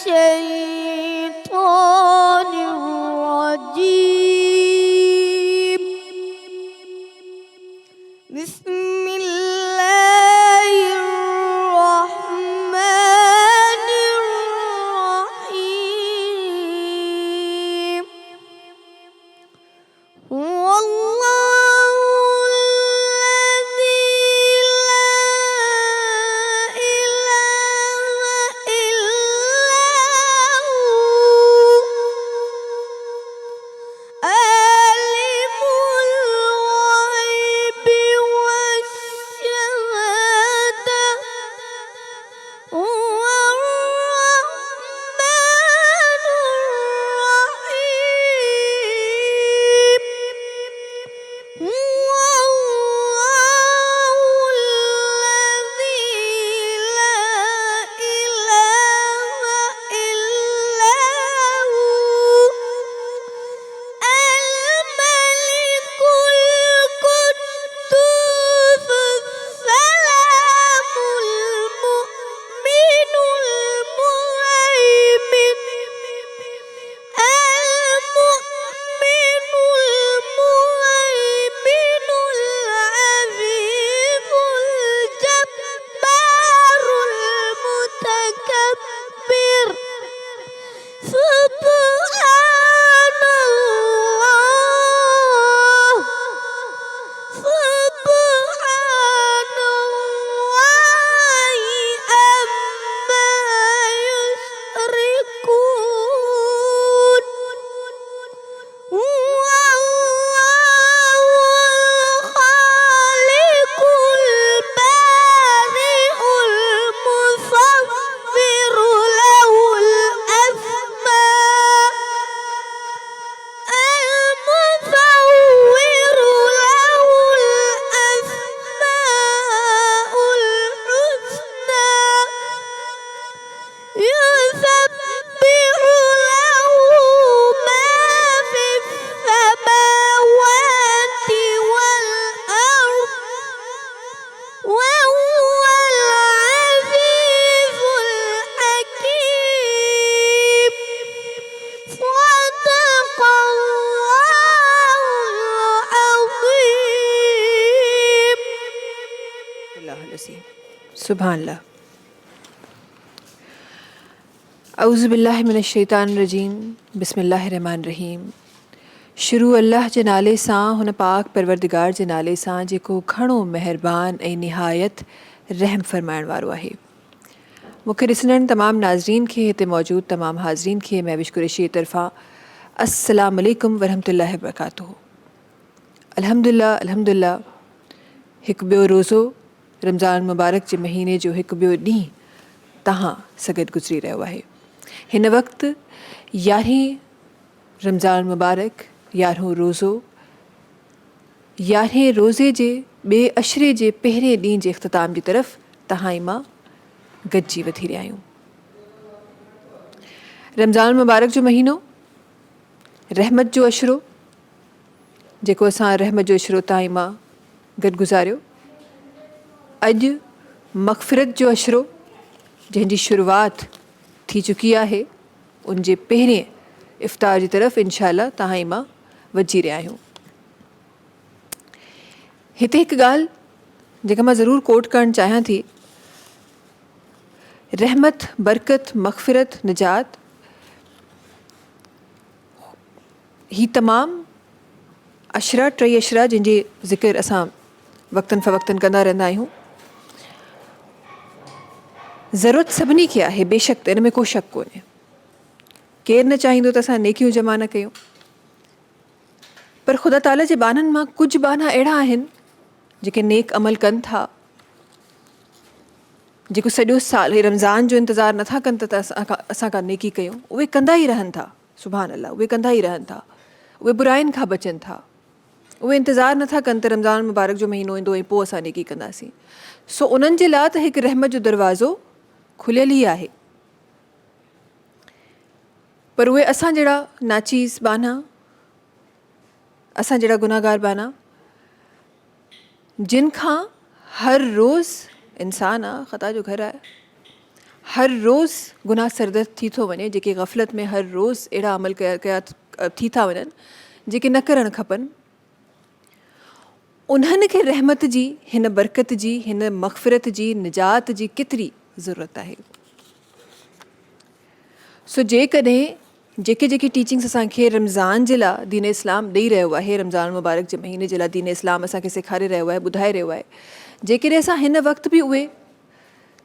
الشيطان الرجيم. بسم الله الرحمن الرحيم. هو الله الذي لا إله إلا هو عالم الغيب والشهادة هو الرحمن الرحيم. هو الله الذي لا إله إلا هو الملك القدوس السلام المؤمن المهيمن العزيز الجبار المتكبر. سبحان الله سبحان الله عما يشركون. هو الله الخالق البارئ المصور له الأسماء الحسنى. يسبح له ما في السماوات والأرض وهو العزيز الحكيم. صدق الله العظيم. अल्लाह अलज़ीम। सुभान अल्लाह। औज़ु बिल्लाहि मिनश्शैतानिर्रजीम। बिस्मिल्लाहिर्रहमानिर्रहीम। शुरू अल्लाह जे नाले सां, हुन पाक परवरदिगार जे नाले सां जेको घणो महिरबान ऐं निहायत रहम फरमाइण वारो आहे। मूंखे ॾिसंदड़ तमामु नाज़रीन खे, हिते मौजूदु तमामु हाज़रीन खे महविश कुरैशी जी तरफ़ां अस्सलामु अलैकुम वरहमतुल्लाहि वबरकातुहू। अल्हम्दुलिल्लाह अल्हम्दुलिल्लाह, हिकु ॿियो रोज़ो रमज़ान मुबारक जे महीने जो हिकु ॿियो ॾींहुं तव्हां सगत गुज़री रहियो आहे। हिन वक़्तु 11 रमज़ान मुबारक, 11हों रोज़ो, 11 रोज़े जे ॿिए अशरे जे पहिरें ॾींहं जे इख़्तिताम जी तरफ़ तव्हां ऐं मां गॾिजी वधी रहिया आहियूं। रमज़ान मुबारक जो महीनो, रहमत जो अशरो, जेको असां रहमत जो अशरो तव्हां ऐं मां गॾु गुज़ारियो। अॼु मग़फ़िरत जो अशरो, जंहिंजी शुरूआति थी चुकी आहे, उन जे पहिरें इफ़्तार जी तरफ़ इंशाअल्लाह तव्हां ऐं मां वधी रहिया आहियूं। हिते हिकु ॻाल्हि जेका मां ज़रूरु कोट करणु चाहियां थी, रहमत, बरकत, मग़फ़िरत, निजात ही तमामु अशरा, 3 अशरा जंहिंजी ज़िक्र असां वक़्तन फ़वक़्तन कंदा रहंदा आहियूं। ज़रूरत सभिनी खे आहे, बेशक त इन में को शक कोन्हे। केरु न चाहींदो त असां नेकियूं जमा न कयूं, पर ख़ुदा ताला जे बाननि मां कुझु बाना अहिड़ा आहिनि जेके नेक अमल कनि था, जेको सॼो साल हे रमज़ान जो इंतज़ारु नथा कनि त असां का नेकी कयूं, उहे कंदा ई रहनि था। सुभान अल्लाह, उहे कंदा ई रहनि था, उहे बुराइनि खां बचनि था, उहे इंतज़ारु नथा कनि त रमज़ान मुबारक जो महीनो ईंदो ऐं पोइ असां नेकी कंदासीं। सो उन्हनि जे लाइ त हिकु रहमत जो दरवाज़ो खुलियल ई आहे। पर उहे असां जहिड़ा नाचीज़ बाना, असां जहिड़ा गुनाहगार बाना, जिन खां हर रोज़ इंसान आहे, ख़ता जो घर आहे, हर रोज़ गुनाह सरदर्द थी थो वञे, जेके ग़फ़लत में हर रोज़ अहिड़ा अमल कया थी था वञनि जेके न करणु खपनि, उन्हनि खे रहमत जी, हिन बरकत जी, हिन मग़फ़िरत जी, निजात जी केतिरी ज़रूरत आहे। सो जेकॾहिं जेके जेके टीचिंग्स असांखे रमज़ान जे लाइ दीन इस्लाम ॾेई रहियो आहे, रमज़ान मुबारक जे महीने जे लाइ दीन इस्लाम असांखे सेखारे रहियो आहे, ॿुधाए रहियो आहे, जेकॾहिं असां हिन वक़्तु बि उहे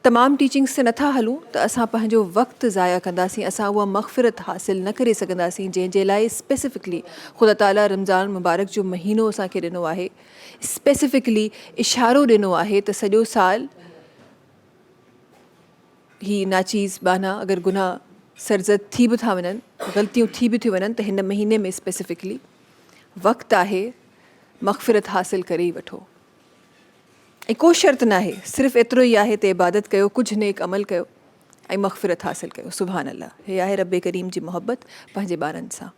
तमामु टीचिंग्स ते नथा हलूं त असां पंहिंजो वक़्तु ज़ाया कंदासीं, असां उहा मग़फ़िरत हासिलु न करे सघंदासीं जंहिंजे लाइ स्पेसिफ़िकली ख़ुदा ताला रमज़ान मुबारक जो महीनो असांखे ॾिनो आहे, स्पेसिफ़िकली इशारो ॾिनो आहे त सॼो साल ही नाचीज़ बाना अगरि गुनाह सरज़द थी बि था वञनि, ग़लतियूं थी बि थियूं वञनि त हिन महीने में स्पेसिफ़िकली वक़्तु आहे मग़फ़िरत हासिलु करे ई वठो। ऐं को शर्त न आहे, सिर्फ़ु एतिरो ई आहे त इबादत कयो, कुझु नेक अमल कयो ऐं मग़फ़िरत हासिलु कयो। सुभान अल्लाह, हे आहे रब करीम जी मोहब्बत पंहिंजे ॿारनि सां।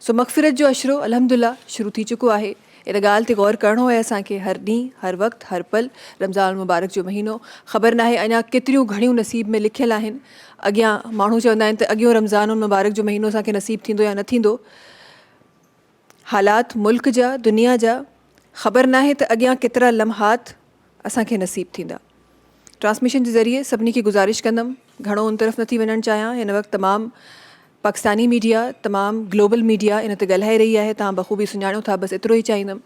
सो मग़फ़िरत जो अशरो अल्हम्दुलिल्लाह शुरू थी चुको आहे। इन ॻाल्हि ते ग़ौर करिणो आहे असांखे, हर ॾींहुं, हर वक़्तु, हर पल रमज़ान मुबारक जो महीनो, ख़बर नाहे अञा केतिरियूं घणियूं नसीब में लिखियलु आहिनि। अॻियां माण्हू चवंदा आहिनि त अॻियो रमज़ान मुबारक जो महीनो असांखे नसीबु थींदो या न थींदो। हालात मुल्क जा, दुनिया जा, ख़बर नाहे त अॻियां केतिरा लम्हात असांखे नसीबु थींदा। ट्रांसमिशन जे ज़रिए सभिनी खे गुज़ारिश कंदमि, घणो उन तरफ़ नथी वञणु चाहियां। हिन वक़्तु तमामु पाकिस्तानी मीडिया, तमामु ग्लोबल मीडिया इन ते ॻाल्हाए रही आहे, तव्हां बख़ूबी सुञाणो था। बसि एतिरो ई चाहींदमि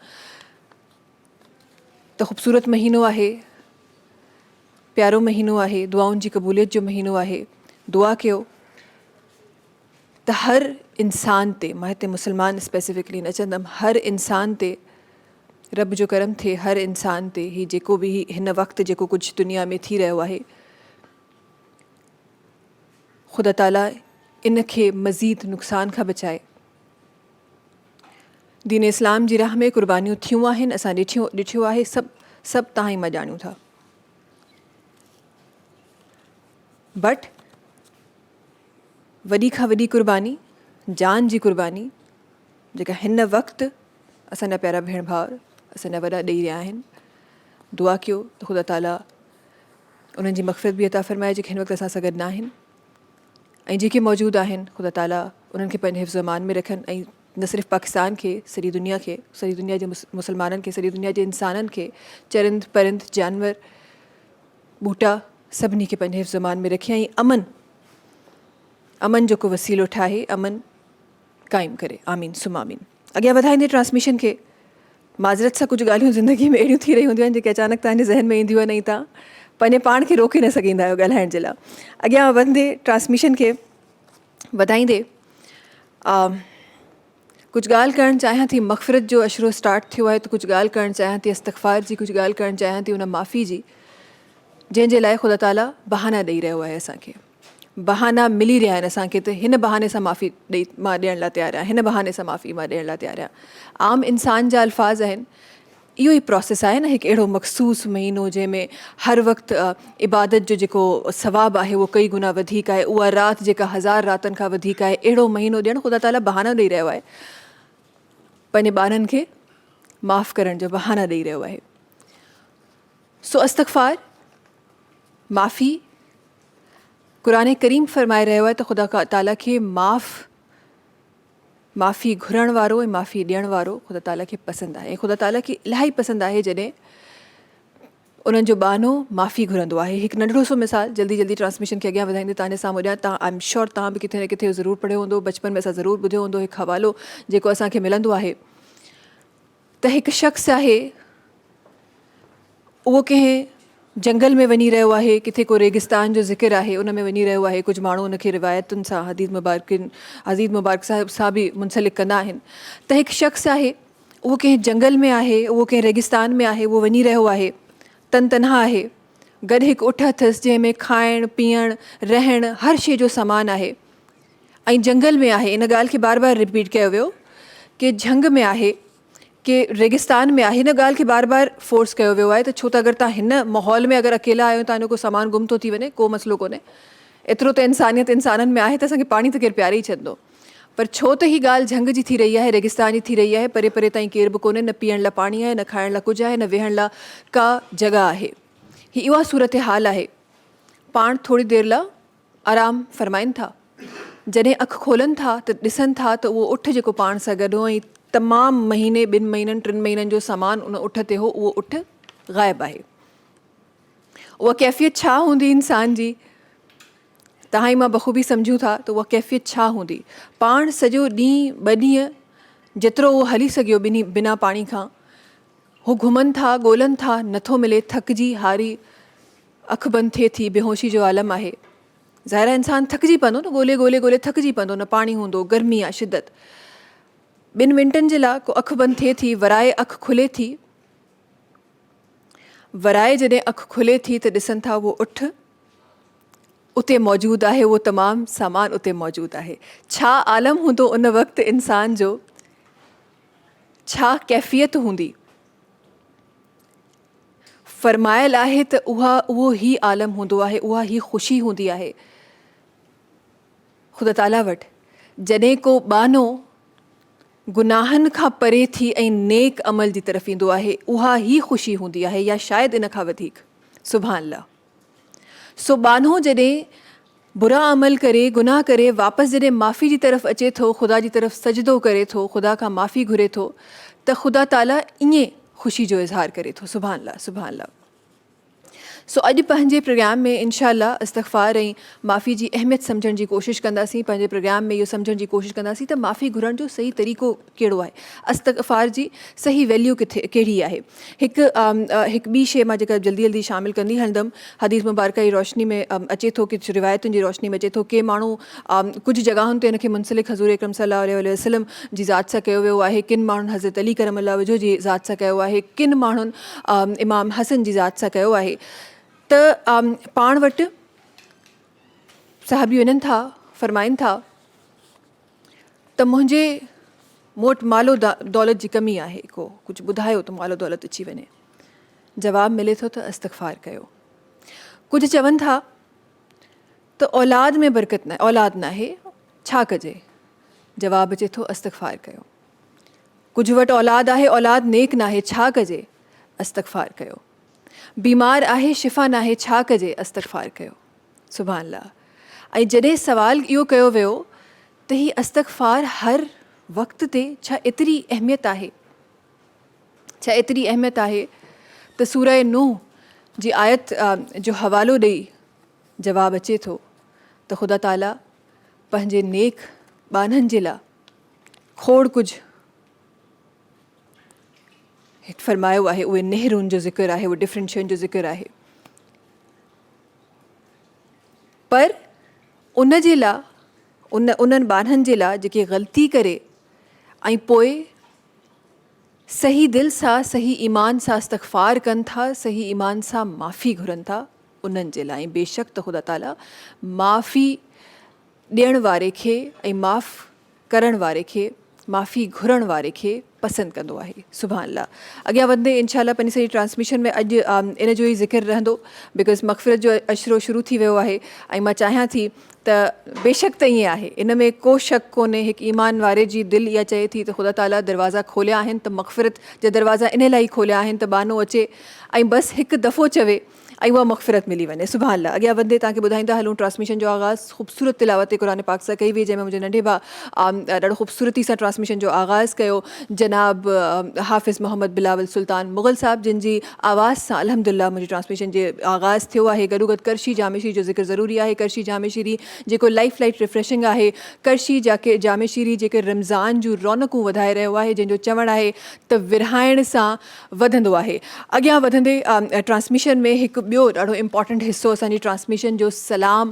त ख़ूबसूरत महीनो आहे, प्यारो महीनो आहे, दुआउनि जी क़बूलियत जो महीनो आहे। दुआ कयो त हर इंसान ते, मां हिते मुस्लमान स्पेसिफ़िकली न चवंदमि, हर इंसान ते रब जो करम थिए, हर इंसान ते ही जेको बि हिन वक़्तु जेको कुझु दुनिया में थी रहियो आहे, ख़ुदा ताला इन खे मज़ीद नुक़सान खां बचाए। दीन इस्लाम जी राह में क़ुर्बानियूं थियूं आहिनि, असां ॾिठियो आहे, सभु तव्हां ई मां ॼाणूं था। बट वॾी खां वॾी क़ुर्बानी, जान जी क़ुर्बानी, जेका हिन वक़्तु असांजा प्यारा भेण भाउर, असांजा वॾा ॾेई रहिया आहिनि। दुआ कयो त ख़ुदा ताला उन्हनि जी मग़फ़िरत बि अता फ़रमाए जेके हिन वक़्तु असां सां गॾु न आहिनि, ऐं जेके मौजूदु आहिनि ख़ुदा ताला उन्हनि खे पंहिंजे हिफ़्ज़ अमान में रखनि, ऐं न सिर्फ़ु पाकिस्तान खे, सॼी दुनिया खे, सॼी दुनिया जे मुसलमाननि खे, सॼी दुनिया जे इंसाननि खे, चरिंद परिंद जानवर ॿूटा सभिनी खे पंहिंजे हिफ़्ज़ अमान में रखे, ऐं अमन जो को वसीलो ठाहे, अमन क़ाइमु करे। आमीन सुम आमीन। अॻियां वधाईंदे ट्रांसमिशन खे, माज़रत सां कुझु ॻाल्हियूं ज़िंदगी में अहिड़ियूं थी रही हूंदियूं आहिनि जेके अचानक तव्हांजे ज़हन में ईंदियूं आहिनि, ऐं तव्हां पंहिंजे पाण खे रोके न सघंदा आहियो ॻाल्हाइण जे लाइ। अॻियां वधंदे ट्रांसमिशन खे वधाईंदे कुझु ॻाल्हि करणु चाहियां थी। मग़फ़िरत जो अशरो स्टार्ट थियो आहे त कुझु ॻाल्हि करणु चाहियां थी इस्तग़फ़ार जी, कुझु ॻाल्हि करणु चाहियां थी उन माफ़ी जी, जंहिंजे लाइ ख़ुदा ताला बहाना ॾेई रहियो आहे असांखे। बहाना मिली रहिया आहिनि असांखे त हिन बहाने सां माफ़ी मां ॾियण लाइ तयारु आहियां, हिन बहाने सां माफ़ी मां ॾियण लाइ तयारु आहियां। आम इंसान जा अल्फाज़ आहिनि, इहो ई प्रोसेस आहे न, हिकु अहिड़ो मख़सूस महीनो जंहिंमें हर वक़्तु इबादत जो जेको सवाबु आहे उहो कई गुना वधीक आहे, उहा राति जेका 1000 रातनि खां वधीक आहे, अहिड़ो महीनो ॾियणु ख़ुदा ताला बहानो ॾेई रहियो आहे, पंहिंजे ॿारनि खे माफ़ु करण जो बहाना ॾेई रहियो आहे। सो इस्तग़फ़ार, माफ़ी, क़ुरान करीम फ़रमाए रहियो आहे त ख़ुदा ताला खे माफ़ी घुरण वारो ऐं माफ़ी ॾियण वारो ख़ुदा ताला खे पसंदि आहे, ऐं ख़ुदा ताला खे इलाही पसंदि आहे जॾहिं उन्हनि जो बानो माफ़ी घुरंदो आहे। हिकु नंढड़ो सो मिसाल जल्दी ट्रांसमिशन खे अॻियां वधाईंदे तव्हांजे साम्हूं ॾियां। तव्हां आई एम श्योर तव्हां बि किथे न किथे ज़रूरु पढ़ियो हूंदो, बचपन में असां ज़रूरु ॿुधियो हूंदो। हिकु हवालो जेको असांखे मिलंदो आहे त हिकु शख़्स आहे, उहो कंहिं जंगल में वञी रहियो आहे, किथे को रेगिस्तान जो ज़िक्र आहे, उन में वञी रहियो आहे। कुझु माण्हू उनखे रिवायतुनि सां हदीस मुबारक साहिब सां बि मुंसलिक कंदा आहिनि त हिकु शख़्स आहे, उहो कंहिं जंगल में आहे, उहो कंहिं रेगिस्तान में आहे, उहो वञी रहियो आहे, तनहा आहे, गॾु हिकु उठ अथसि जंहिंमें खाइणु पीअणु रहणु हर शइ जो सामान आहे, ऐं जंगल में आहे। इन ॻाल्हि खे बार बार रिपीट कयो वियो कि झंग में आहे, कि रेगिस्तान में आहे। हिन ॻाल्हि खे बार बार फोर्स कयो वियो आहे त छो त अगरि तव्हां हिन माहौल में अगरि अकेला आहियो, तव्हांजो को सामान गुम थो थी वञे, को मसइलो कोन्हे, एतिरो त इंसानियत इंसाननि में आहे त असांखे पाणी त केरु प्यारे ई छॾंदो। पर छो त ही ॻाल्हि झंग जी थी रही आहे, रेगिस्तान जी थी रही आहे, परे परे ताईं केर बि कोन्हे, न पीअण लाइ पाणी आहे, न खाइण लाइ कुझु आहे, न वेहण लाइ का जॻह आहे। ही उहा सूरत हाल आहे। पाण थोरी देरि लाइ आराम फरमाइनि था, जॾहिं अखि खोलनि था त ॾिसनि था त उहो उठ जेको पाण सां गॾु ऐं तमामु महीने 2 महीननि 3 महीननि जो सामान उन उठ ते हो, उहो उठ ग़ाइबु आहे। उहा कैफ़ियत छा हूंदी इंसान जी, तव्हां ई मां बख़ूबी सम्झूं था त उहा कैफ़ियत छा हूंदी। पाण सॼो ॾींहुं 2 ॾींहं जेतिरो उहो हली सघियो बिना पाणी खां, हू घुमनि था, ॻोल्हनि था, नथो मिले, थकिजी हारी अखि बंदि थिए थी, बेहोशी जो आलम आहे। ज़ाहिर आहे इंसानु थकिजी पवंदो न, ॻोल्हे थकिजी पवंदो, न पाणी हूंदो, गर्मी आहे, शिदत। 2 मिंटनि जे लाइ को अखि बंदि थिए थी, वराए अखि खुले थी, वराए जॾहिं अखि खुले थी त ॾिसनि था उहो उठ उते मौजूदु आहे, उहो तमामु सामान उते मौजूदु आहे। छा आलम हूंदो उन वक़्तु इंसान जो, छा कैफ़ियत हूंदी। फ़रमायल आहे त उहो ई आलम हूंदो आहे, उहा ई ख़ुशी हूंदी आहे ख़ुदा ताला वटि। जॾहिं को बानो गुनाहनि खां परे थी ऐं नेक अमल जी तरफ़ ईंदो आहे, उहा ई ख़ुशी हूंदी आहे, या शायदि इन खां वधीक। सुभान अल्लाह। सो बानो जॾहिं बुरा अमल करे, गुनाह करे, वापसि जॾहिं माफ़ी जी तरफ़ अचे थो, ख़ुदा जी तरफ़ सजदो करे थो, ख़ुदा खां माफ़ी घुरे थो, त ख़ुदा ताला ईअं ख़ुशी जो इज़हार करे थो। सुभान अल्लाह, सुभान अल्लाह। सो अॼु पंहिंजे प्रोग्राम में इंशाअल्लाह इस्तग़फ़ार ऐं माफ़ी जी अहमियत सम्झण जी कोशिशि कंदासीं। पंहिंजे प्रोग्राम में इहो सम्झण जी कोशिशि कंदासीं त माफ़ी घुरण जो सही तरीक़ो कहिड़ो आहे, इस्तग़फ़ार जी सही वैल्यू कहिड़ी आहे। हिकु ॿी शइ मां जेका जल्दी शामिलु कंदी हलंदमि, हदीस मुबारक जी रोशनी में अचे थो, कुझु रिवायतुनि जी रोशनी में अचे थो, के माण्हू कुझु जॻहुनि ते हिनखे मुंसलिक हज़ूर अकरम सल्लल्लाहु अलैहि वसल्लम जी ज़ात सां कयो वियो आहे, किन माण्हुनि हज़रत अली करम अल्लाह वजहो जी ज़ात सां कयो आहे, किन माण्हुनि इमाम हसन जी ज़ात सां कयो आहे। त पाण वटि साहबी वञनि था, फ़रमाइनि था त मूं वटि मालो दौलत जी कमी आहे, को कुझु ॿुधायो त मालो दौलत अची वञे। जवाबु मिले थो त इस्तग़फ़ार कयो। कुझु चवनि था त औलाद में बरकत न, औलाद न आहे, छा कजे? जवाबु अचे थो इस्तग़फ़ार कयो। कुझु वटि औलाद आहे, औलाद नेक न आहे, छा कजे? इस्तग़फ़ार कयो। बीमार आहे, शिफ़ा न आहे, छा कजे? इस्तग़फ़ार कयो। सुभान अल्लाह। ऐं जॾहिं सवालु इहो कयो वियो त ही इस्तग़फ़ार हर वक़्त ते छा एतिरी अहमियत आहे, छा एतिरी अहमियत आहे, त सूरह नूह जी आयत जो हवालो ॾेई जवाबु अचे थो त ख़ुदा ताला पंहिंजे नेक ॿाननि जे लाइ खोड़ कुझु फ़रमायो आहे। उहे नेहरुनि जो ज़िक्र आहे, उहे डिफरेंट शयुनि जो ज़िक्र आहे, पर उन जे लाइ उन्हनि ॿारनि जे लाइ जेके ग़लती करे ऐं पोइ सही दिलि सां, सही ईमान सां इस्तग़फ़ार कनि था, सही ईमान सां माफ़ी घुरनि था, उन्हनि जे लाइ बेशक त ख़ुदा ताला माफ़ी ॾियण वारे खे ऐं माफ़ करण वारे खे, माफ़ी घुरण वारे खे पसंदि कंदो आहे। सुभान अल्लाह। अॻियां वधंदे इंशाअल्लाह पंहिंजी सॼी ट्रांसमिशन में अॼु इन जो ई ज़िक्र रहंदो, बिकॉज़ मग़फ़िरत जो अशरो शुरू थी वियो आहे ऐं मां चाहियां थी त बेशक त ईअं आहे, इन में को शक कोन्हे। हिकु ईमान वारे जी दिलि इहा चए थी त ख़ुदा ताला दरवाज़ा खोलिया आहिनि, त मग़फ़िरत जा दरवाज़ा इन लाइ खोलिया आहिनि त बानो अचे ऐं बसि हिकु दफ़ो चवे ऐं उहा मग़फ़िरत मिली वञे। सुभान अल्लाह। अॻियां वधंदे तव्हांखे ॿुधाईंदा हलूं ट्रांसमिशन जो आगाज़ ख़ूबसूरत तिलावत क़ुरान पाक सां कई हुई, जंहिंमें मुंहिंजे नंढे भाउ ॾाढो ख़ूबसूरती सां ट्रांसमिशन जो आगाज़ कयो। जनाब हाफ़िज़ मोहम्मद बिलावल सुल्तान मुग़ल साहिब, जिन जी आवाज़ सां अल्हम्दुलिल्लाह मुंहिंजी ट्रांसमिशन जे आगाज़ थियो आहे। गॾोगॾु करशी जामे शीरी जो ज़िक्र ज़रूरी आहे। करशी जामे शीरी जेको लाइफ लाइट रिफ्रेशिंग आहे, करशी जामे शीरी जेके रमज़ान जूं रौनकूं वधाए रहियो आहे, जंहिंजो चवणु आहे त विरहाइण सां वधंदो आहे। अॻियां वधंदे ट्रांसमिशन में हिकु ॿियो ॾाढो इम्पॉर्टेंट हिसो असांजी ट्रांसमिशन जो सलाम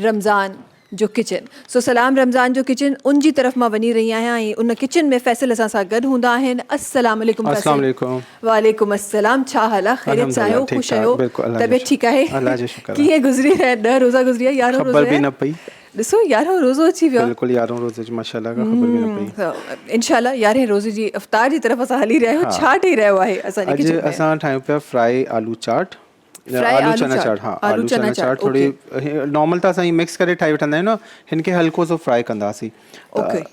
रमज़ान जो किचन। सो सलाम रमज़ान जो किचन, उन जी तरफ़ मां वञी रही आहियां ऐं उन किचन में फ़ैसल असां सां गॾु हूंदा आहिनि। अस्सलाम वालेकुम फ़ैसल। वालेकुम अस्सलाम। छा हाल आहे? ख़ैरियत सां आहियो? ख़ुशि आहियो? तबियत ठीकु आहे? कीअं गुज़री आहे? 10 रोज़ा गुज़री आहे? 11 रोज़ा? ॾिसो 11 रोज़ो अची वियो। बिल्कुलु 11 रोज़े जी माशाअल्लाह का ख़बर बि न पई। इंशाअल्लाह 11 रोज़े जी इफ़्तार जी तरफ़ असां हली रहिया आहियूं। छा ठही रहियो आहे असांजे किचन में? अॼु असां ठाहियूं पिया फ्राई आलू चाट, आलू चना चाट। हाँ, आलू चना चाट थोड़ी नॉर्मल त असां ही मिक्स करे ठाहे वठंदा आहियूं न, हिन खे हल्को सो फ्राई कंदासीं।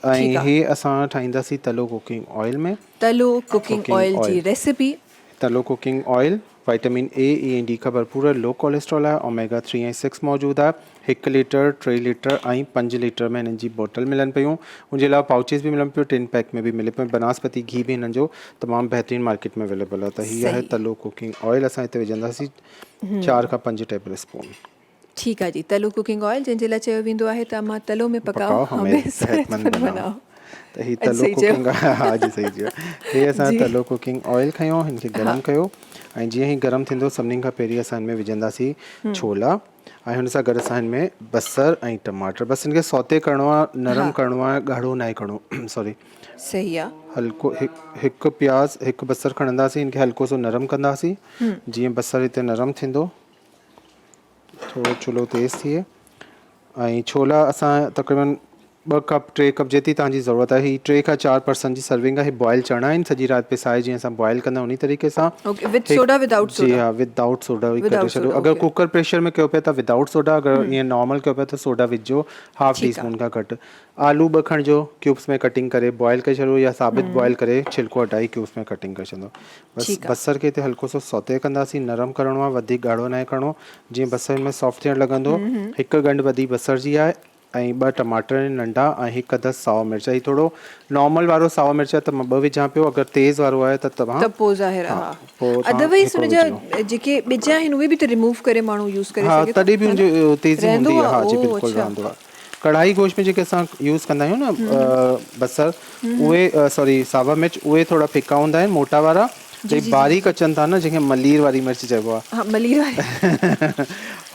ऐं ही असां ठाहींदासीं तलो कुकिंग ऑयल में। तलो कुकिंग ऑयल जी रेसिपी। तलो cooking oil vitamin A E D का भरपूर है, लो कोलेस्ट्रॉल है, ओमेगा 3 ऐं 6 मौजूदु आहे। 1 लीटर 3 लीटर ऐं 5 लीटर में हिननि जी बोटल मिलनि पियूं। उनजे अलावा पाउचिस बि मिलनि पियूं, टिन पैक में बि मिले पियूं। बनास्पति घी बि हिननि जो तमामु बहितरीनु मार्केट में अवेलेबल आहे। त हीअ आहे तलो कुकिंग ऑयल। असां हिते विझंदासीं 4 खां 5 टेबल स्पून। ठीकु आहे जी। तलो कुकिंग ऑयल जंहिंजे लाइ चयो वेंदो आहे त मां तलो में पकाओ सेहतमंद बनाओ। त हीअ तलो कुकिंग, हा जी सही जी। हीअ असां तलो कुकिंग ऑयल खयों, हिनखे गरम कयो ऐं जीअं ई गरम थींदो सभिनी खां पहिरीं असां हिन में विझंदासीं छोला ऐं हुन सां गॾु असां हिन में बसर ऐं टमाटर। बसि हिनखे सौते करिणो आहे, नरम करिणो आहे, ॻाढ़ो नाहे करिणो सॉरी सही आहे। हल्को हिकु प्याज हिकु बसर खणंदासीं, हिनखे हल्को सो नरम कंदासीं। जीअं बसर हिते नरम थींदो थोरो चुल्हो तेज़ थिए ऐं छोला असां तक़रीबन 2 कप 3 कप जेतिरी तव्हांजी ज़रूरत आहे। ही 3 खां 4% जी सर्विंग आहे। बॉयल चणा आहिनि, सॼी राति पिसाए जीअं असां बॉयल कंदा उन तरीक़े सां। With soda without soda? जी हा, विदाउट सोडा करे छॾियो। अगरि कुकर प्रेशर में कयो पिया त विदाउट सोडा, अगरि ईअं नॉर्मल कयो पिया त सोडा विझो, हाफ टी स्पून खां घटि। आलू 2 खणिजो, क्यूब्स में कटिंग करे बॉयल करे छॾियो या साबित बॉयल करे छिलको हटाई क्यूब्स में कटिंग करे छॾियो। बसि बसर खे हिते हल्को सो सौते कंदासीं, नरम करिणो आहे, वधीक ॻाढ़ो नाहे करिणो। जीअं बसर में सॉफ्ट थियणु लॻंदो, 1 गंढ वधी बसर जी आहे ऐं 2 टमाटर नंढा ऐं 1 अदद साओ मिर्च। ही थोरो नॉर्मल वारो साओ मिर्च त मां 2 विझां पियो, अगरि तेज़ वारो आहे त तव्हां त पोइ ज़ाहिर आहे अदरवाइज़ हुन जा जेके ॿिज आहिनि उहे बि त रिमूव करे माण्हू यूज़ करे सघे। हा, तॾहिं बि हुनजो तेज़ी हूंदी आहे। हा जी बिल्कुलु रहंदो आहे। कढ़ाई गोश्त में जेके असां यूज़ कंदा आहियूं न बसर, उहे सॉरी सावा मिर्च, उहे थोरा फिका हूंदा आहिनि, मोटा वारा। बारीक अचनि था न, जंहिंखे मलीर वारी मिर्च चइबो आहे। हा, मलीर वारी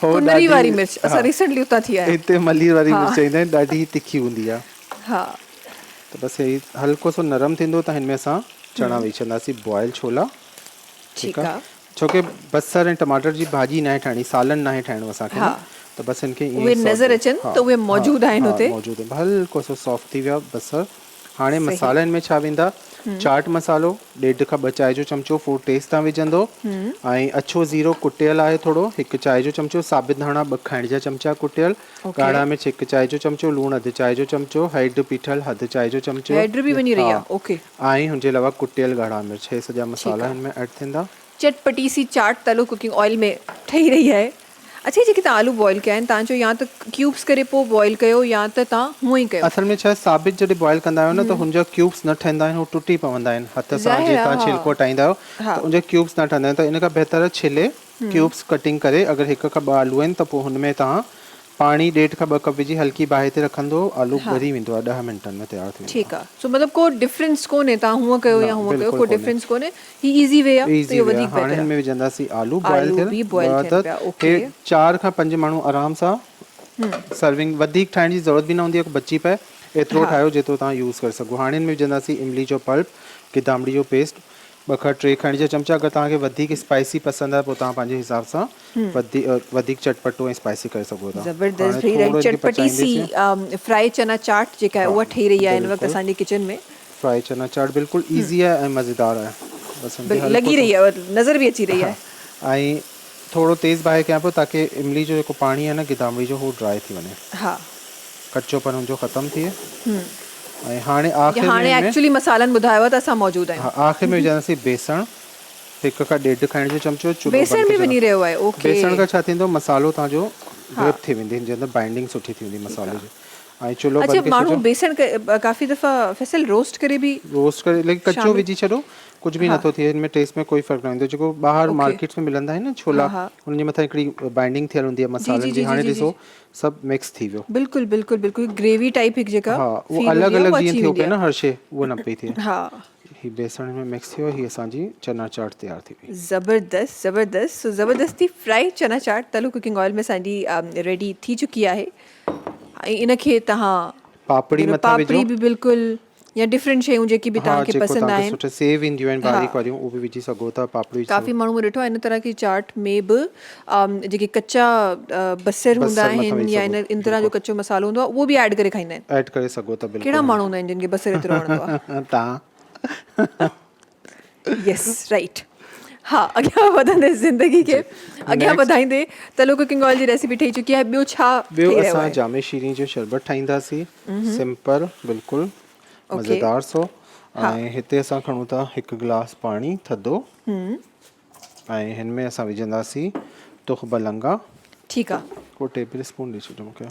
कुनरी वारी मिर्च असां रिसेंटली उतां थी आया। हिते मलीर वारी मिर्च चईंदा आहिनि, ॾाढी तिखी हूंदी आहे। हा, त बसि हे हल्को सो नरम थींदो त हिन में असां चणा विझी छॾंदासीं, बॉयल छोला। ठीकु आहे। छोकी बसर ऐं टमाटर जी भाॼी नाहे ठाहिणी, सालन नाहे ठाहिणो असांखे, त बसि हिनखे उहे नज़र अचनि त उहे मौजूदु आहिनि हुते, मौजूदु आहिनि। हल्को सो सॉफ्ट थी विया बसर। हाणे मसालनि में छा वेंदा? चाट मसालो 1.5 खां 2 चांहि जो चमचो, फूड टेस्ट तां विझंदो ऐं अछो ज़ीरो कुटियल आहे थोरो, 1 चांहि जो चमचो, साबित धाणा 2 खाइण जा चमचा कुटियल, ॻाढ़ा मिर्च 1 चांहि जो चमचो, लूणु 1 चांहि जो चमचो, हैड पीठल 1 चांहि जो चमचो, हैड बि वञी रही आहे। ओके। ऐं हुनजे अलावा कुटियल ॻाढ़ा मिर्च। हे सॼा मसाला हिन में ऐड थींदा। चटपटी सी चाट तलो कुकिंग ऑयल में ठही रही आहे। अच्छा, जेके तव्हां आलू बॉयल कया आहिनि, तव्हां चयो या त क्यूब्स करे पोइ बॉयल कयो या त तव्हां हूअं ई कयो। असल में छा साबित जॾहिं बॉयल कंदा आहियो न त हुनजा क्यूब्स न ठहंदा आहिनि, हू टुटी पवंदा आहिनि। हथ सां जीअं तव्हां छिलको हटाईंदा आहियो त उनजा क्यूब्स न ठहंदा आहिनि। त इन खां बहितर छिले क्यूब्स कटिंग करे, अगरि 1 खां 2 आलू आहिनि त पोइ हुन में तव्हां पाणी 1.5 खां 2 कप विझी हल्की बाहि ते रखंदो, आलू ॻरी वेंदो आहे, 10 मिंटनि में तयारु थी वेंदो। ठीकु आहे। सो मतिलबु को डिफरेंस कोन्हे, तव्हां हूअं कयो या हूअं कयो, को डिफरेंस कोन्हे। ही ईज़ी वे आहे, त इहो वधीक बेहतर आहे। हाणे हिन में विझंदासीं आलू बॉयल थियल। ओके, 4 खां 5 माण्हू आराम सां सर्विंग, वधीक ठाहिण जी ज़रूरत बि न हूंदी आहे, बची पए एतिरो ठाहियो जेतिरो तव्हां यूज़ करे सघो। हाणे हिन में विझंदासीं इमली जो पल्प, गिदामड़ी जो पेस्ट, 2 खां 3 खाइण जा चमचा। अगरि तव्हांखे वधीक स्पाइसी पसंदि आहे पोइ तव्हां पंहिंजे हिसाब सां वधीक चटपटो ऐं स्पाइसी करे सघो था। ज़बरदस्त ठही रही चटपटी सी फ्राई चना चाट जेका आहे उहा ठही रही आहे हिन वक़्तु असांजे किचन में। फ्राई चना चाट बिल्कुलु ईज़ी आहे ऐं मज़ेदार आहे, बसि लॻी रही आहे, नज़र बि अची रही आहे। ऐं थोरो तेज़ बाहि कयां पियो ताकी इमली जो जेको पाणी आहे न गिदामड़ी जो, हू ड्राई थी वञे। हा, कच्चोपन हुनजो ख़तमु थिए। ऐं हाणे एक्चुअली मसालनि ॿुधायो आहे त असां मौजूदु आहियूं। आख़िर में विझंदासीं बेसण, 1 खां 1.5 खाइण जो चमचो। बेसण बि वञी रहियो आहे। ओके। बेसण खां छा थींदो, मसालो तव्हांजो ग्रिप थी वेंदी, हिन जे अंदरि बाइंडिंग सुठी थी वेंदी मसाले जी। ऐं चुल्हो बंदि करे माण्हू बेसण काफ़ी दफ़ा फैसल रोस्ट करे बि लेकिन कच्चो विझी छॾो, कुझु बि नथो थिए, हिन में टेस्ट में कोई फ़र्क़ु न ईंदो। जेको ॿाहिरि मार्केट्स में मिलंदा आहिनि न छोला, हुनजे मथां हिकिड़ी बाइंडिंग थियल हूंदी आहे मसालनि जी। हाणे ॾिसो सभु मिक्स थी वियो। बिल्कुलु बिल्कुलु बिल्कुलु ग्रेवी टाइप हिकु जेका, हा, उहो अलॻि अलॻि जीअं थियो पिए न हर शइ, उहो न पई थिए। हा, ही बेसण में मिक्स थियो, ही असांजी चना चाट तयार थी वई। ज़बरदस्त ज़बरदस्त। सो ज़बरदस्ती फ्राई चना चाट तलो कुकिंग ऑयल में असांजी रेडी थी चुकी आहे। ऐं इनखे तव्हां पापड़ी बि बिल्कुलु या डिफरेंट शयूं जेकी बि तव्हांखे पसंदि आहिनि, सुठे सेव ईंदियूं आहिनि बारीक वारियूं, उहे बि विझी सघो था। पापड़ी काफ़ी माण्हू ॾिठो आहे इन तरह की चाट में बि जेके कच्चा बसर हूंदा आहिनि या इन तरह जो कच्चो मसालो हूंदो आहे, उहो बि ऐड करे खाईंदा आहिनि। ऐड करे सघो था बिल्कुलु। कहिड़ा माण्हू हूंदा आहिनि जिन खे बसर एतिरो वणंदो आहे? तव्हां। यस, राइट। हा, अॻियां वधंदे ज़िंदगी खे अॻियां वधाईंदे तलो कुकिंग ऑयल जी रेसिपी ठही चुकी आहे। ॿियो छा? ॿियो असां जामे शीरी जो शरबत ठाहींदासीं, सिंपल बिल्कुलु मज़ेदार सो। ऐं हिते असां खणूं था 1 गिलास पाणी थधो, ऐं हिन में असां विझंदासीं तुख बलंगा ठीकु आहे। को टेबल स्पून ॾेई छॾियो मूंखे।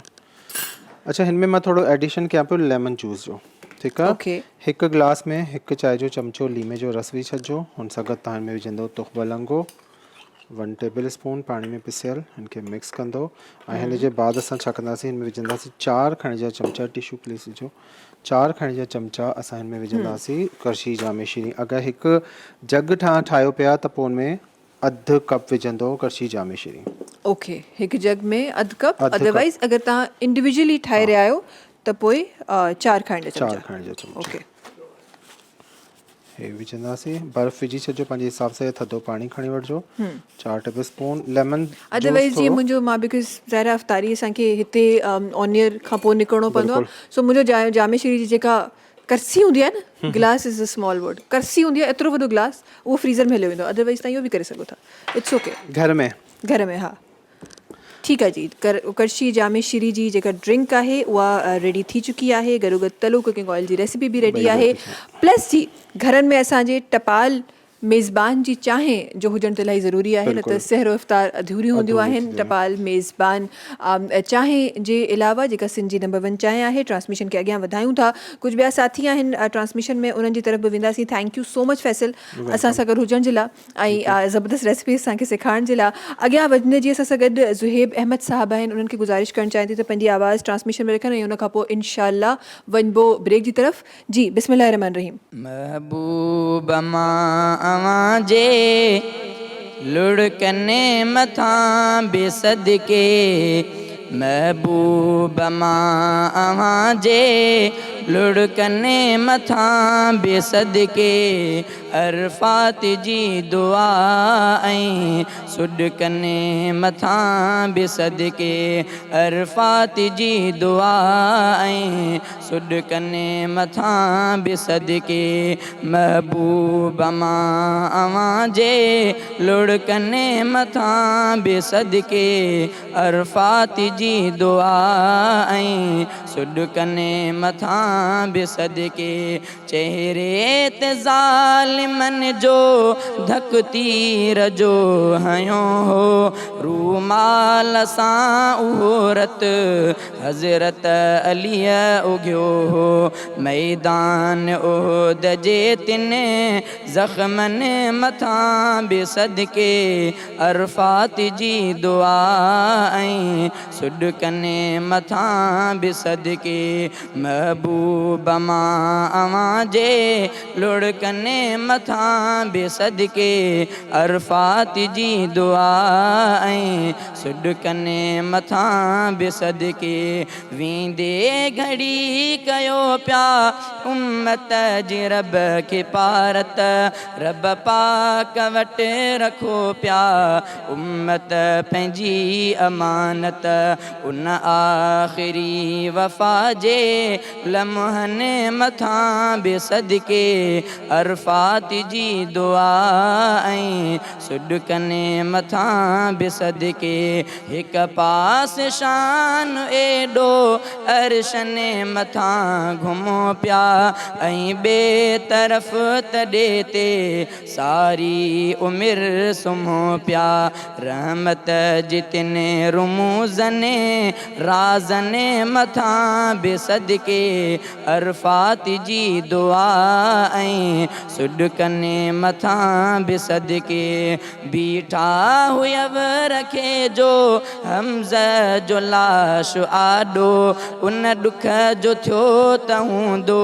अच्छा, हिन में मां थोरो एडिशन कयां पियो लेमन जूस जो। ठीकु आहे। ओके। हिकु गिलास में हिकु चांहि जो चमिचो लीमे जो रस विझी छॾिजो। हुन सां गॾु तव्हां हिन में विझंदो तुख बलंगो 1 टेबल स्पून पाणी में पिसियल, हिनखे मिक्स कंदो ऐं हिन जे बाद असां छा कंदासीं, हिन में विझंदासीं 4 खंड जा चमचा, टिशू प्लीज़ विझो, 4 खंड जा चमचा असां हिन में विझंदासीं करशी जामे शीरी। अगरि हिकु जग ठाहियो पिया त पोइ हुन में अधु कप विझंदो करशी जामे शीरी। ओके, हिकु जग में अधु कप। अधु कप। अदरवाइज़ अगरि तव्हां इंडिविजुअली ठाहे रहिया आहियो त पोइ 4 खंड जा चमचा। 4 खंड जा चमचा। ओके। हे विझंदासीं, बर्फ़ विझी छॾिजो पंहिंजे हिसाब सां, थधो पाणी खणी वठिजो 4 टेबल स्पून लेमन। अदरवाइज़ जीअं मुंहिंजो मां बिकॉज़ ज़ाहिर अफ़तारी असांखे हिते ऑनियर खां पोइ निकिरणो पवंदो आहे, सो मुंहिंजो जामे शीरी जी जेका करसी हूंदी आहे न, गिलास इज़ अ स्मॉल वर्ड, करसी हूंदी आहे एतिरो वॾो गिलास, उहो फ्रीज़र में हलियो वेंदो। अदरवाइज़ तव्हां इहो बि करे सघो था, इट्स ओके। घर में हा, ठीकु आहे जी। करशी जामे शीरी जी जेका ड्रिंक आहे उहा रेडी थी चुकी आहे। गॾोगॾु तलो कुकिंग ऑयल जी रेसिपी बि रेडी आहे। प्लस जी घरनि में असांजे टपाल मेज़बान जी चांहि जो हुजणु त इलाही ज़रूरी आहे, न त सहरो इफ़्तार अधूरियूं हूंदियूं आहिनि। टपाल मेज़बान चांहि जे अलावा जेका सिंध जी नंबर 1 चांहि आहे, ट्रांसमिशन खे अॻियां वधायूं था। कुझु ॿिया साथी आहिनि ट्रांसमिशन में, उन्हनि जी तरफ़ बि वेंदासीं। Thank you so much Faisal, असां सां गॾु हुजण जे लाइ ऐं ज़बरदस्त रेसिपीज़ असांखे सेखारण जे लाइ। अॻियां वधंदे जी असां सां गॾु ज़ुहेब अहमद साहब आहिनि, उन्हनि खे गुज़ारिश करणु चाहियां थी त पंहिंजी आवाज़ ट्रांसमिशन में रखनि ऐं उन खां पोइ इंशाअल्लाह वञिबो ब्रेक जी तरफ़। जी, बिस्मिल्लाह रहमान रहीम। महबूब मां अवां जे लुड़कने मथां बेसदके, महबूब मां अवां जे लुड़कने मथां बेसदके, अरफात जी दुआ ऐं सुॾकने मथां बेसदके, अरफात जी दुआ ऐं सुॾकने मथां बेसदके, महबूब मां अवां जे लुड़कने मथां बेसदके, अरफात जी दुआ ऐं सुॾकने मथां बेसदके, चेहरे ते ज़ालिमन जो धक तीर जो हयो हो, रूमाल सां उहो रत हज़रत अलीअ उगियो हो, मैदान उहद जे तिन ज़ख़्मन मथां बेसदके, अरफात जी दुआ ऐं सुॾकने मथां बेसदके, महबूब मां अवां जे लुड़कने मथां बेसदके, अरफात जी दुआ ऐं सुॾकने मथां बेसदके, वींदे घड़ी कयो पिया उम्मत जी रब खे पारत, रब पाक वटि रखो पिया उम्मत पंहिंजी अमानत, उन आख़िरी वफ़ा जे लम्हनि मथां बेसदके, अरफात जी दुआ ऐं सुॾकने मथां बेसदके, हिकु पास शान एॾो अर्शने मथां घुमो पिया ऐं ॿिए तरफ़ तॾे ते सारी उमिरि सुम्हो पिया, रहमत जी तिन रुमूज़ने राज़ने मथां बेसदके, अरफात जी दुआ ऐं सुॾकने मथां बेसदके, बीठा हुयव रखे जो हमज़ जो लाश आॾो, उन ॾुख जो थियो त हूंदो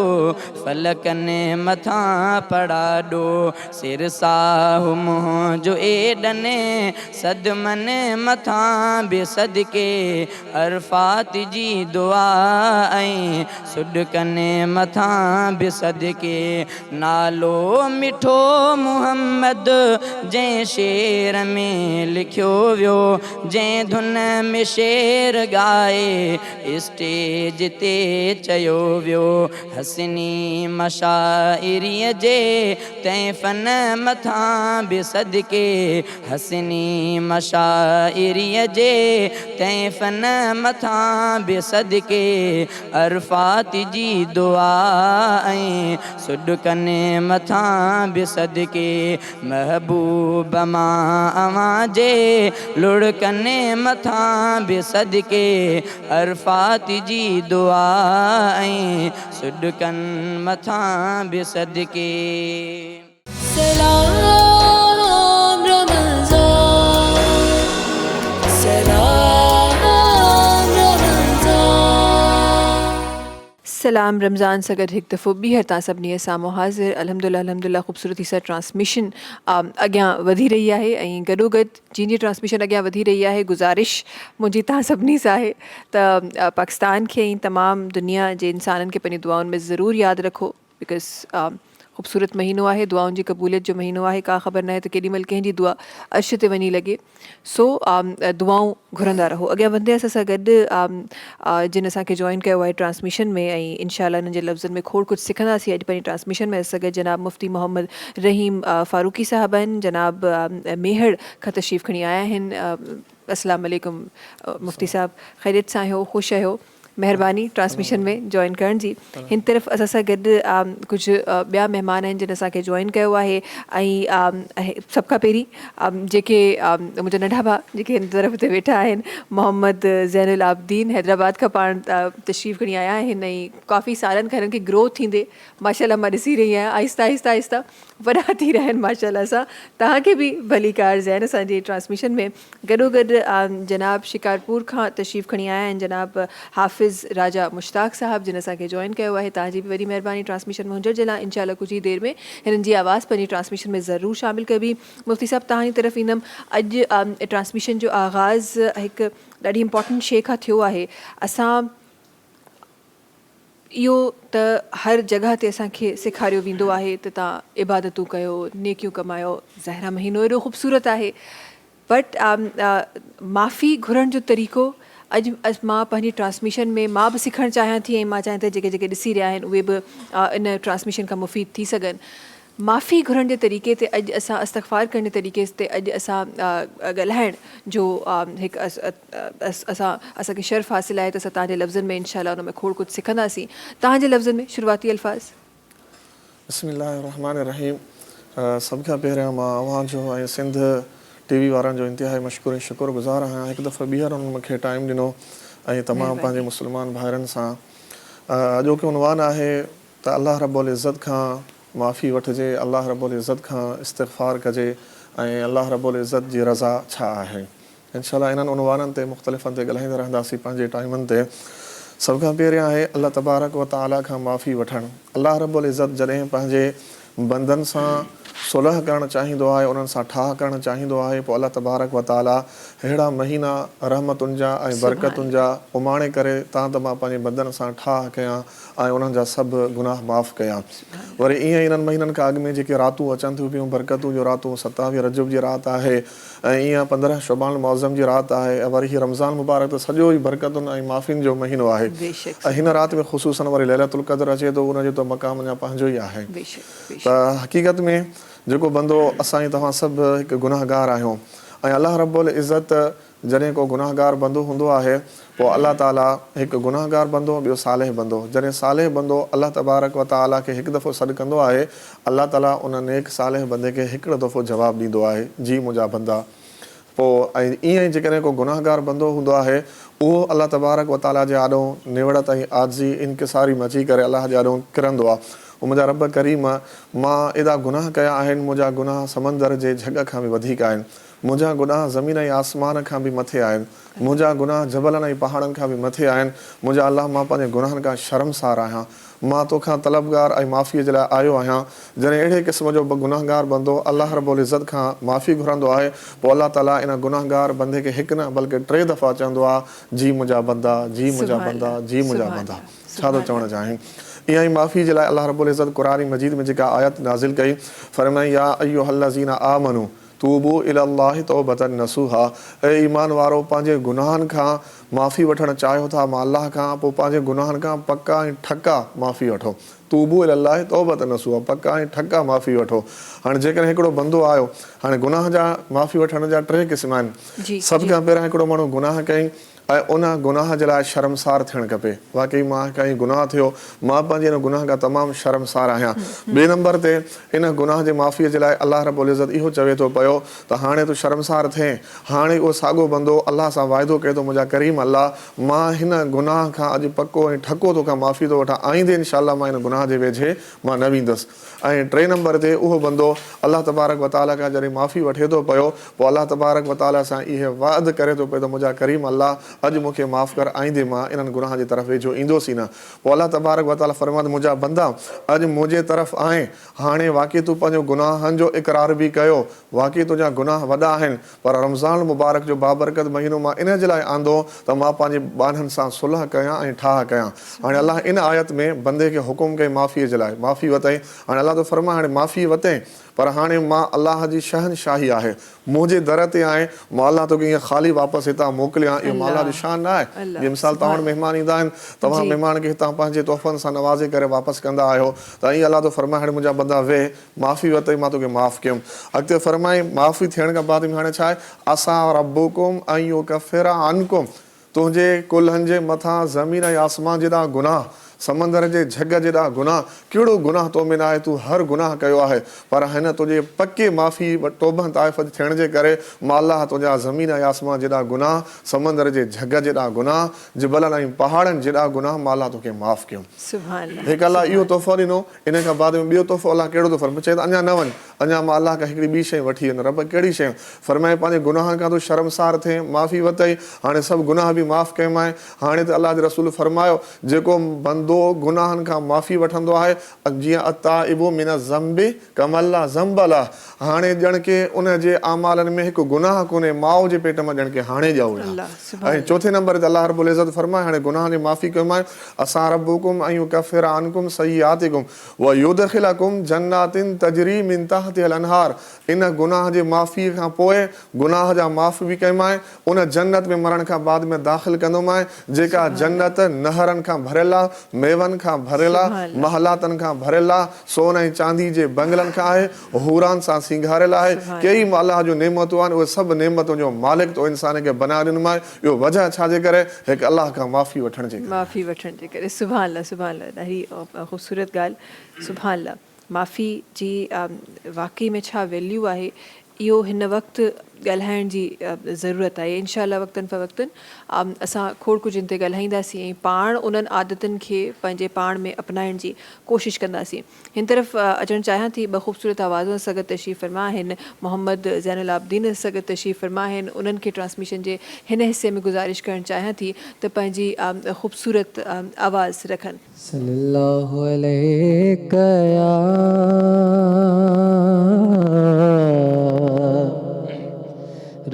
फलकने मथां पड़ाॾो, सिर साहु मुंहुं जो एॾने सदमने मथां बेसदके, अरफात जी दुआ ऐं सुॾकने मथां बेसदके, नालो मिठो मुहम्मद जंहिं शेर में लिखियो वियो, जंहिं धुन में शेर ॻाए स्टेज ते चयो वियो, हसनी मशाइरीअ जे तंहिं फ़न मथां बेसदके, हसनी मशाइरीअ जे तंहिं फ़न मथां बेसदके, अरफात जी दुआ ऐं सुॾकने मथां बि सदके महबूब मां अवां जे लुड़कने मथां बि सदके अरफात जी दुआ ऐं सुॾकन मथां बि सदके सलाम रमज़ान सलाम रमज़ान सलाम रमज़ान सगर हिकु दफ़ो ॿीहर तव्हां सभिनी साम्हूं हाज़िर अल्हम्दुलिल्लाह ख़ूबसूरती सां ट्रांसमिशन अॻियां वधी रही आहे ऐं गॾोगॾु जंहिंजी ट्रांसमिशन अॻियां वधी रही आहे गुज़ारिश मुंहिंजी तव्हां सभिनी सां आहे त पाकिस्तान खे ऐं तमामु दुनिया जे इंसाननि खे पंहिंजी दुआउनि में ज़रूरु यादि रखो बिकॉज़ ख़ूबसूरत महीनो आहे दुआउनि जी क़बूलियत जो महीनो आहे का ख़बर न आहे त केॾी महिल कंहिंजी दुआ अर्श ते वञी लॻे सो दुआऊं घुरंदा रहो अॻियां वधंदे असां सां गॾु जिन असांखे जॉइन कयो आहे ट्रांसमिशन में ऐं इनशाला हिननि जे लफ़्ज़नि में खोड़ कुझु सिखंदासीं अॼु पंहिंजी ट्रांसमिशन में असां गॾु जनाब मुफ़्ती मोहम्मद रहीम फ़ारूक़ी साहब आहिनि जनाब मेहड़ खां तशरीफ़ खणी आया आहिनि अस्सलाम वालेकुम मुफ़्ती साहब ख़ैरियत सां आहियो ख़ुशि आहियो महिरबानी ट्रांसमिशन में जॉइन करण जी हिन तरफ़ असां सां गॾु कुझु ॿिया महिमान आहिनि जिन असांखे जॉइन कयो आहे ऐं सभ खां पहिरीं जेके मुंहिंजा नंढा भाउ जेके हिन तरफ़ ते वेठा आहिनि मोहम्मद ज़ैनुल आबदीन हैदराबाद खां पाण तशरीफ़ खणी आया आहिनि ऐं काफ़ी सालनि खां हिननि खे ग्रो थींदे माशाल्लाह मां ॾिसी रही आहियां आहिस्ता आहिस्ता आहिस्ता वॾा थी रहिया आहिनि माशाल्लाह सां तव्हांखे बि भली कारज़ आहिनि असांजी ट्रांसमिशन में गॾोगॾु जनाब शिकारपुर खां तशरीफ़ खणी आया आहिनि जनाब हाफ़िज़ राजा मुश्ताक साहब जिन असांखे जॉइन कयो आहे तव्हांजी बि वॾी महिरबानी ट्रांसमिशन में हुजण जे लाइ इंशाल्लाह कुझु ई देरि में हिननि जी आवाज़ पंहिंजी ट्रांसमिशन में ज़रूरु शामिलु कबी मुफ़्ती साहब तव्हांजी तरफ़ ईंदमि अॼु ट्रांसमिशन जो आगाज़ हिकु ॾाढी इम्पॉर्टेंट शइ खां थियो आहे असां इहो त हर जॻह ते असांखे सेखारियो वेंदो आहे त तव्हां इबादतूं कयो नेकियूं कमायो ज़ाहिरा महीनो एॾो ख़ूबसूरत आहे बट माफ़ी घुरण जो तरीक़ो अॼु मां पंहिंजी ट्रांसमिशन में मां बि सिखणु चाहियां थी ऐं मां चाहियां थी जेके जेके ॾिसी रहिया आहिनि उहे बि इन ट्रांसमिशन खां मुफ़ीद थी सघनि माफ़ी घुरण जे तरीक़े ते अॼु असां इस्तग़फ़ार करण जे तरीक़े ते अॼु असां ॻाल्हाइण जो हिकु असांखे शर्फ़ हासिलु आहे त असां तव्हांजे लफ़्ज़नि में इंशाल्लाह उन में खोड़ कुझु सिखंदासीं तव्हांजे लफ़्ज़नि में शुरूआती अल्फ़ाज़ बिस्मिल्लाहिर्रहमानिर्रहीम सभ खां पहिरियां मां अव्हां जो ऐं सिंध TV वारनि जो इंतिहाई मशकूर ऐं शुक्रगुज़ार आहियां हिकु दफ़ो ॿीहर उन्हनि मूंखे टाइम ॾिनो ऐं तमामु पंहिंजे मुस्लमान भाइरनि सां अॼोके उनवान आहे त अल्लाह रब्बुल इज़्ज़त खां माफ़ी वठिजे अल्लाह रब्बुल इज़्ज़त खां इस्तग़फ़ार कजे ऐं अल्लाह रब्बुल इज़्ज़त जी रज़ा छा आहे इंशाल्लाह इन्हनि उनवाननि ते मुख़्तलिफ़नि ते ॻाल्हाईंदा रहंदासीं पंहिंजे टाइमनि ते सभ खां पहिरियां आहे अल्लाह तबारक व तआला खां माफ़ी वठणु अल्लाह रब्बुल इज़्ज़त जॾहिं पंहिंजे बंदनि सां सुलह करणु चाहींदो आहे उन्हनि सां ठाह करणु चाहींदो आहे पोइ अल्लाह तबारक व ताला अहिड़ा महीना रहमतुनि जा ऐं बरकतुनि जा उमाणे करे तव्हां त मां पंहिंजे बंदनि सां ठाह कयां ऐं उन्हनि जा सभु गुनाह माफ़ कयां वरी ईअं इन्हनि महीननि खां अॻु में जेके रातूं अचनि थियूं पियूं बरकतूं जो रातूं 27 रजब जी राति आहे ऐं ईअं 15 शुबान मुअज़्ज़म जी राति आहे ऐं वरी हीअ रमज़ान मुबारक त सॼो ई बरकतुनि ऐं माफ़ियुनि जो महीनो आहे ऐं हिन राति में ख़ुशूसन वरी लैलतुल क़द्र अचे थो उनजो त मक़ाम अञा पंहिंजो ई आहे त हक़ीक़त में जेको बंदो असां तव्हां सभु हिकु गुनाहगार आहियूं ऐं अल्लाह रब्बुल इज़्ज़त जॾहिं को गुनाहगार बंदो हूंदो आहे पोइ अल्लाह ताला हिकु गुनाहगार बंदो ॿियो सालेह बंदो जॾहिं सालेह बंदो अल्लाह तबारक व ताला खे हिकु दफ़ो सॾु कंदो आहे अल्लाह ताला उन नेक सालेह बंदे खे हिकिड़ो दफ़ो जवाबु ॾींदो आहे जी मुंहिंजा बंदा पोइ ऐं ईअं ई जेकॾहिं को गुनाहगार बंदो हूंदो आहे उहो अल्लाह तबारक व ताला जे आॾो निवड़त ऐं आज़ी इनकिसारी मची करे अलाह जे आॾो किरंदो आहे मुंहिंजा रब करीम मां एॾा गुनाह कया आहिनि मुंहिंजा गुनाह समंदर जे झग खां बि वधीक आहिनि मुंहिंजा गुनाह ज़मीन ऐं आसमान खां बि मथे आहिनि मुंहिंजा गुनाह जबलनि ऐं पहाड़नि खां बि मथे आहिनि मुंहिंजा अलाह मां पंहिंजे गुनाहनि खां शर्मसार आहियां मां तोखां तलबगार ऐं माफ़ीअ जे लाइ आयो आहियां जॾहिं अहिड़े क़िस्म जो गुनाहगार बंदो अल्लाह रब्बुल इज़्ज़त खां माफ़ी घुरंदो आहे पोइ अल्लाह ताला इन गुनाहगार बंदे खे हिकु न बल्कि 3 दफ़ा चवंदो आहे जी मुंहिंजा बंदा जी मुंहिंजा बंदा जी मुंहिंजा बंदा छा थो चवणु चाहिं ईअं ई माफ़ी जे लाइ अल्लाह रब्बुल इज़्ज़त क़ुरान मजीद में जेका आयत नाज़िल कई फरमाई या अय्युहल्लज़ीना आमनू तूबू इलल्लाहि तौबतन नसूहा ऐं ईमान वारो पंहिंजे गुनाहनि खां माफ़ी वठणु चाहियो था मां अल्लाह खां पोइ पंहिंजे गुनाहनि खां पका ऐं ठका माफ़ी वठो तूबू इलल्लाहि तौबतन नसूहा पका ऐं ठका माफ़ी वठो हाणे जेकॾहिं हिकिड़ो बंदो आयो हाणे गुनाह जा माफ़ी वठण जा 3 क़िस्म आहिनि सभ खां पहिरियां हिकिड़ो माण्हू गुनाह कयईं ऐं उन गुनाह जे लाइ शर्मसार थियणु खपे। वाकई मां कई गुनाह थियो, मां पंहिंजे हिन गुनाह खां तमामु शर्मसार आहियां। ॿिए नंबर ते इन गुनाह जे माफ़ीअ जे लाइ अलाह रब्बुल इज़्ज़त इहो चवे थो पियो त हाणे तूं शर्मसार थिए, हाणे उहो साॻियो बंदो अलाह सां वाइदो कयो थो, मुंहिंजा करीम अलाह मां हिन गुनाह खां अॼु पको ऐं ठको तोखां माफ़ी थो वठां, आईंदे इनशाअल्लाह मां हिन गुनाह जे वेझे मां न वेंदुसि। ऐं टे नंबर ते उहो बंदो अलाह तबारक व तआला खां जॾहिं माफ़ी वठे थो पियो, पोइ अलाह तबारक व तआला सां इहे वाइदो करे थो पियो त मुंहिंजा करीम अलाह अॼु मूंखे माफ़ कर, आईंदे मां इन्हनि गुनाह जे तरफ़ वेझो ईंदुसि ई न। पोइ अलाह तबारक व तआला फरमाए मुंहिंजा बंदा अॼु मुंहिंजे तरफ़ आए, हाणे वाक़ई तूं पंहिंजो गुनाहनि जो इक़रार बि कयो, वाक़ई तुंहिंजा गुनाह वॾा आहिनि, पर रमज़ान मुबारक जो बाबरकत महीनो मां इन जे लाइ आंदो त मां पंहिंजे ॿारनि सां सुलह कयां ऐं ठाह कयां। हाणे अलाह इन आयत में बंदे खे हुकुम कई माफ़ीअ जे लाइ, माफ़ी वरितई। हाणे अलाह तो फरमाए हाणे माफ़ी वरितई, पर हाणे मां अलाह जी शहनशाही आहे, मुंहिंजे दर ते आहे, मां अलाह तोखे ईअं ख़ाली वापसि हितां मोकिलियां, इहो मां अलाह जी शान न आहे। जीअं मिसाल तव्हां वटि महिमान ईंदा आहिनि, तव्हां महिमान खे हितां पंहिंजे तोहफ़नि सां नवाज़े करे वापसि कंदा आहियो, त ईअं अलाह तो फरमाए हाणे मुंहिंजा बंदा वेह, माफ़ी वरितई, मां तोखे माफ़ु कयुमि। अॻिते फरमाए माफ़ी थियण खां बाद में हाणे छा आहे, असां रब्बुकुम ऐं युकफ़िर अन्कुम, तुंहिंजे कुल्हनि जे मथां ज़मीन ऐं आसमान जेॾा गुनाह, समंदर जे झग जेॾा गुनाह, कहिड़ो गुनाह तो में न आहे, तूं हर गुनाह कयो आहे, पर हिन तुंहिंजे पके माफ़ी तौबह ताइफ़ थियण जे करे मां अलाह तुंहिंजा ज़मीन ऐं आसमान जेॾा गुनाह, समंदर जे झग जेॾा गुनाह, जिबलनि ऐं पहाड़नि जेॾा गुनाह, मां अलाह तोखे माफ़ु कयुमि। हिकु अलाह इहो तोहफ़ो ॾिनो, इन खां बाद में ॿियो तोहफ़ो अलाह कहिड़ो थो फरमाए, चए त अञा न वञ, अञा मां अलाह खां हिकिड़ी ॿी शइ वठी वञ। रब कहिड़ी शइ? फरमाए पंहिंजे गुनाहनि खां तूं शर्मसार थिए, माफ़ी वरितई, हाणे सभु गुनाह बि माफ़ु कयोमांइ। हाणे त अलाह जे रसूल फरमायो जेको बंदो गुनाहनि खां माफ़ी वठंदो आहे, जीअं अताइबु मिन ज़ंबि कमल्ला ज़ंबला, हाणे ॼण के उन जे आमालनि में हिकु गुनाह कोन्हे, माउ जे पेट मां ॼण के हाणे ॼाओ। ऐं चौथे नंबर ते अलाह रब्बुल इज़्ज़त फरमाए हाणे गुनाह जी माफ़ी कयोमांइ, असां रब्बुकुम ऐं युकफ़िर अन्कुम सय्यातिकुम व युदखिलकुम जन्नातिन तजरी मिन तहतिहल अनहार, इन गुनाह जे माफ़ी खां पोइ गुनाह जा माफ़ बि कयोमांइ, उन जन्नत में मरण खां बाद में दाख़िल कंदोमांइ, जेका जन्नत नहरनि खां भरियल आहे, मेवनि खां भरियल आहे, महलातनि खां भरियल आहे, सोन ऐं चांदी जे बंगलनि खां आहे, हूरान सां सिंगारियल आहे, कई अलाह जो नेमतूं आहिनि, उहे सभु नेमतुनि जो मालिक तो इंसान खे बनाए ॾिनोमांइ। इहो वजह छाजे करे? हिकु अलाह खां माफ़ी वठण जे करे, माफ़ी वठण जे करे। सुभान अल्लाह, सुभान अल्लाह, ॾाढी ख़ूबसूरत ॻाल्हि। सुभान अल्लाह, माफ़ी जी वाक़ई में छा वैल्यू आहे, इहो हिन वक़्तु ॻाल्हाइण जी ज़रूरत आहे। इंशाअल्लाह वक़्तन फ़वक़्तन असां खोड़ कुझु इन ते ॻाल्हाईंदासीं ऐं पाण उन्हनि आदतुनि खे पंहिंजे पाण में अपनाइण जी कोशिशि कंदासीं। हिन तरफ़ अचणु चाहियां थी, ॿ ख़ूबसूरत आवाज़ूं सगत तशरीफ़ फरमा आहिनि, मोहम्मद ज़ैनुल आबिदीन सगत तशरीफ़ फरमा आहिनि, उन्हनि खे ट्रांसमिशन जे हिन हिस्से में गुज़ारिश करणु चाहियां थी त पंहिंजी ख़ूबसूरत आवाज़ रखनि। सल्लल्लाहु अलैका या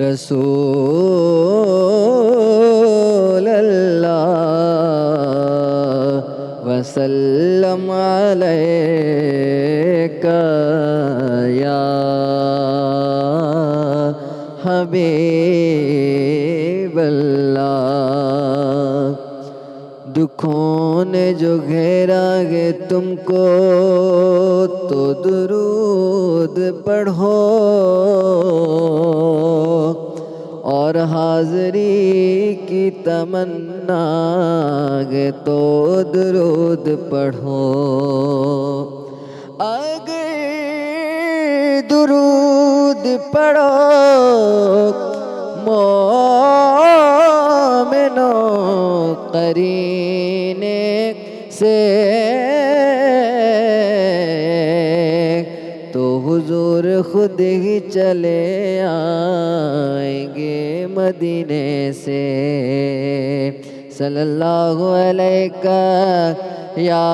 रसूल अल्लाह वसल्लम अलैका या हबीब अल्लाह, दुखों ने जो घेरा है तुमको तो दुरूद पढ़ो, और हाज़री की तमन्ना है तो दुरूद पढ़ो। अगर दुरूद पढ़ो मोमिनो करीने से, तो हुजूर खुद ही चले आएंगे मदीने से। सल्लल्लाहु अलैका या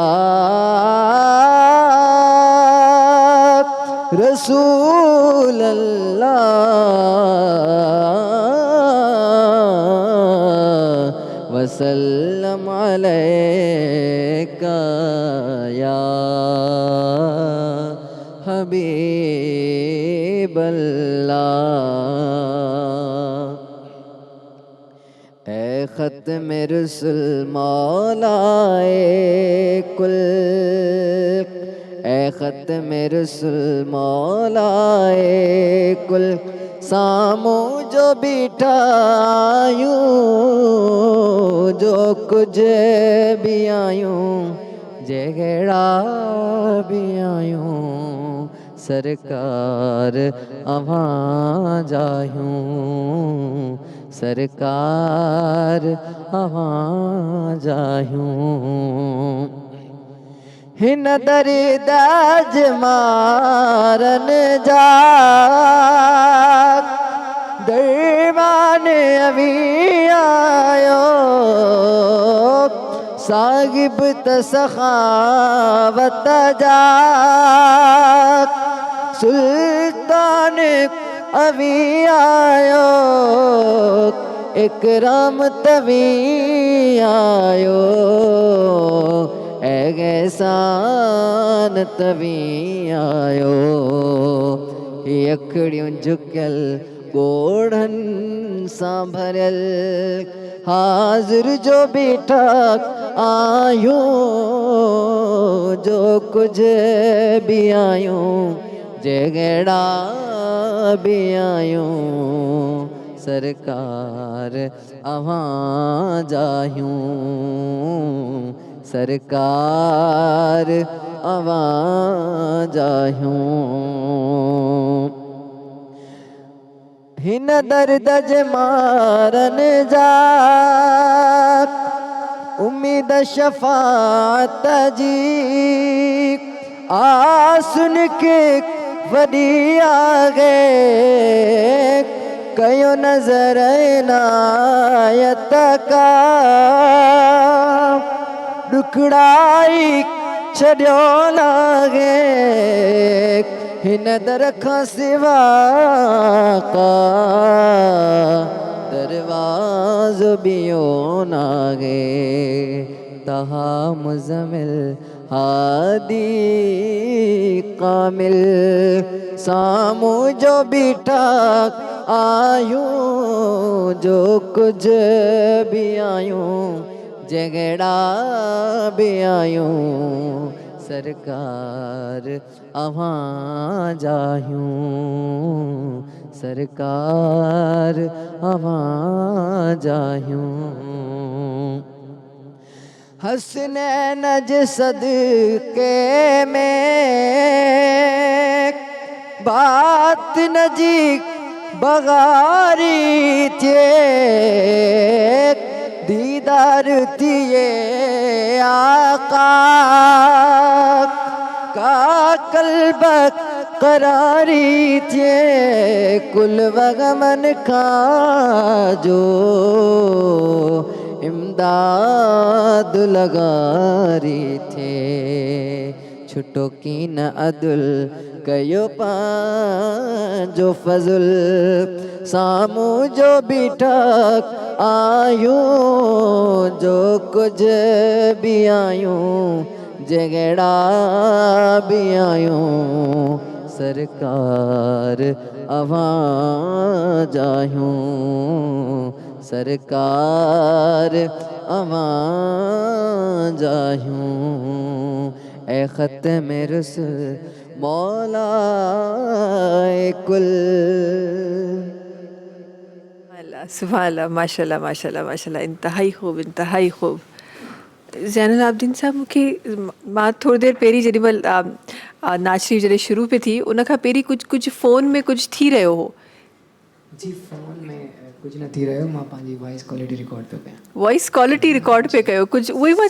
रसूल अल्लाह वसल्लम अलैका या हबीब अल्लाह। ए ख़त्म रसूल मौलाए कुल, ए ख़त्म रसूल मौलाए कुल, सामूं जो बीठा आयूं जो कुछ भी आयूं जहिड़ा भी आयूं सरकार अवां जायूं सरकार अवां जायूं हिन दरदाज मारन जा दरबान अवी आयो साहिब त सखावत जा सुल्तान अवी आयो इकराम तवी आयो एहसान तवी आयो अखड़ियूं झुकियल गोढ़नि सां भरियल हाज़िर जो बीठा आयूं जो कुछ भी आयूं जहिड़ा भी आयूं सरकार अवां जायूं सरकार अवां जायूं हिन दर्द जे मारन जा उम्मीद शफात जी आसन के वडी आगे कयो नजर इनायत का दुखड़ाई छड़ियो लागे हिन दर खां सिवा का दरवाज़ो बियो नागे तहा मुज़मिल हादी कामिल सामूं जो बीठा आयूं जो कुछ भी आयूं जहिड़ा भी आयूं सरकार अवां जायूं सरकार अवां जायूं हसनैन जे सदके में बात न जी बगारी थिए दीदार थिए आका का कल्ब करारी थिए कुल वगमन का जो इमदाद लगारी थे छुटो की न अदुल कयो पांजो फजुल सामूं जो बीठा आयूं जो कुछ भी आयूं जहिड़ा भी आयूं सरकार अवां जायूं सरकार अवां जायूं ए ख़त्म रुसूल मौला कुल सुभान अल्लाह माशाल्लाह माशाल्लाह माशाल्लाह इंतहाई खूब ज़ैनुल आबिदीन साहब मूंखे मां थोड़ी देर पहिरीं जेॾीमहिल नाचरी जॾहिं शुरू पे थी उन खां पहिरीं कुझु फ़ोन में कुझु थी रहियो हो जी फ़ोन में कुझु न थी रहियो मां पंहिंजी वॉइस क्वालिटी रिकॉर्ड पियो कयां वॉइस क्वालिटी रिकॉर्ड पे कयो कुझु उहो ई मां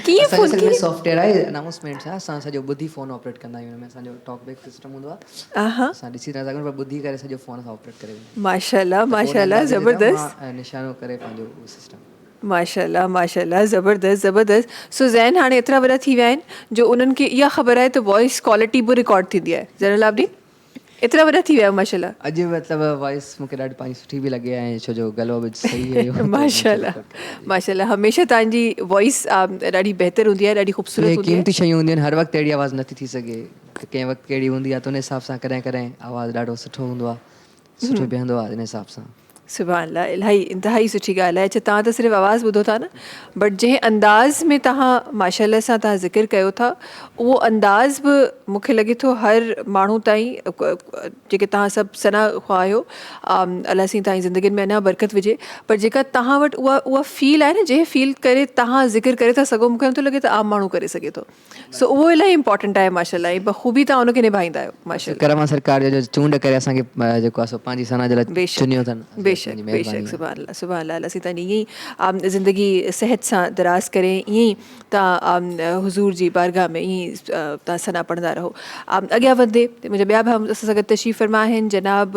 कीअं फ़ोन कीअं सॉफ्टवेयर आहे अनाउंसमेंट्स आहे असां सॼो ॿुधी फ़ोन ऑपरेट कंदा आहियूं हुन में असांजो टॉकबैक सिस्टम हूंदो आहे असां ॾिसी था सघूं पर ॿुधी करे सॼो फ़ोन सां ऑपरेट करे माशाल्लाह माशाल्लाह ज़बरदस्त निशानो करे पंहिंजो सिस्टम माशाल्लाह माशाल्लाह ज़बरदस्त सो ज़ैन हाणे एतिरा वॾा थी विया आहिनि जो उन्हनि खे इहा ख़बर आहे त वॉइस क्वालिटी बि रिकॉर्ड थींदी आहे ज़ैनुल आबिदीन एतिरा वॾा थी विया माशाल्लाह अॼु मतिलबु वॉइस मूंखे ॾाढी पंहिंजी सुठी बि लॻे ऐं छो जो गलो बि सही हुयो माशाल्लाह माशाल्लाह हमेशह तव्हांजी वॉइस ॾाढी बहितर हूंदी आहे ॾाढी ख़ूबसूरत हूंदी आहे क़ीमती शयूं हूंदियूं आहिनि हर वक़्तु अहिड़ी आवाज़ नथी थी सघे कंहिं वक़्तु कहिड़ी हूंदी आहे त उन हिसाब सां कॾहिं कॾहिं आवाज़ु ॾाढो सुठो हूंदो आहे सुठो बीहंदो आहे इन हिसाब सां सुभाणे अल्लाह, इलाही इंतिहाई सुठी ॻाल्हि आहे। अच्छा, तव्हां त सिर्फ़ु आवाज़ ॿुधो था न, बट जंहिं अंदाज़ में तव्हां माशाअल्लाह सां तव्हां ज़िक्र कयो था, उहो अंदाज़ बि मूंखे लॻे थो हर माण्हू ताईं, जेके तव्हां सभु सना ख़्वाह आहियो, अलाह साईं तव्हांजी ज़िंदगीनि में अञा बरकत विझे, पर जेका तव्हां वटि उहा फील आहे न, जंहिं फील करे तव्हां ज़िक्र करे था सघो, मूंखे नथो लॻे त आम माण्हू करे सघे थो। सो उहो इलाही इंपॉर्टेंट आहे माशाअल्लाह, ऐं बख़ूबी तव्हां उनखे निभाईंदा आहियो माशाअल्लाह। करम सरकार जो चूंड करे असांखे जेको आहे सो पंहिंजी सना जे लाइ चुनियो अथनि। बेशक बेशक, सुभाणे अल्लाह, सुभाणे अल्लाह। अलाह साईं तव्हांजी ईअं ई ज़िंदगी सेहत सां दराज़ करे, ईअं ई तव्हां हुज़ूर जी बारगाह में ईअं ई तव्हां सना पढ़ंदा रहो। अॻियां वधंदे मुंहिंजा ॿिया भाउ असां सां गॾु तशरीफ़ फरमा आहिनि, जनाब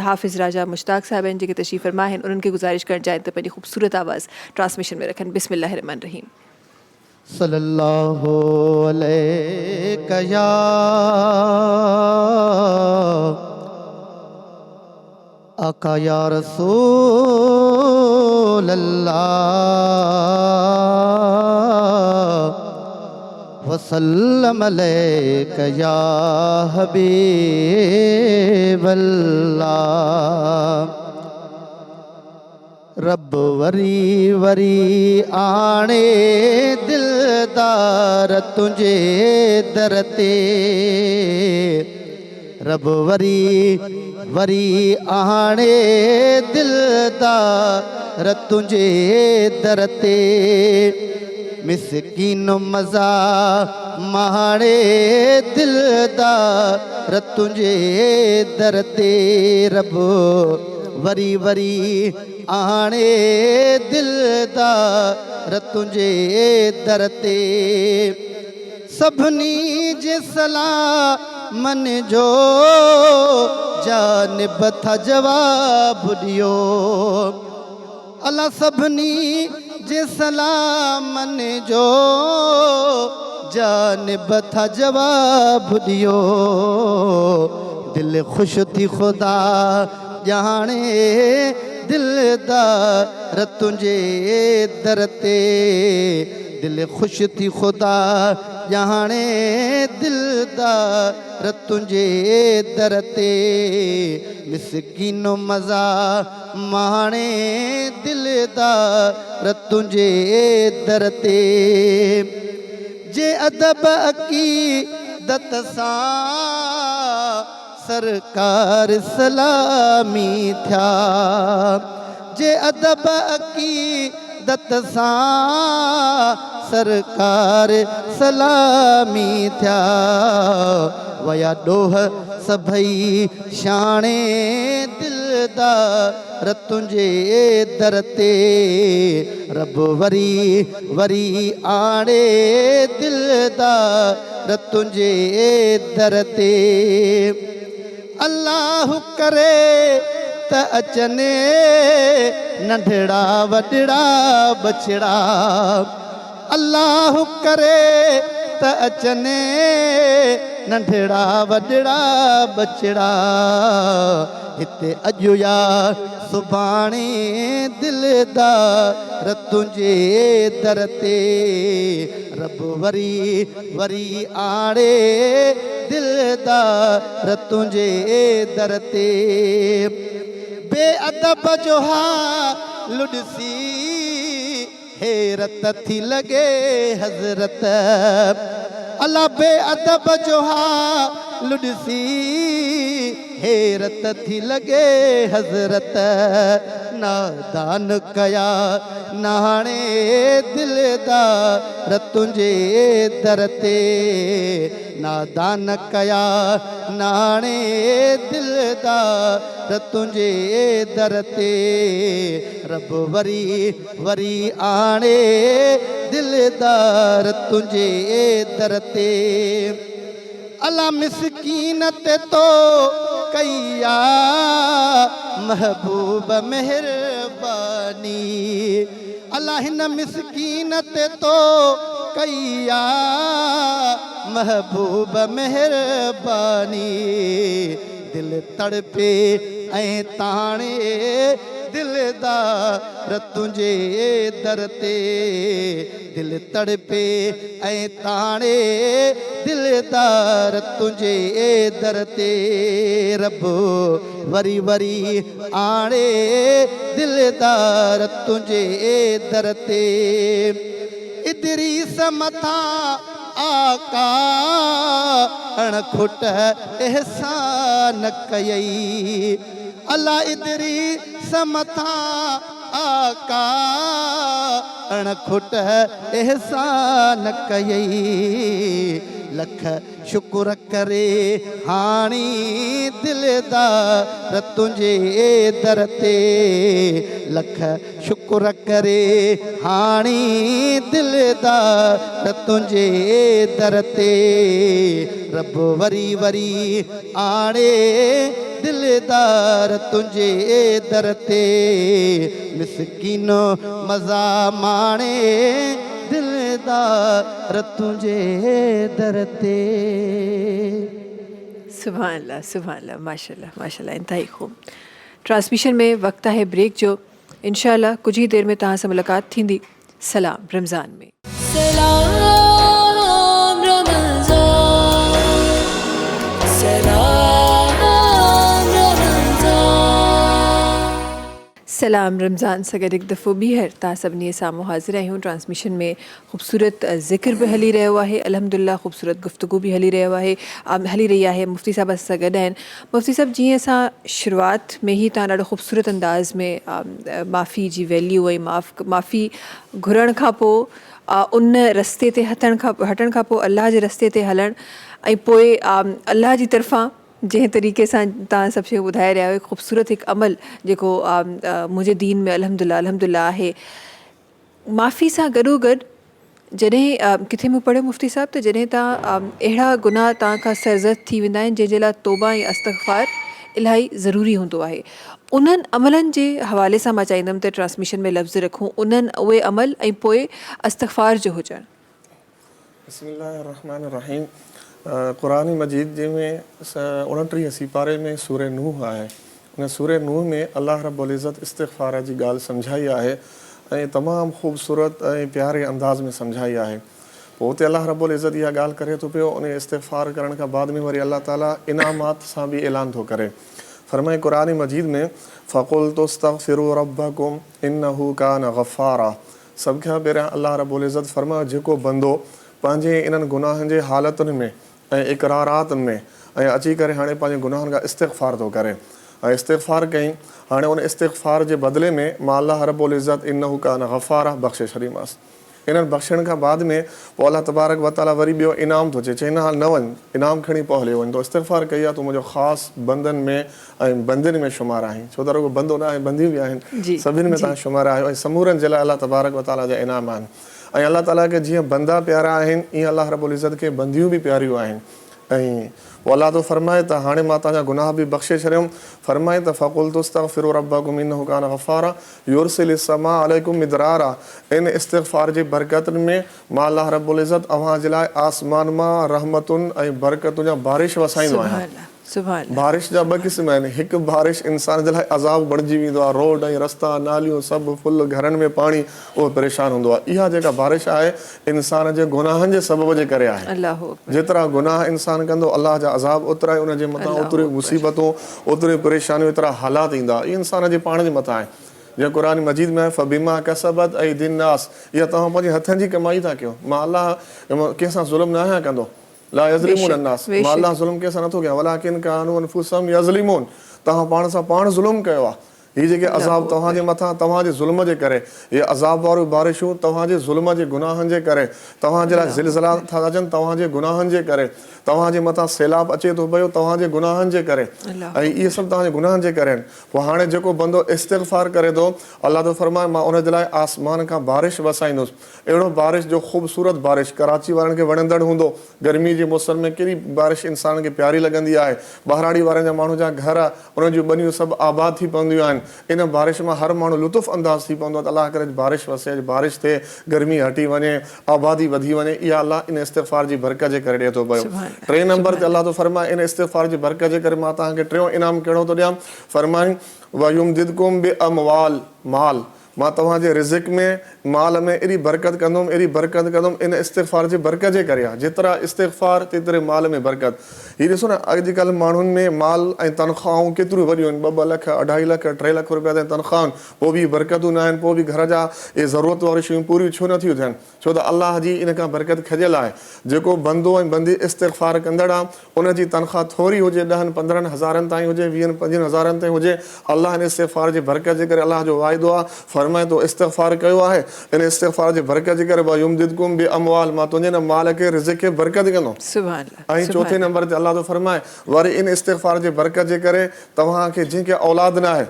हाफ़िज़ राजा मुश्ताक साहिब आहिनि, जेके तशरीफ़ फरमा आहिनि। उन्हनि खे गुज़ारिश करणु चाहिनि त पंहिंजी ख़ूबसूरत आवाज़ ट्रांसमिशन में रखनि। बिस्मिल्लाह रहमान रहीम। सल्लल्लाहु अलैका या आका या रसूल अल्लाह वसल्लम अलैका या हबीब अल्लाह। रब वरी वरी आणे दिलदार तुझे दर ते, रब वरी वरी आणे दिलदार तुझे दर ते। मिसकीन मज़ा माणे दिलदार तुझे दर ते, रब वरी वरी आणे दिलदार तुझे दर ते। सभिनी जे सलाह मन जो जानिब था जवाब ॾियो, अल्लाह सभिनी जे सलाह मन जो जानिब था जवाब ॾियो। दिल ख़ुश थी ख़ुदा ॼाणे दिलदार तुझे दर ते, दिल ख़ुश थी ख़ुदा ॼाणे दिलदार तुझे दर ते। मिसकीन मज़ा माणे दिलदार तुझे दर ते। जे अदब अक़ीदत सां सरकार सलामी थिया, जे अदब अक़ीदत सां सरकार सलामी थिया। वया ॾोह सभई शाणे दिलदार तुझे दर ते, रब वरी वरी आणे दिलदार तुझे दर ते। अल्लाह करे त अचने नंढड़ा वॾड़ा बछड़ा, अल्लाह करे त अचने नंढड़ा वॾड़ा बछड़ा। हिते अॼु या सुभाणे दिलदार तुझे दर ते, रब वरी वरी आणे दिलदार तुझे दर ते। बेअदब जो हाल ॾिसी हैरत थी लॻे हज़रत, अल्लाह बेअदब जो हाल ॾिसी हैरत थी लॻे हज़रत। नादान कया नाणे दिलदार तुझे दर ते, नादान कया नाणे दिलदार तुझे दर ते। रब वरी वरी आणे दिलदार तुझे दर ते। अल्लाह मिसकीन ते तो कया महबूब मेहरबानी, अल्लाह हिन मिसकीन ते तो कया महबूब मेहरबानी। दिल तड़पे ऐं ताणे दिलदार तुंहिंजे दर ते दिल तड़पे ऐं ताणे दिलदार तुंहिंजे दर ते रब वरी वरी आणे दिलदार तुंहिंजे दर ते इदरीस मथां आका अणखुट एहसान कयई अल्लाह इदरीस मथां आका अणखुट एहसान कयई लख शुक्र करे हाणी दिलदार तुंहिंजे दर ते लख शुक्र करे हाणी दिलदार तुंहिंजे दर ते रब वरी वरी आणे दिलदार तुंहिंजे दर ते मिसकीनो मज़ा माणे दिलदार तुंहिंजे दर ते सुभान अल्लाह माशाल्लाह माशाल्लाह इंतहाई खूब ट्रांसमिशन में वक्त है ब्रेक जो इंशाल्लाह कुछ ही देर में तव्हां सां मुलाक़ात थींदी सलाम रमज़ान में सलाम रमज़ान सलाम रमज़ान सां गॾु हिकु दफ़ो ॿीहर तव्हां सभिनी साम्हूं हाज़िर आहियूं ट्रांसमिशन में ख़ूबसूरत ज़िक्र बि हली रहियो आहे अल्हम्दुलिल्लाह ख़ूबसूरत गुफ़्तगू बि हली रही आहे मुफ़्ती साहब असां गॾु आहिनि मुफ़्ती साहब जीअं असां शुरूआति में ई तव्हां ॾाढो ख़ूबसूरत अंदाज़ में माफ़ी जी वैल्यू ऐं माफ़ी घुरण खां पोइ उन रस्ते ते हटण खां पोइ अल्लाह जे रस्ते ते हलणु ऐं पोइ अल्लाह जी तरफ़ां जंहिं तरीक़े सां तव्हां सभु शयूं ॿुधाए रहिया आहियो ख़ूबसूरत हिकु अमल जेको मुंहिंजे दीन में अल्हम्दुलिल्लाह आहे माफ़ी सां गॾोगॾु जॾहिं किथे मूं पढ़ियो मुफ़्ती साहब त जॾहिं तव्हां अहिड़ा गुनाह तव्हां खां सरज़द थी वेंदा आहिनि जंहिंजे लाइ तौबा ऐं इस्तग़फ़ार इलाही ज़रूरी हूंदो आहे उन्हनि अमलनि जे हवाले सां मां चाहींदमि त ट्रांसमिशन में लफ़्ज़ रखूं उहे अमल ऐं पोइ इस्तग़फ़ार जो हुजणु बिस्मिल्लाहिर्रहमानिर्रहीम क़ुरान मजीद जंहिंमें 29 सिपारे में सूर नूह आहे उन सूर नूह में अल्लाह रब्बुल इज़्ज़त इस्तिग़फ़ार जी ॻाल्हि सम्झाई आहे ऐं तमामु ख़ूबसूरत ऐं प्यारे अंदाज़ में सम्झाई आहे पोइ हुते अल्लाह रब्बुल इज़्ज़त इहा ॻाल्हि करे थो पियो उन इस्तिग़फ़ार करण खां बाद में वरी अल्लाह ताला इनामात सां बि ऐलान थो करे फरमाए क़ुरान मजीद में फ़क़ुल्तु इस्तग़फ़िरू रब्बकुम इन्नहू कान गफ़्फ़ारा सभ खां पहिरियां अल्लाह रब्बुल इज़्ज़त फरमायो जेको बंदो पंहिंजे इन्हनि गुनाहनि जे हालतुनि में ऐं इक़रारातुनि में ऐं अची करे हाणे पंहिंजे गुनाहनि खां इस्तिग़फ़ार थो करे ऐं इस्तिग़फ़ार कयईं हाणे उन इस्तिग़फ़ार जे बदिले में मां अल्लाह रब्बुल इज़्ज़त इन्नहू कान गफ़्फ़ारा बख़्शे छॾीमांसि इन्हनि बख़्शण खां बाद में पोइ अल्लाह तबारक व तआला वरी ॿियो इनाम थो चए हिन हाल न वञ इनाम खणी पोइ हलियो वञ तो इस्तिग़फ़ार कई आहे तूं मुंहिंजो ख़ासि बंदनि में ऐं बंदियुनि में शुमार आहीं छो त रुॻो बंदो न आहे बंदियूं बि आहिनि सभिनि में तव्हां शुमार आहियो ऐं समूरनि जे लाइ अल्लाह तबारक व तआला जा इनाम आहिनि ऐं अल्लाह ताला खे जीअं बंदा प्यारा आहिनि ईअं अल्लाह रब्बुल इज़्ज़त खे बंदियूं बि प्यारियूं आहिनि ऐं पोइ अल्लाह तो फरमाए त हाणे मां तव्हांजा गुनाह बि बख़्शे छॾियुमि फरमाए त फ़क़ुल्तु इस्तग़फ़िरू रब्बकुम इन्नहू कान गफ़्फ़ारा युरसिलिस समा अलैकुम मिदरारा इन इस्तिग़फ़ार जी बरकतुनि में मां अल्लाह रब्बुल इज़्ज़त अव्हां जे लाइ आसमान मां रहमतुनि ऐं बरकतुनि जा बारिश वसाईंदो आहियां बारिश जा ॿ क़िस्म आहिनि हिकु बारिश इंसान जे लाइ अज़ाब बणिजी वेंदो आहे रोड ऐं रस्ता नालियूं सभु फुल घरनि में पाणी उहो परेशान हूंदो आहे इहा जेका बारिश आहे इंसान जे गुनाहनि जे सबब जे करे आहे जेतिरा गुनाह इंसान कंदो अलाह जा अज़ाब ओतिरा ई उनजे मथां ओतिरियूं मुसीबतूं ओतिरियूं परेशानियूं एतिरा हालात ईंदा इहे इंसान जे पाण जे मथां आहे जीअं क़ुरान मजीद में फ़बिमा कसबत ऐदिन नास इहा तव्हां पंहिंजे हथनि जी कमाई था कयो मां अलाह कंहिंसां ज़ुल्म न आहियां कंदो ला यज़लिमून अन्नास मां अलाह ज़ुल्म कंहिंसां नथो कयां वलाकिन कानू अनफुसहुम यज़लिमून तव्हां पाण सां पाण ज़ुल्म कयो आहे हीअ जेके अज़ाब तव्हांजे मथां तव्हांजे ज़ुल्म जे करे इहे अज़ाब वारियूं बारिशूं तव्हांजे ज़ुल्म जे गुनाहनि जे करे तव्हांजे लाइ ज़िलज़िला था अचनि तव्हांजे गुनाहनि जे करे तव्हांजे मथां सैलाब अचे थो पियो तव्हांजे गुनाहनि जे करे ऐं इहे सभु तव्हांजे गुनाहनि जे करे आहिनि पोइ हाणे जेको बंदो इस्तिग़फ़ार करे थो अलाह तो फरमाए मां उनजे लाइ आसमान खां बारिश वसाईंदुसि अहिड़ो बारिश जो ख़ूबसूरत बारिश कराची वारनि खे वणंदड़ हूंदो गर्मी जे मौसम में कहिड़ी बारिश इंसान खे प्यारी लॻंदी आहे ॿाहिराड़ी वारनि जा माण्हू जा घर उन्हनि जूं ॿनियूं सभु आबाद थी पवंदियूं आहिनि इन बारिश में हर माण्हू लुत्फ़ अंदाज़ थी पवंदो त अलाह करे बारिश वसे, बारिश थिए, गर्मी हटी वञे, आबादी वधी वञे। इहा अलाह इन इस्तिग़फ़ार जी बरकत जे करे ॾिए थो पियो। 3 नंबर ते अलाह तो फरमाए इन इस्तिग़फ़ार जी बरकत जे करे मां तव्हांखे 3 इनाम कहिड़ो थो ॾियां, फरमाई वयुमदिदकुम बिअमवाल, माल, मां तव्हांजे रिज़िक में, माल में एॾी बरकत कंदुमि, एॾी बरकत कंदुमि इन इस्तिग़फ़ार जी बरकत जे करे आहे। जेतिरा इस्तिग़फ़ार तेतिरे माल में बरकत। हीअ ॾिसो न अॼुकल्ह माण्हुनि में माल ऐं तनख़्वाहूं केतिरियूं वॾियूं आहिनि, 2-2 लख, 2.5 लख, 3 लख रुपया ताईं तनख़्वाहनि, पोइ बि बरकतूं न आहिनि, पोइ बि घर जा इहे ज़रूरत वारियूं शयूं पूरियूं छो नथियूं थियनि? छो त अलाह जी इन खां बरकत खजियल आहे। जेको बंदो ऐं बंदी इस्तिग़फ़ार कंदड़ आहे उनजी तनख़्वाह थोरी हुजे, 10-15 हज़ारनि ताईं हुजे, 20-25 हज़ारनि ताईं हुजे, अलाह इन इस्तिग़फ़ार जी बरकत जे करे अलाह जो वाइदो आहे, फरमाए थो इस्तिग़फ़ार कयो आहे इन इस्तिग़फ़ार जी बरकत जे करे वयुमदिदकुम बिअमवाल, मां तुंहिंजे न माल खे रिज़िक खे बरकत कंदो। सुभान अल्लाह। ऐं चौथे नंबर ते अलाह तो फरमाए वरी इन इस्तिग़फ़ार जे बरकत जे करे तव्हांखे जंहिंखे औलाद न आहे,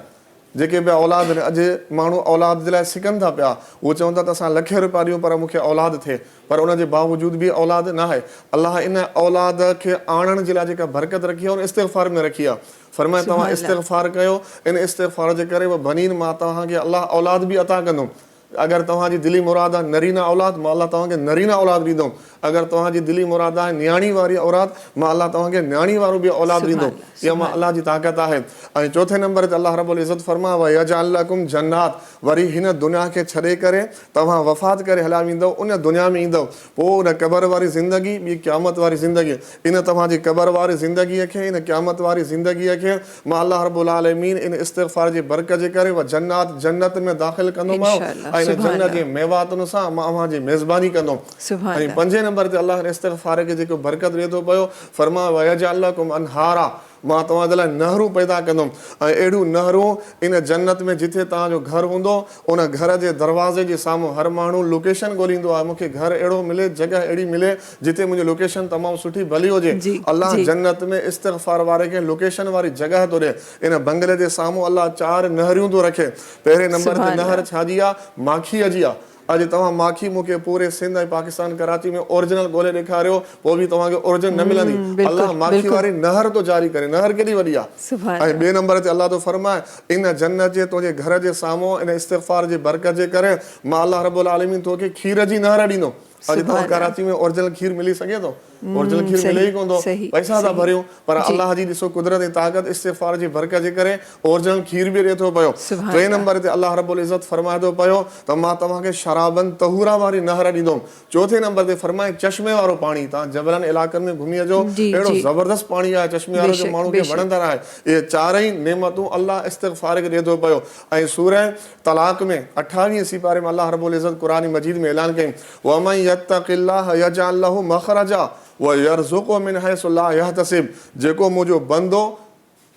जेके बि औलाद अॼु माण्हू औलाद जे लाइ सिकनि था पिया, उहे चवनि था त असां लखे रुपया ॾियूं पर मूंखे औलाद थिए, पर उनजे बावजूद बि औलाद न आहे। अलाह इन औलाद खे आणण जे लाइ जेका बरकत रखी आहे उन इस्तिग़फ़ार में रखी आहे। फरमाए तव्हां इस्तिग़फ़ार कयो, इन इस्तिग़फ़ार जे करे बनीन मां तव्हांखे अलाह औलाद बि अता कंदुमि। अगर तव्हांजी दिली मुराद आहे नरीना औलाद, मां अलाह तव्हांखे नरीना औलाद ॾींदुमि। अगर तव्हांजी दिली मुराद आहे न्याणी वारी औलाद, मां अलाह तव्हांखे न्याणी वारो बि औलाद ॾींदुमि। इहा मां अलाह जी ताक़त आहे। ऐं चौथे नंबर ते अलाह रब्बुल इज़्ज़त फरमाए वयजअल लकुम जन्नात, वरी हिन दुनिया खे छॾे करे तव्हां वफ़ात करे हलिया वेंदव, उन दुनिया में ईंदव, पोइ उन क़बर वारी ज़िंदगी, ॿी क़यामत वारी ज़िंदगी, इन तव्हांजी क़बर वारी ज़िंदगीअ खे, इन क़यामत वारी ज़िंदगीअ खे मां अलाह रब्बुल आलमीन इन इस्तिग़फ़ार जी बरकत जे करे व जन्नात, जन्नत में दाख़िल कंदोमांव, ऐं इन जन्नत जे मेवातुनि सां मां अव्हांजी मेज़बानी कंदुमि। ऐं 5 नंबर ते अलाह इस्तिग़फ़ार खे जेको बरकत ॾिए थो पियो, फरमाए वयजअल लकुम अनहारा, मां तव्हांजे लाइ नहरूं पैदा कंदुमि, ऐं अहिड़ियूं नहरूं इन जन्नत में जिथे तव्हांजो घर हूंदो उन घर जे दरवाज़े जे साम्हूं हर माण्हू लोकेशन ॻोल्हींदो आहे, मूंखे घर अहिड़ो मिले, जॻह अहिड़ी मिले जिथे मुंहिंजी लोकेशन तमामु सुठी भली हुजे। अलाह जन्नत में इस्तिग़फ़ार वारे खे लोकेशन वारी जॻह थो ॾिए। इन बंगले जे साम्हूं अलाह 4 नहरियूं थो रखे। पहिरें नंबर ते नहर छाजी आहे? माखीअ जी आहे। अॼु तव्हां माखी मूंखे पूरे सिंध ऐं पाकिस्तान कराची में ओरिजिनल ॻोल्हे ॾेखारियो, पोइ बि तव्हांखे ओरिजिनल न मिलंदी। अलाह माखी वारी नहर थो जारी करे। नहर केॾी वॾी आहे। ऐं 2 नंबर ते अलाह थो फरमाए इन जन्नत जे तुंहिंजे घर जे साम्हूं इन इस्तिग़फ़ार जी बरकत जे करे मां अलाह रब्बुल आलमीन तोखे खीर जी नहर ॾींदो। अॼु तव्हां कराची में ओरिजिनल खीर मिली सघे थो? ओरिजिनल खीर मिले ई कोन थो, पैसा था भरियूं, पर अलाह जी ॾिसो कुदरत ऐं ताक़त इस्तिग़फ़ार जी बरकत जे करे ओरिजिनल खीर बि ॾिए थो पियो। 3 नंबर ते अलाह रब्बुल इज़्ज़त फरमाए थो पियो त मां तव्हांखे शराबन तहूरा वारी नहर ॾींदुमि। 4 नंबर ते फरमाए चश्मे वारो पाणी, तव्हां जबलनि इलाइक़नि में घुमी अचो, अहिड़ो ज़बरदस्त पाणी आहे चश्मे वारो जो माण्हू खे वणंदड़ आहे। इहे 4 नेमतूं अलाह इस्तिग़फ़ार खे ॾिए थो पियो। ऐं सूरह तलाक़ में 28 सिपारे में अलाह रब्बुल इज़्ज़त क़ुरान मजीद में ऐलान कयईं वमन यत्तक़िल्लाह यजअल लहू मख़रजा वयरज़ुक़हु मिन हैसु ला यहतसिब, जेको मुंहिंजो बंदो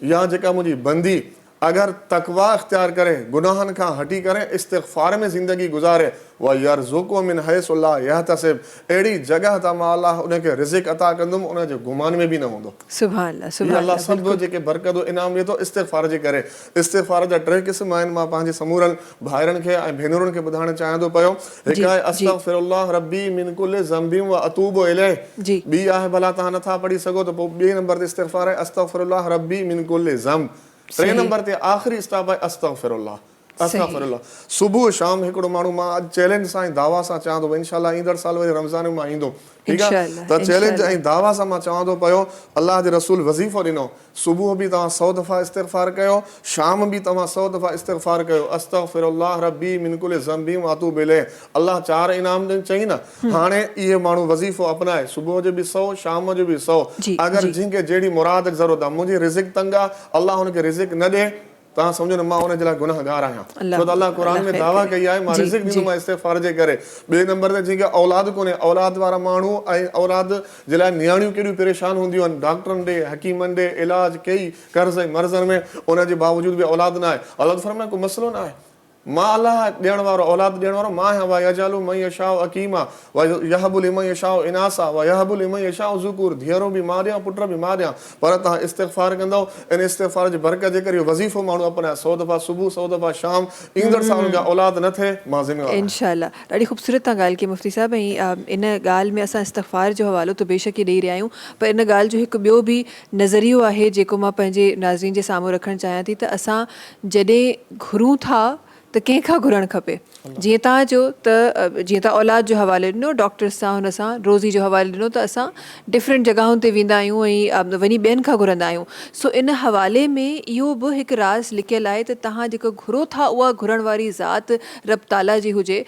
या जेका मुंहिंजी बंदी अगर तक़वा इख्तियार करे, गुनाहनि खां हटी करे इस्तिग़फ़ार में ज़िंदगी गुज़ारे, वयरज़ुक़हु मिन हैसु ला यहतसिब, अहिड़ी जॻह तां मां अलाह उनखे रिज़िक़ अता कंदुमि उनजे गुमान में बि न हूंदो। सुभान अल्लाह, सुभान अल्लाह। सभु जेके बरकतूं इनाम ॾिए थो इस्तिग़फ़ार जे करे। इस्तिग़फ़ार जा 3 क़िस्म आहिनि। मां पंहिंजे समूरनि भाइरनि खे ऐं भेनरुनि खे ॿुधाइणु चाहियां थो पियो। हिकु आहे अस्तग़फ़िरुल्लाह रब्बी मिन कुल्लि ज़ंबिन व अतूबु इलैह, ॿी आहे भला तव्हां नथा पढ़ी सघो त पोइ 2 नंबर ते इस्तिग़फ़ार आहे अस्तग़फ़िरुल्लाह रब्बी मिन कुल्लि ज़ंब। 3 नंबर ते आख़िरी स्टॉप आहे अस्तग़फ़िरुल्लाह, अस्तग़फ़िरुल्लाह। सुबुह शाम हिकिड़ो माण्हू, मां अॼु चैलेंज सां ऐं दावा सां चवां थो, इंशाअल्लाह ईंदड़ साल वरी रमज़ान में मां ईंदुमि, ठीकु आहे? त चैलेंज ऐं दावा सां मां चवां थो पियो, अलाह जे रसूल वज़ीफ़ो ॾिनो, सुबुह बि तव्हां 100 दफ़ा इस्तिग़फ़ार कयो, शाम बि तव्हां 100 दफ़ा इस्तिग़फ़ार कयो, अस्तग़फ़िरुल्लाह रब्बी मिन कुल्लि ज़ंबिन व अतूबु इलैह। अलाह 4 इनाम चई न। हाणे इहे माण्हू वज़ीफ़ो अपनाए, सुबुह जो बि 100, शाम जो बि 100। अगरि जंहिंखे जहिड़ी मुराद जी ज़रूरत आहे, मुंहिंजी रिज़िक तंग आहे, अलाह हुनखे रिज़िक न ॾिए, तव्हां सम्झो न मां हुनजे लाइ गुनाहगार आहियां। छो त अलाह क़ुरान में दावा कई आहे मां रिज़िक ॾींदुमि इस्तिग़फ़ार जे करे। 2 नंबर ते जंहिंखे औलाद कोन्हे, औलाद वारा माण्हू ऐं औलाद जे लाइ नियाणियूं केॾियूं परेशान हूंदियूं आहिनि, डॉक्टरनि ॾे, हकीमनि ॾे इलाज कई कर्ज़ ऐं मर्ज़नि में, उनजे बावजूद बि औलाद न आहे। अलाह फरमाए को मसइलो न आहे, मां अलाह ॾियण वारो, औलाद ॾियण वारो मां आहियां। वा यजालु मन यशाउ अकीमा व यहबु लिमन यशाउ इनासा व यहबु लिमन यशाउ ज़ुकूर। धीअरूं बि मां ॾियां, पुट बि मां ॾियां, पर तव्हां इस्तिग़फ़ार कंदव। इन इस्तिग़फ़ार जी बरकत जे करे इहो वज़ीफ़ो माण्हू अपनाए, 100 दफ़ा सुबुह 100 दफ़ा शाम, ईंदड़ सालनि खां औलाद न थिए, मां ज़िम्मेवार आहियां। इंशाल्लाह। ॾाढी ख़ूबसूरत तव्हां ॻाल्हि कई मुफ़्ती साहिबु। ऐं इन ॻाल्हि में असां इस्तग़फ़ार जो हवालो त बेशक ई ॾेई रहिया आहियूं, पर इन ॻाल्हि जो हिकु ॿियो बि नज़रियो आहे जेको मां पंहिंजे नाज़रीन जे साम्हूं रखणु चाहियां थी, त असां जॾहिं घुरूं था त कंहिंखां घुरणु खपे। जीअं तव्हां चयो त जीअं तव्हां औलाद जो हवालो ॾिनो, डॉक्टर्स सां हुन सां रोज़ी जो हवालो ॾिनो, त असां डिफरेंट जॻहुनि ते वेंदा आहियूं ऐं वञी ॿियनि खां घुरंदा आहियूं। सो इन हवाले में इहो बि हिकु राज़ लिकियलु आहे त तव्हां जेको घुरो था उहा घुरण वारी ज़ात रब ताला जी हुजे।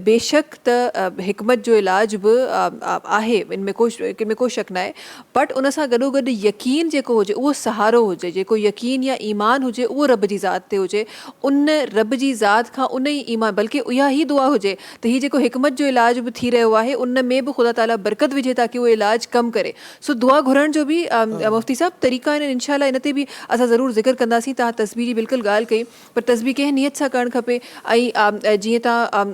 बेशक त हिकमत जो इलाज बि आहे, इन में को शक न आहे, बट उन सां गॾोगॾु यकीन जेको हुजे उहो सहारो हुजे, जेको यकीन या ईमान हुजे उहो रब जी ज़ात ते हुजे। उन रब जी ज़ात खां उन ई ईमान, बल्कि इहा ई दुआ हुजे त हीअ जेको हिकमत जो इलाज बि थी रहियो आहे उन में बि ख़ुदा ताला बरकत विझे ताकी उहो इलाज कमु करे। सो दुआ घुरण जो बि मुफ़्ती साहिबु तरीक़ा आहिनि। इंशाल्लाह इन ते बि असां ज़रूरु ज़िक्र कंदासीं। तव्हां तस्बीह जी बिल्कुलु ॻाल्हि कई, पर तस्बीह कंहिं नियत सां करणु खपे। ऐं जीअं तव्हां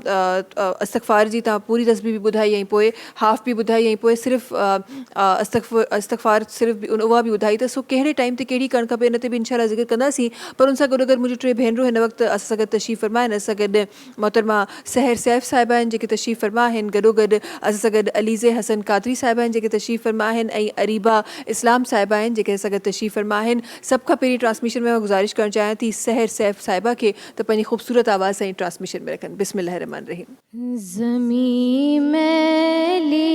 इस्तग़फ़ार जी तव्हां पूरी तस्बीह बि ॿुधाई, ऐं पोइ हाफ़ बि ॿुधाई, ऐं पोइ सिर्फ़ु इस्तग़फ़ार सिर्फ़ु बि उहा बि ॿुधाई, त सो कहिड़े टाइम ते कहिड़ी करणु खपे इन ते बि इंशाल्लाह ज़िक्र कंदासीं। पर उन सां गॾु गॾु मुंहिंजूं 3 भेनरूं हिन वक़्तु असां सां गॾु तशरीफ़ फ़रमा आहिनि। असां सां गॾु मोहतरमा सहर सैफ़ साहिबा आहिनि जेके तशरीफ़ फ़रमा आहिनि, गॾोगॾु असां सां गॾु अलीज़े हसन कादरी साहिबा आहिनि जेके तशरीफ़ फ़रमा आहिनि, ऐं अरीबा इस्लाम साहिबा आहिनि जेके असां गॾु तशरीफ़ फ़रमा आहिनि। सभ खां पहिरीं ट्रांसमिशन में मां गुज़ारिश करणु चाहियां थी सहर सैफ़ साहिबा खे त पंहिंजी ख़ूबसूरत आवाज़ सां ट्रांसमिशन में रखनि। बिस्मिल्लाह रहमान रहीम। ज़मीं मैली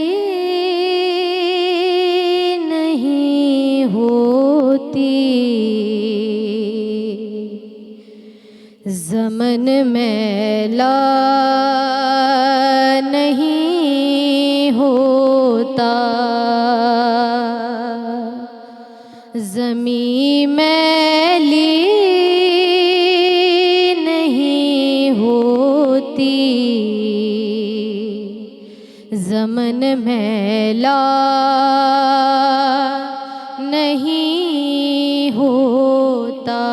नहीं होती, ज़मन मैला नहीं होता, ज़मीं मैली नहीं होती, ज़मन मैला नहीं होता।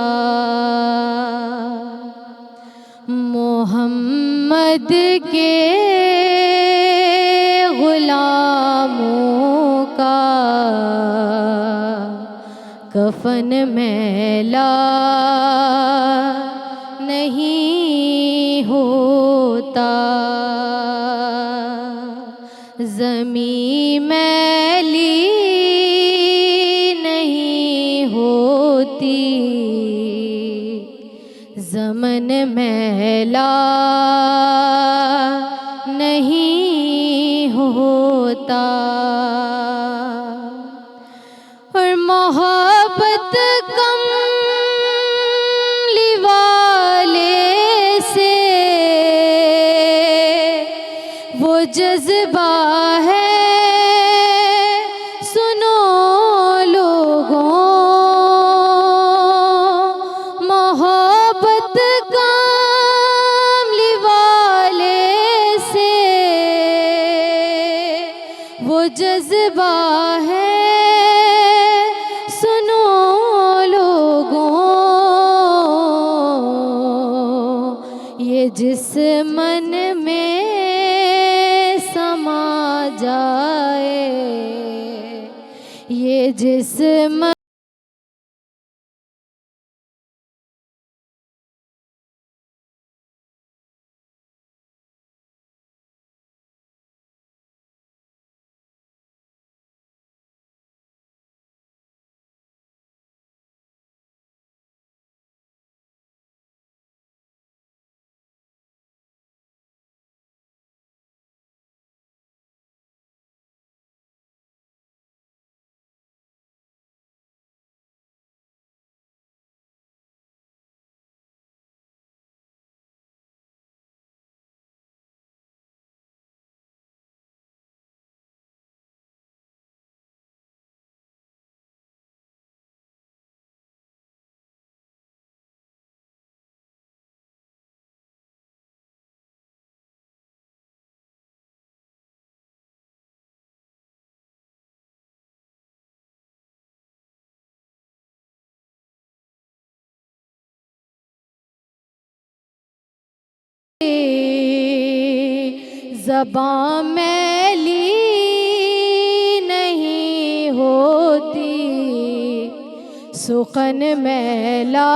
मोहम्मद के गुलामों का कफन मैला नहीं होता, ज़मीं मैली नहीं होती, ज़मन मैला नहीं होता। और मोहब्बत कमली वाले से वो जज्बा है, सुनो लोगों, मोहब्बत कमली वाले से वो जज्बा है, सुनो लोगों, ये जिस मन में समा जाए, ये जिस मन ज़बां मैली नहीं होती, सुखन मैला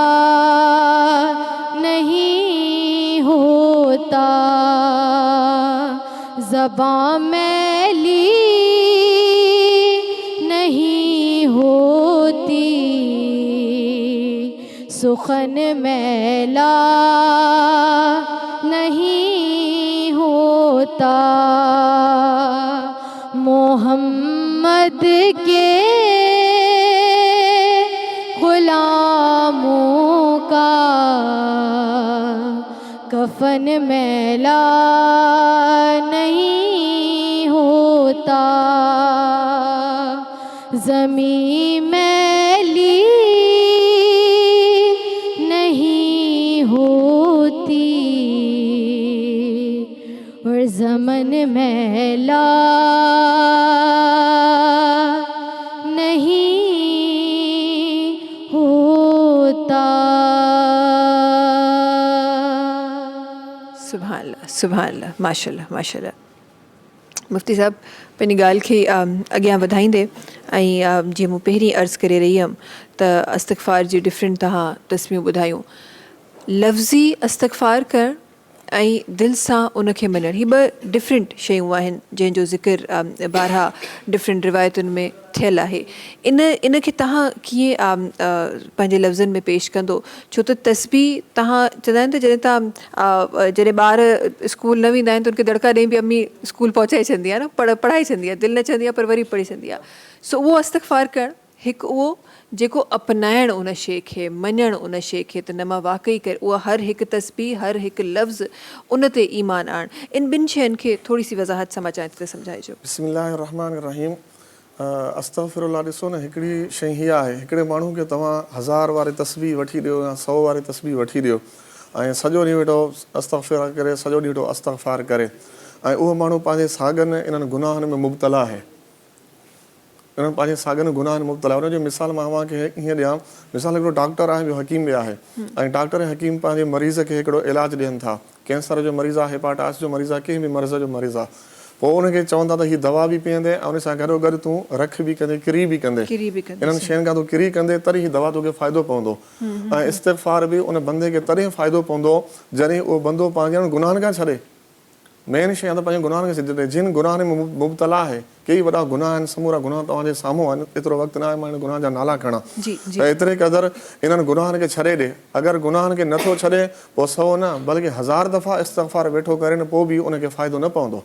नहीं होता। ज़बां मैली नहीं होती, सुखन मैला नहीं होता। मोहम्मद के गुलामों का कफन मैला नहीं होता। ज़मीं मैली नहीं होती और ज़मन मैला नहीं होता। सुभान अल्लाह, सुभान अल्लाह, माशाल्लाह, माशाल्लाह। मुफ्ती साहब पंहिंजी ॻाल्हि खे अॻियां वधाईंदे ऐं जीअं मूं पहिरीं अर्ज़ु करे रही हुअमि त इस्तिग़फ़ार जी डिफरेंट तव्हां तस्वीरूं ॿुधायूं। लफ़्ज़ी इस्तिग़फ़ार करणु ऐं दिलि सां उनखे मञणु, ही ॿ डिफरेंट शयूं आहिनि जंहिंजो ज़िक्र ॿारहा डिफरेंट रिवायतुनि में थियल आहे। इनखे तव्हां कीअं पंहिंजे लफ़्ज़नि में पेश कंदो? छो त तस्बीह तव्हां चवंदा आहिनि त जॾहिं ॿार स्कूल न वेंदा आहिनि त उनखे दड़का ॾेई बि अम्मी स्कूल पहुचाए छॾंदी आहे न, पढ़ाए छॾंदी आहे, दिलि न चवंदी आहे पर वरी पढ़ी छॾंदी आहे। सो उहो इस्तिग़फ़ार करणु हिकु उहो जेको अपनाइणु उन शइ खे, मञणु उन शइ खे त न मां वाक़ई करे उहा हर हिकु तस्बीह, हर हिकु लफ़्ज़ उन ते ईमान आणणु, इन ॿिनि शयुनि खे थोरी सी वज़ाहत सां मां चाहियां थी त सम्झाइजो। बिस्मिल्लाहिर्रहमानिर्रहीम। अस्तग़फिरुल्लाह। ॾिसो न, हिकिड़ी शइ हीअ आहे, हिकिड़े माण्हू खे तव्हां 1000 वारी तस्बीह वठी ॾियो या 100 वारी तस्बीह वठी ॾियो ऐं सॼो ॾींहुं वेठो अस्तग़फिर करे, सॼो ॾींहुं वेठो इस्तिग़फ़ार करे, ऐं उहो माण्हू पंहिंजे साॻियुनि इन्हनि गुनाहनि में मुब्तला आहे, इन्हनि पंहिंजे साॻियुनि गुनाहनि में मुब्तला आहे। उनजी मिसाल मां तव्हांखे हीअं ॾियां। मिसाल हिकिड़ो डॉक्टर आहे, ॿियो हकीम बि आहे, ऐं डॉक्टर ऐं हकीम पंहिंजे मरीज़ खे हिकिड़ो इलाजु ॾियनि था। कैंसर जो मरीज़ आहे, हेपाटाइटिस जो मरीज़ आहे, कंहिं बि मर्ज़ जो मरीज़ आहे, पोइ उनखे चवनि था त हीअ दवा बि पीअंदे ऐं उन सां गॾो गॾु तूं रख बि कंदे, किरी बि कंदे, इन्हनि शयुनि खां तूं किरी कंदे तॾहिं हीअ दवा तोखे फ़ाइदो पवंदो। ऐं इस्तिग़फ़ार बि उन बंदे खे तॾहिं फ़ाइदो पवंदो जॾहिं उहो बंदो पंहिंजे गुनाहनि खां छॾे। मेन शइ आहे त पंहिंजे गुनाहनि खे छॾे। जिन गुनाहनि में मुब्तला आहे, कई वॾा गुनाह आहिनि, समूरा गुनाह तव्हांजे साम्हूं आहिनि, एतिरो वक़्तु न आहे मां हिन गुनाह जा नाला खणा, त एतिरे क़दुरु इन्हनि गुनाहनि खे छॾे ॾे। अगरि गुनाहनि खे नथो छॾे पोइ 100 न बल्कि 1000 दफ़ा इस्तिग़फ़ार वेठो करे न, पोइ बि उनखे फ़ाइदो न पवंदो।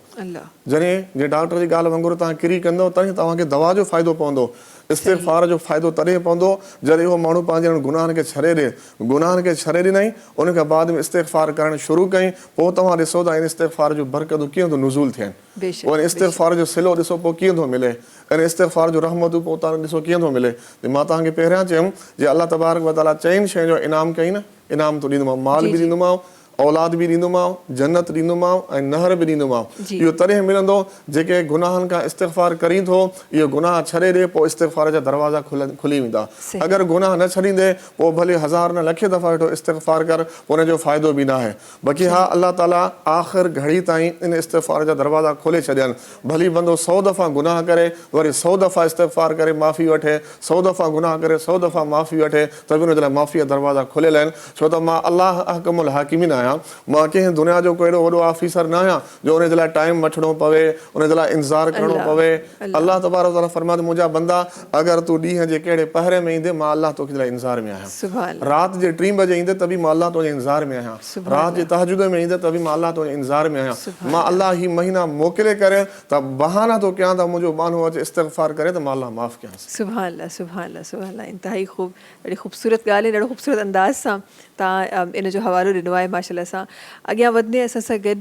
जॾहिं डॉक्टर जी ॻाल्हि वांगुरु तव्हां किरी कंदव तॾहिं तव्हांखे दवा जो फ़ाइदो पवंदो। इस्तिग़फ़ार जो फ़ाइदो तॾहिं पवंदो जॾहिं उहो माण्हू पंहिंजे गुनाहनि खे छॾे ॾे। गुनाहनि खे छॾे ॾिनई, उनखां बाद में इस्तिग़फ़ार करणु शुरू कई, पोइ तव्हां ॾिसो त इन इस्तिग़फ़ार जूं बरकतूं कीअं थो नुज़ूल थियनि, पोइ इन इस्तिग़फ़ार जो सिलो ॾिसो पोइ कीअं थो मिले, इन इस्तिग़फ़ार जो रहमतूं पोइ तव्हां ॾिसो कीअं थो मिले। मां तव्हांखे पहिरियां चयुमि जे अल्लाह तबारक व तआला 4 शयुनि जो इनाम कई न, इनाम तो ॾींदोमांव, माल बि ॾींदोमांव, औलाद बि ॾींदोमांव, जन्नत ॾींदोमांव ऐं नहर बि ॾींदोमांव। इहो तॾहिं मिलंदो जेके गुनाहनि खां इस्तिग़फ़ार करी थो, इहो गुनाह छॾे ॾे, पोइ इस्तिग़फ़ार जा दरवाज़ा खुली वेंदा। अगरि गुनाह न छॾींदे पोइ भले 1000 न लखे दफ़ा वेठो इस्तिग़फ़ार कर, पोइ हुनजो फ़ाइदो बि न आहे। बाक़ी हा, अल्लाह ताला आख़िर घड़ी ताईं इन इस्तिग़फ़ार जा दरवाज़ा खोले छॾियनि। भली बंदो 100 दफ़ा गुनाह करे, वरी 100 दफ़ा इस्तिग़फ़ार करे माफ़ी वठे, 100 दफ़ा गुनाह करे 100 दफ़ा माफ़ी वठे, त बि हुनजे लाइ माफ़ी जा दरवाज़ा खुलियल आहिनि। छो त मां अल्लाह अहकमुल हाकिमीन आहियां, मां कंहिं दुनिया जो कोई वॾो ऑफिसर न आहियां जो उनजे लाइ टाइम वठिणो पवे, उनजे लाइ इंतज़ारु करिणो पवे। अल्लाह तबारक व तआला फरमाए, मुंहिंजा बंदा अगरि तूं ॾींहं जे कहिड़े पहरे में ईंदे, मां अल्लाह तोखे लाइ इंतज़ार में आहियां। राति जे 3 बजे ईंदे त बि मां अल्लाह तुंहिंजे इंतज़ार में आहियां। राति जे तहजुद में ईंदे त बि मां अल्लाह तुंहिंजे इंतज़ार में आहियां। मां अल्लाह ही महीना मोकिले करे त बहाना थो कयां त मुंहिंजो माण्हू अचे इस्तिग़फ़ार करे त मां अल्लाह माफ़ कयांसि। सुभान अल्लाह, सुभान अल्लाह, सुभान अल्लाह। इंतहाई ख़ूब, ॾाढी ख़ूबसूरत ॻाल्हि आहे, ॾाढो ख़ूबसूरत अंदाज़ सां तव्हां इन जो हवालो ॾिनो आहे माशाल्लाह सां। अॻियां वधंदे असां सां गॾु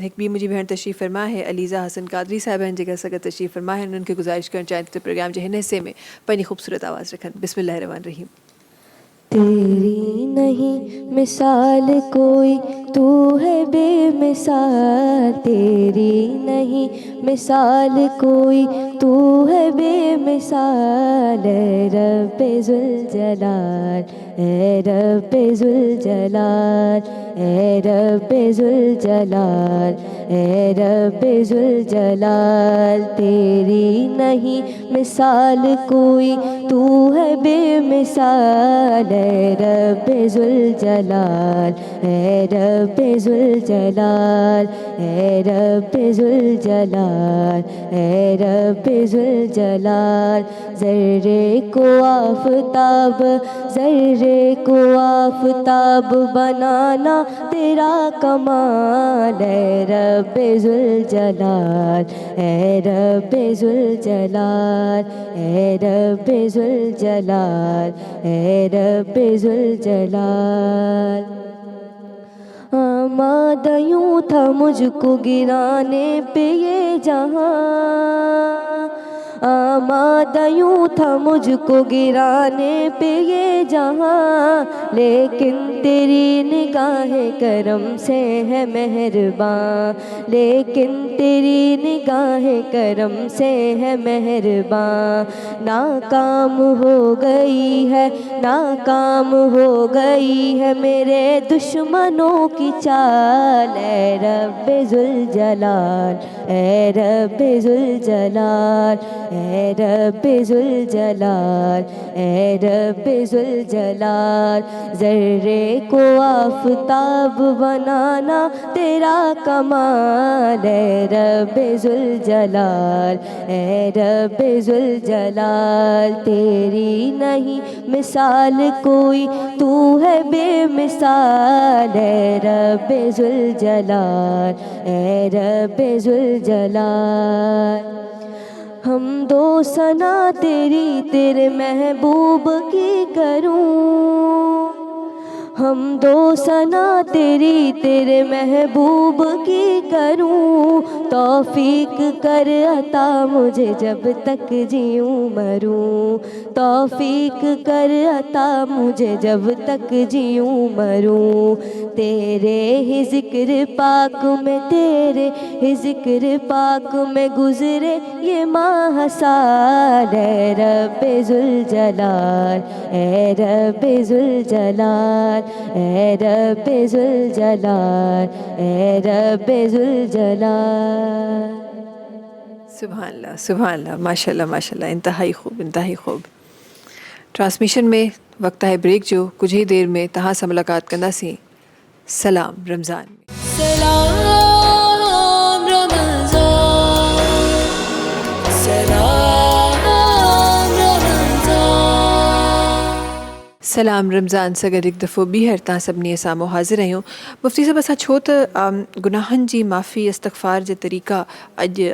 हिकु ॿी मुंहिंजी भेण तशरीफ़ फरमा आहे, अलीज़ा हसन कादरी साहिबा आहिनि जेके असां गॾु तशरीफ़ फरमा आहिनि। उन्हनि खे गुज़ारिश करणु चाहियां थी त प्रोग्राम जे हिन हिसे में पंहिंजी ख़ूबसूरत आवाज़ रखनि। बिस्मिल्लाहिर्रहमानिर्रहीम। तेरी नहीं मिसाल कोई, तू है बेमिसाल। तेरी नहीं मिसाल कोई, तू है बेमिसाल। रब्बे ज़ुल जलाल ए रब्बे ज़ुल जलाल, ए रब्बे ज़ुल जलाल, ए रब्बे ज़ुल जलाल। तेरी नहीं मिसाल कोई, तू है बेमिसाल, ए रब्बे ज़ुल जलाल, ए रब्बे ज़ुल जलाल, ए रब्बे ज़ुल जलाल, ए रब्बे ज़ुल जलाल। ज़र्रे को आफ़ताब, ज़र्रे को आफ़ताब बनाना तेरा कमाल, ए रब्बे ज़ुल जलाल, ए रब्बे ज़ुल जलाल, ए रब्बे ज़ुल जलाल, ए रब्बे ज़ुल जलाल। आमादा यूं था मुझको गिराने पे ये जहां, आमादा यूं था मुझको गिराने पे ये जहां, लेकिन तेरी निगाहें करम से है मेहरबान, लेकिन तेरी निगाहें करम से है मेहरबान। नाकाम हो गई है, नाकाम हो गई है मेरे दुश्मनों की चाल, ए रब्बे ज़ुल जलाल, ए रब्बे ज़ुल जलाल, ए रब्बे ज़ुल जलाल, ए रब्बे ज़ुल जलाल। ज़र्रे को आफ़ताब बनाना तेरा कमाल, ए रब्बे ज़ुल जलाल, ए रब्बे ज़ुल जलाल। तेरी नहीं मिसाल कोई, तू है बेमिसाल, ए रब्बे ज़ुल जलाल, ए रब्बे ज़ुल जलाल। हम दो सना तेरी तेरे महबूब की करूं, हम दो सना तेरी तेरे महबूब की करूं, तौफीक कर अता मुझे जब तक जीऊं मरूं, तौफीक कर अता मुझे जब तक जीऊं मरूं। तेरे ही ज़िक्र पाक में, तेरे ही ज़िक्र पाक में गुज़रे ये माह साल, ए रब्बे ज़ुल जलाल, ए रब्बे ज़ुल जलाल, ए रब्बे ज़ुल जलाल, ए रब्बे ज़ुल जलाल। सुभान अल्लाह, सुभान अल्लाह, माशाल्लाह माशाल्लाह, इंतहाई खूब, इंतहाई खूब। ट्रांसमिशन में वक्त है ब्रेक जो कुछ ही देर में तहां सां मुलाकात कंदासीं सलाम रमज़ान में। सलाम रमज़ान, सलाम रमज़ान। सलाम रमज़ान सां गॾु हिकु दफ़ो ॿीहर तव्हां सभिनी साम्हूं हाज़िर आहियूं। मुफ़्ती साहिब, असां छो त गुनाहनि जी माफ़ी इस्तग़फ़ार जे तरीक़ा अॼु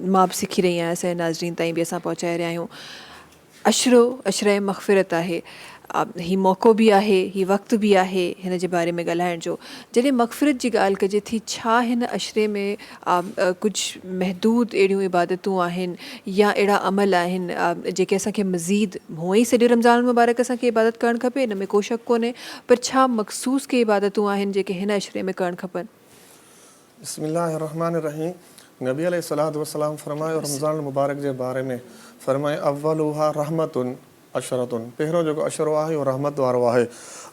मां बि सिखी रही आहियां, असांजे नाज़रीन ताईं बि असां पहुचाए रहिया आहियूं। अशरो अशरे मग़फ़िरत आहे, ही मौक़ो बि आहे, ही वक़्तु बि आहे हिन जे बारे में ॻाल्हाइण जो। जॾहिं मग़फ़िरत जी ॻाल्हि कजे थी, छा हिन अशरे में कुझु महदूद अहिड़ियूं इबादतूं आहिनि या अहिड़ा अमल आहिनि जेके असांखे मज़ीद हुअं ई सॼो रमज़ान मुबारक असांखे इबादत करणु खपे, इन में को शक कोन्हे, पर छा मख़सूस के इबादतूं आहिनि जेके हिन अशरे में करणु खपनि? बिस्मिल्लाहिर्रहमानिर्रहीम। नबी अलैहिस्सलातु वस्सलाम फरमायो रमज़ान मुबारक जे बारे में, फरमाए अव्वलुहा रहमतुन अशरतुन, पहिरों जेको अशरो आहे उहो रहमत वारो आहे।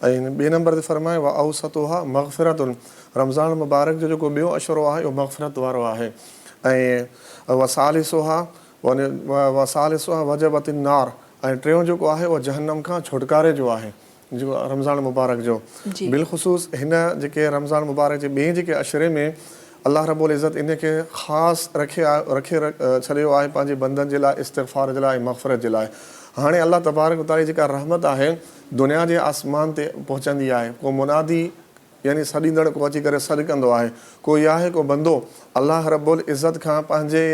ऐं ॿिए नंबर ते फरमाए व औसतुहा मग़फ़िरतुन, रमज़ान मुबारक जो जेको ॿियो अशरो आहे उहो मग़फ़िरत वारो आहे। ऐं वसालिसुहा वसालिसुहा वजबतिन नार, ऐं टियों जेको आहे उहो जहन्नम खां छुटकारे जो आहे, जो रमज़ान मुबारक जो। बिलख़ुसूस हिन जेके रमज़ान मुबारक जे ॿिए जेके अशरे में अल्लाह रब्बुल इज़्ज़त इन खे ख़ासि रखे छॾियो आहे पंहिंजे बंदनि जे लाइ, इस्तिग़फ़ार जे लाइ, मग़फ़िरत जे लाइ। हाणे अल्लाह तबारक व तआला जेका रहमत आहे दुनिया जे आसमान ते पहुचंदी आहे। को मुनादी यानी सॾींदड़ को अची करे सॾु कंदो आहे, कोई आहे को बंदो अल्लाह रब्बुल इज़्ज़त खां पंहिंजे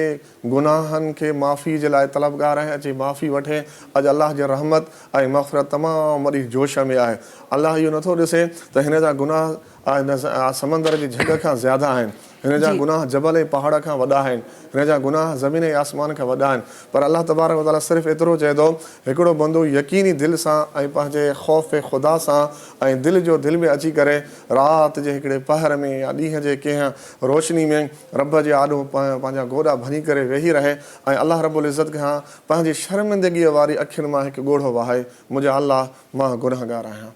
गुनाहनि खे माफ़ी जे लाइ तलबगार आहे, अची माफ़ी वठे। अॼु अल्लाह जी रहमत ऐं मग़फ़िरत तमामु वॾी जोश में आहे। अल्लाह इहो नथो ॾिसे त हिन जा गुनाह समंदर जी झग खां ज़्यादा आहिनि, हिन जा गुनाह जबल ऐं पहाड़ खां वॾा आहिनि, हिन जा गुनाह ज़मीन ऐं आसमान खां वॾा आहिनि। पर अलाह तबारक व तआला सिर्फ़ु एतिरो चए थो, हिकिड़ो बंदो यकीनी दिलि सां ऐं पंहिंजे ख़ौफ़ ख़ुदा सां ऐं दिलि में अची करे राति जे हिकिड़े पहर में या ॾींहं जे कंहिं रोशनी में रब जे आॾो पंहिंजा गोॾा भञी करे वेही रहे ऐं अलाह रब्बुल इज़्ज़त खां पंहिंजी शर्मिंदगीअ वारी अखियुनि मां हिकु ॻोढ़ो वहाए, मुंहिंजा अलाह मां गुनहगार आहियां,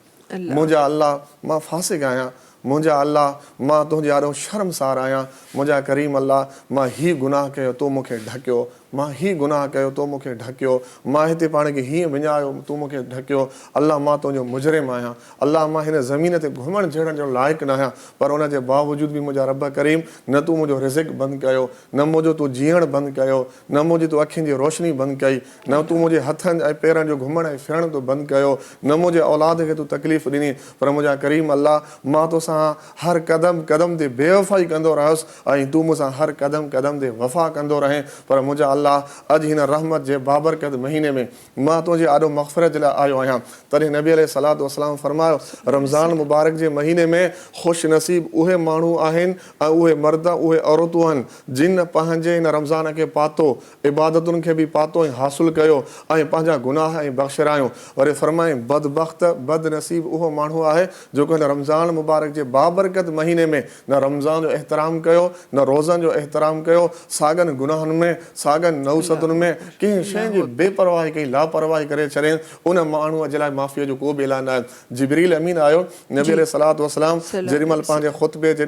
मुंहिंजा अलाह मां फासिक आहियां, मुंहिंजा अलाह मां तुंहिंजे आॾो शर्मसार आहियां, मुंहिंजा करीम अलाह मां हीउ गुनाह कयो तो मूंखे ढकियो, मां हीउ गुनाह कयो तो मूंखे ढकियो, मां हिते पाण खे हीअं विञायो तूं मूंखे ढकियो, अलाह मां तुंहिंजो मुजरिम आहियां, अलाह मां हिन ज़मीन ते घुमण जहिड़ण जो लाइक़ु न आहियां। पर उन जे बावजूदि बि मुंहिंजा रब करीम न तूं मुंहिंजो रिज़िक बंदि कयो, न मुंहिंजो तूं जीअण बंदि कयो, न मुंहिंजी तूं अखियुनि जी रोशनी बंदि कई, न तूं मुंहिंजे हथनि ऐं पेरनि जो घुमण ऐं फिरण तूं बंदि कयो, न मुंहिंजे औलाद खे तूं तकलीफ़ ॾिनी। पर मुंहिंजा करीम अलाह मां तोसां हर क़दम क़दम ते बेवफ़ाई कंदो रहियुसि ऐं तूं मूंसां हर क़दम क़दम ते वफ़ा कंदो रहे। पर मुंहिंजा अलाह अॼु हिन रहमत जे बाबरकत महीने में मां तुंहिंजे आॾो मग़फ़िरत जे लाइ आयो आहियां। तॾहिं नबी अलैहिस्सलातु वस्सलाम फरमायो, रमज़ान मुबारक जे महीने में ख़ुशि नसीब उहे माण्हू आहिनि ऐं उहे मर्द उहे औरतूं आहिनि जिन पंहिंजे हिन रमज़ान खे पातो, इबादतुनि खे बि पातो ऐं हासिलु कयो ऐं पंहिंजा गुनाह ऐं बख़्शिरायूं। वरी फरमाए, बदबख़्त बदनसीब उहो माण्हू आहे जेको हिन रमज़ान मुबारक जे बाबरकत महीने में न रमज़ान जो एहतराम कयो, न रोज़नि जो एहतराम कयो, साॻनि गुनाहनि में, साॻनि नौसतुनि में कंहिं शइ जी बेपरवाही कई, लापरवाही करे छॾे, उन माण्हूअ जे लाइ माफ़ीअ जो को बि ऐलान न आहे। जिब्रील अमीन आयो नबी अलैहिस्सलातु वस्सलाम जेॾीमहिल पंहिंजे ख़ुतबे जे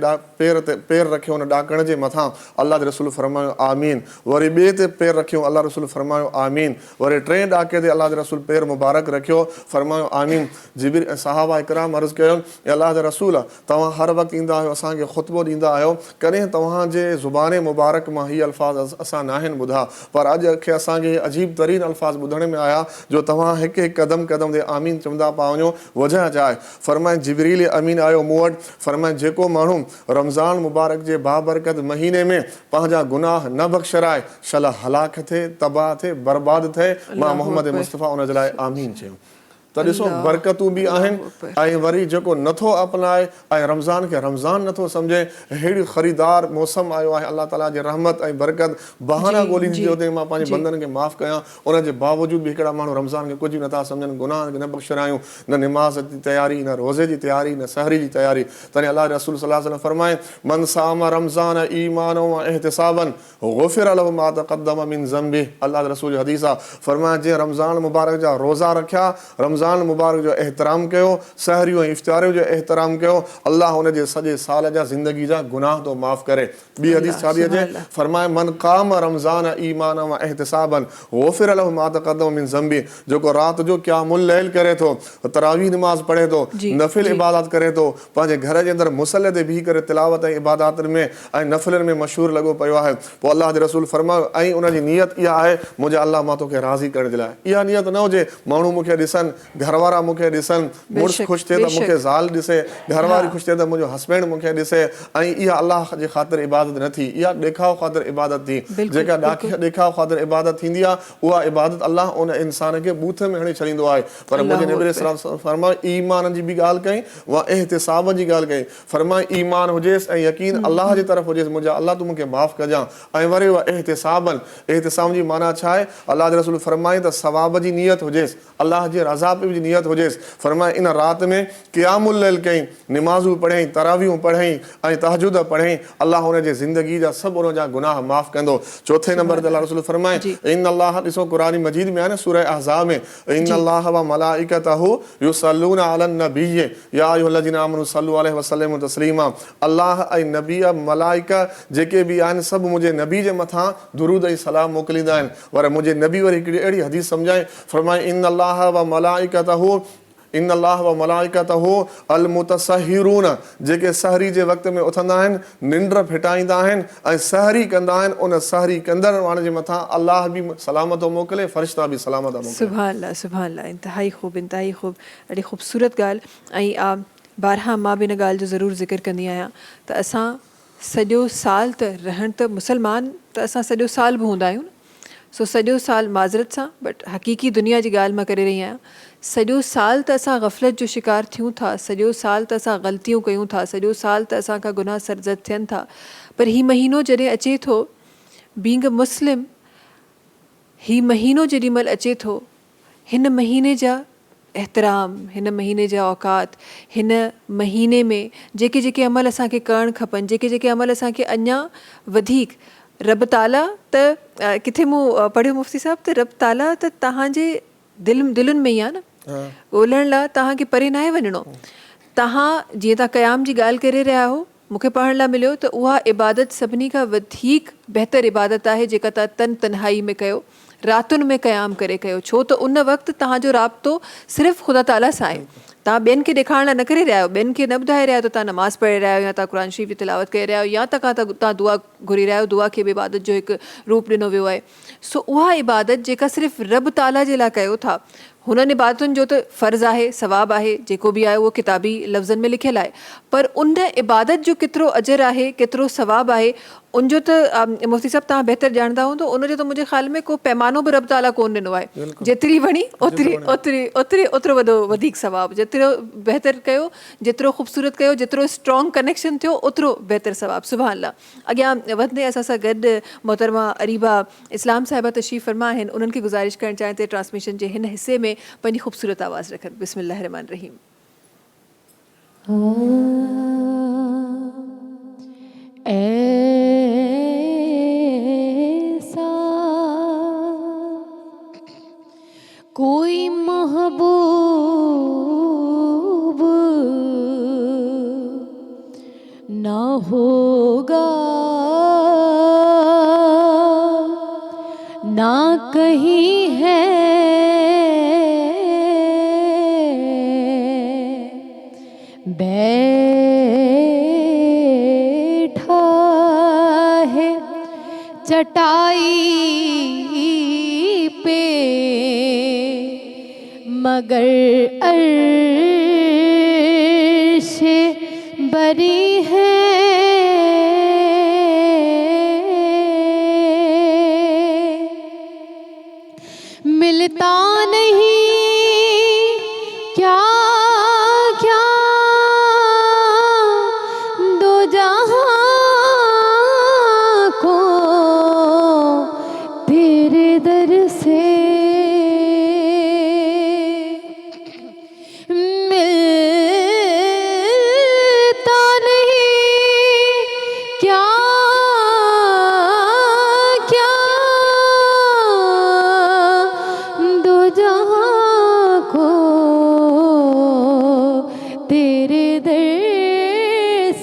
पेर रखियो उन ॾाकण जे मथां, अलाह रसूल फरमायो आमीन, वरी ॿिए ते पेर रखियो, अलाह रसूल फरमायो आमीन, वरी टें ॾाके ते अलाह रसूल पेर मुबारक रखियो, फरमायो आमीन। जिब्रील सहाबा इकराम अर्ज़ु कयो, अलाह जा रसूल तव्हां हर वक़्तु ईंदा आहियो, असांखे ख़ुतबो ॾींदा आहियो, कॾहिं तव्हांजे ज़ुबान मुबारक मां हीअ अल्फाज़ असां न आहिनि ॿुधा, पर अॼु खे असांखे अजीब तरीन अल्फाज़ ॿुधण में आया जो तव्हां हिकु हिकु क़दम क़दम ते आमीन चवंदा पिया वञो, वजह छा आहे? फरमाए जिब्रील अमीन आयो मूं वटि, फरमाए जेको माण्हू रमज़ान मुबारक जे बाबरकत महीने में पंहिंजा गुनाह न बख़्शराए, शला हलाक थिए, तबाह थिए, बर्बाद थिए, मां मोहम्मद मुस्तफ़ा उन जे लाइ आमीन चयो। त ॾिसो बरकतूं बि आहिनि ऐं वरी जेको नथो अपनाए ऐं रमज़ान खे रमज़ान नथो सम्झे, अहिड़ी ख़रीदार मौसम आयो आहे अलाह ताला जी रहमत ऐं बरकत, बहाना ॻोल्हींदी हुते मां पंहिंजे बंदनि खे माफ़ु कयां, उन जे बावजूदि बि हिकिड़ा माण्हू रमज़ान खे कुझु बि नथा सम्झनि, गुनाह खे न बख़्शिरायूं, न निमाज़ जी तयारी, न रोज़े जी तयारी, न सहरी जी तयारी। तॾहिं अलाह रसूल सल्लल्लाहु अलैहि वसल्लम फरमाए, मन साम रमज़ान ईमानो व एहतिसाबन गुफ़िर लहु मा तक़द्दम मिन ज़ंबिही। अलाह रसूल जी हदीस आहे, फरमाए जीअं रमज़ान मुबारक जा रोज़ा रखिया, रमज़ान मुबारक जो एहतराम कयो, सहरियूं ऐं इफ़्तारियूं जो एहतराम कयो, अलाह हुन जे सॼे साल जा ज़िंदगी जा गुनाह थो माफ़ करे। ॿी हदीस छा थी अचे? फरमाए, मन क़ाम रमज़ान ईमान व एहतिसाबन गुफ़िर लहु मा तक़द्दम मिन ज़ंबिही। जेको राति जो क़यामुल लैल करे थो, तरावी नमाज़ पढ़े थो, नफ़िल इबादत करे थो, पंहिंजे घर जे अंदरि मुसले ते बीही करे तिलावत ऐं इबादतनि में ऐं नफ़िलनि में मशहूरु लॻो पियो आहे, पोइ अलाह जे रसूल फरमायो ऐं उनजी नियत इहा आहे, मुंहिंजा अलाह मां तोखे राज़ी करण जे लाइ। इहा नियत न हुजे माण्हू मूंखे ॾिसनि, घरवारा मूंखे ॾिसनि, मुड़ुसु ख़ुशि थिए त मूंखे ज़ाल ॾिसे, घरवारी ख़ुशि थिए त मुंहिंजो हस्बैंड मूंखे ॾिसे, ऐं इहा अलाह जे ख़ातिर इबादत न थी, इहा ॾेखाव ख़ातिर इबादत थी। जेका ॾेखाव ख़ातिर इबादत थींदी आहे उहा इबादत अलाह उन इंसान खे बूथ में हणी छॾींदो आहे। पर मुंहिंजे नबी सल्लल्लाहु फरमाए ईमान जी बि ॻाल्हि कई, उहा एहतिसाब जी ॻाल्हि कई, फरमाए ईमान हुजेसि ऐं यकीन अलाह जी तरफ़ हुजेसि, मुंहिंजा अलाह तूं मूंखे माफ़ु कजां, ऐं वरी उहा एहतिसाबन, एहतिसाब जी माना छा आहे? अलाह जे रसूल फरमाए त सवाब जी नियत हुजेसि, अलाह जे रज़ा जी नियत हुजेसि। फरमाए इन राति में क़यामुल लैल कई, निमाज़ूं पढ़ई, तरावियूं पढ़ई ऐं तहजुद पढ़ई, अलाह हुन जे ज़िंदगी जा सभु हुन जा गुनाह माफ़ु कंदो। चौथे नंबर ते अलाह रसूल फरमाए, इन अलाह, ॾिसो क़ुरान मजीद में आहे न सूरह अहज़ाब में, इन अलाह व मलाइकतहु युसल्लूना अलन नबिय्य या अय्युहल्लज़ीना आमनू सल्लू अलैहि वसल्लम तस्लीमा। अलाह ऐं नबी मलाइका जेके बि आहिनि सभु मुंहिंजे नबी जे मथां दुरूद ऐं सलाम मोकिलींदा आहिनि। पर मुंहिंजे नबी वरी हिकिड़ी अहिड़ी हदीस सम्झाए, फरमाए इन अलाह व मलाइकतहु इन अलाह व मलाइकतहु अल मुतसहिरून, जेके सहरी जे वक़्त में उथंदा आहिनि, निंड फिटाईंदा आहिनि ऐं सहरी कंदा आहिनि, उन सहरी कंदड़ माण्हू जे मथां अलाह बि सलामत थो मोकिले, फ़रिश्ता बि सलामत था मोकिले। सुभान अल्लाह, सुभान अल्लाह, इंतहाई ख़ूब, इंतहाई ख़ूब, ॾाढी ख़ूबसूरत ॻाल्हि। ऐं बारहा मां बि हिन ॻाल्हि जो ज़रूरु ज़िक्र कंदी आहियां त असां सॼो साल त रहण त मुस्लमान त असां सॼो साल बि हूंदा आहियूं न, सो सॼो साल माज़रत सां बट हक़ीक़ी दुनिया जी ॻाल्हि मां करे रही आहियां, सॼो साल त असां गफ़लत जो शिकार थियूं था, सॼो साल त असां ग़लतियूं कयूं था, सॼो साल त असांखां गुनाह सरज़द थियनि था, पर हीउ महीनो जॾहिं अचे थो, बीइंग अ मुस्लिम, हीउ महीनो जेॾी महिल अचे थो, हिन महीने जा एहतराम, हिन महीने जा औकात, हिन महीने में जेके जेके अमल असांखे करणु खपनि, जेके जेके अमल असांखे अञा वधीक, रब ताला त किथे मूं पढ़ियो मुफ़्ती साहब त रब ताला त तव्हांजे दिलुनि में ई आहे न, ॻोल्हण लाइ तव्हांखे परे नाहे वञिणो। तव्हां जीअं तव्हां क़याम जी ॻाल्हि करे रहिया हो, मूंखे पढ़ण लाइ मिलियो त उहा इबादत सभिनी खां वधीक बहितर इबादत आहे जेका तव्हां तन्हाई में कयो, रातुनि में क़याम करे कयो, छो त उन वक़्तु तव्हांजो राब्तो सिर्फ़ु ख़ुदा ताला सां आहे। तव्हां ॿियनि खे ॾेखारण लाइ न करे रहिया आहियो, ॿियनि खे न ॿुधाए रहिया आहियो त तव्हां नमाज़ पढ़ी रहिया आहियो या तव्हां क़ुर शरीफ़ जी तिलावत करे रहिया आहियो या तव्हां दुआ घुरी रहिया आहियो, दुआ खे बि इबादत जो हिकु रूप ॾिनो वियो आहे। सो उहा इबादत जेका सिर्फ़ु रब ताला जे लाइ कयो था, हुननि इबादतुनि जो त फ़र्ज़ु आहे, सवाबु आहे, जेको बि आहे उहो किताबी लफ़्ज़नि में लिखियलु आहे, पर उन इबादत जो केतिरो अजर आहे, केतिरो सवाबु आहे, उनजो त मुफ़्ती साहब तव्हां बहितर ॼाणंदा हूंदो, उनजो त मुंहिंजे ख़्याल में को पैमानो बि रब ताला कोन ॾिनो आहे। जेतिरी वणी ओतिरो वॾो वधीक सवाबु, जेतिरो बहितर कयो, जेतिरो ख़ूबसूरत कयो, जेतिरो स्ट्रॉन्ग कनेक्शन थियो, ओतिरो बहितर सवाबु। सुभान अल्लाह। अॻियां वधंदे असां सां गॾु मोहतरमा अरीबा इस्लाम साहिबा तशरीफ़ फरमा आहिनि, उन्हनि खे गुज़ारिश करणु चाहियां त ट्रांसमिशन जे हिन हिसे में पंहिंजी ख़ूबसूरत आवाज़ रखनि। बिस्मिल्लाह रहमान रहीम। ऐसा कोई महबूब ना होगा, ना कहीं है बैठा है चटाई पे, मगर अर्श बरी है, मिलता नहीं क्या क्या दो जहां को तेरे दर से, मिलता नहीं क्या क्या दो जहां को तेरे दर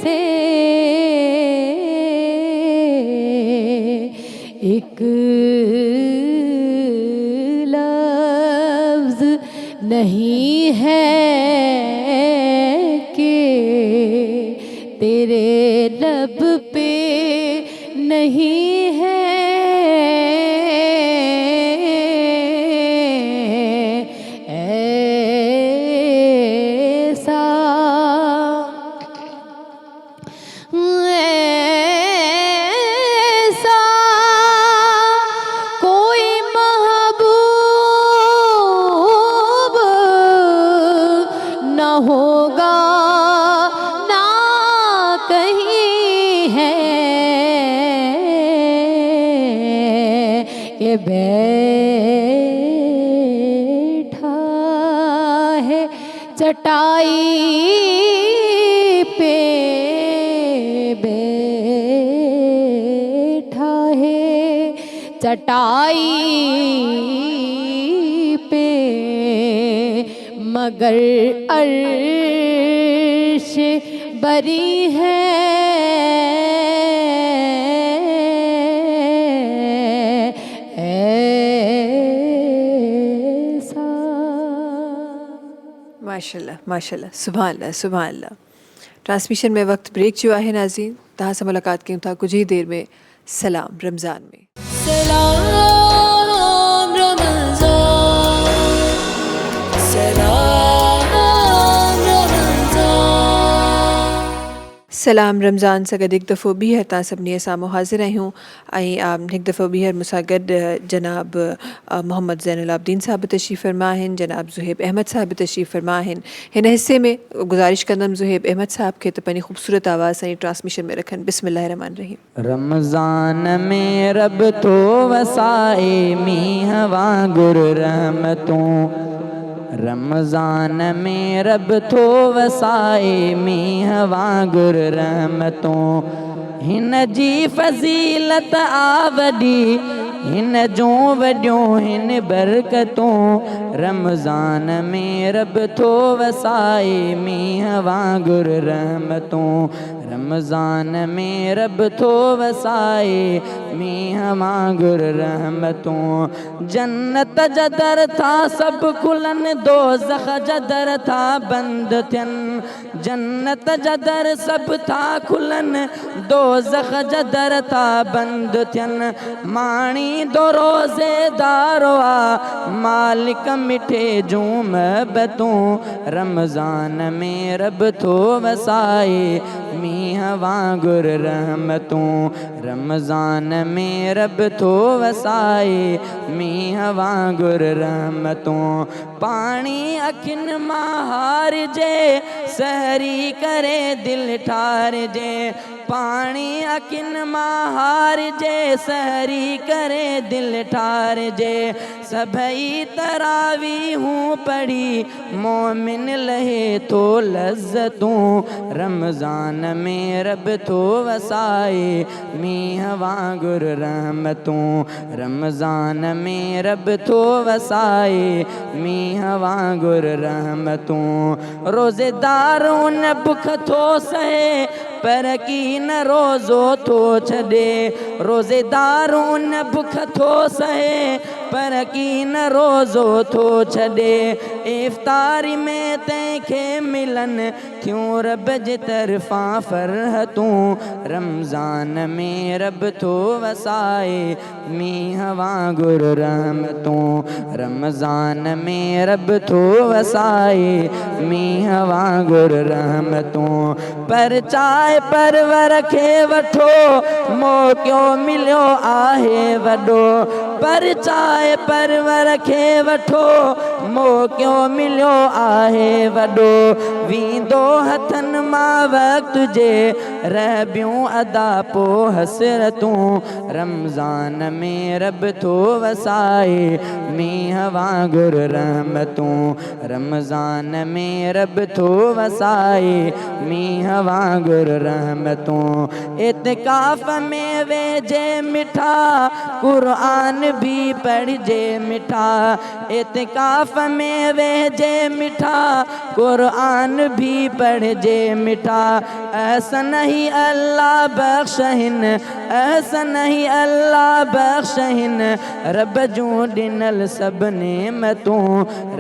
से, एक लफ्ज़ नहीं है कि तेरे लब पे नहीं है, ऐसा ऐसा कोई महबूब न होगा, ना कहीं है कि बैठा है चटाई पे, बैठा है चटाई पे, मगर अर्श बरी है, ऐसा। माशाल्लाह माशाल्लाह, सुभान अल्लाह सुभान अल्लाह। ट्रांसमिशन में वक्त ब्रेक जो आहे नाज़रीन, तव्हां सां मुलाक़ात कयूं था कुछ ही देर में सलाम रमज़ान में। सलाम रमज़ान, सलाम रमज़ान। सलाम रमज़ान सां गॾु हिकु दफ़ो ॿीहर तव्हां सभिनी साम्हूं हाज़िर आहियूं ऐं हिकु दफ़ो ॿीहर मूंसां गॾु जनाब मोहम्मद ज़ैनुल आबिदीन साहब तशरीफ़ फ़रमा आहिनि, जनाब ज़ुहैब अहमद साहब तशरीफ़ फ़रमा आहिनि। हिन हिस्से में गुज़ारिश कंदमि ज़ुहैब अहमद साहब खे त पंहिंजी ख़ूबसूरत आवाज़ सां ट्रांसमिशन में रखनि। बिस्मिल्लाह रहमान रहीम। रमज़ान में रब तो वसाए मींह वांगुर रहमतूं, रमज़ान में रब तो वसाए मींह वांगुर रहमतूं, हिन जी फज़ीलत आ वॾी, हिन जूं वॾियूं हिन बरकतूं, रमज़ान में रब तो वसाए मींह वांगुर रहमतूं, रमज़ान में रब तो वसाए मींह वांगुर रहमतूं, जन्नत जा दर था सभु खुलनि, दोज़ख जा दर था बंदि थियनि, जन्नत जा दर सभु था खुलनि, दोज़ख जा दर था बंदि थियनि, माणी दो रोज़ेदारो आ मालिक मिठे जूं महबतूं, रमज़ान में रब थो वसाए मींह वांगुर रहमतूं, रमज़ान में रब थो वसाए मींह वांगुर रहमतूं, पाणी अखियुनि मां हारिजे सहरी करे दिलि ठारिजे, पाणी अखियुनि मां हारिजे सहरी करे दिलि ठारिजे, सभई तरावीहूं पढ़ी मोमिन लहे थो लज़्ज़तूं, रमज़ान में रब थो वसाए मींह वांगुर रहमतूं, रमज़ान में रब थो वसाए मींह वांगुर रहमतूं, रोज़ेदारों न बुख थो सहे पर की न रोज़ो थो छॾे, रोज़ेदारों न बुख थो सहे पर की न रोज़ो थो छॾे, इफ़्तारी में तंहिंखे मिलनि थियूं रब जे तरफ़ां फ़रहतूं, रमज़ान में रब थो वसाए मींह वांगुर रहमतूं, रमज़ान में रब थो वसाए मींह वांगुर रहमतूं, पर चाहे परवर खे वठो मौक़ो मिलियो आहे वॾो, पर चाहे परवर खे वठो मौक़ो मिलियो आहे वॾो, वींदो हथनि मां वक़्त जे रहबियूं अदा पो हसरतूं, रमज़ान में रब थो वसाए मींह वांगुर रहमतूं, रमज़ान में रब थो वसाए मींह वांगुर रहमतूं, इत्काफ़ में वेझे मिठा क़ुरान भी पढ़जे मिठा, इत्काफ़ में वेझे मिठा क़ुरान भी पढ़जे मिठा, ऐसन ही अल्लाह बख़्शहिन, ऐसन ही अल्लाह बख़्शहिन रब जूं ॾिनल सभु नेमतूं,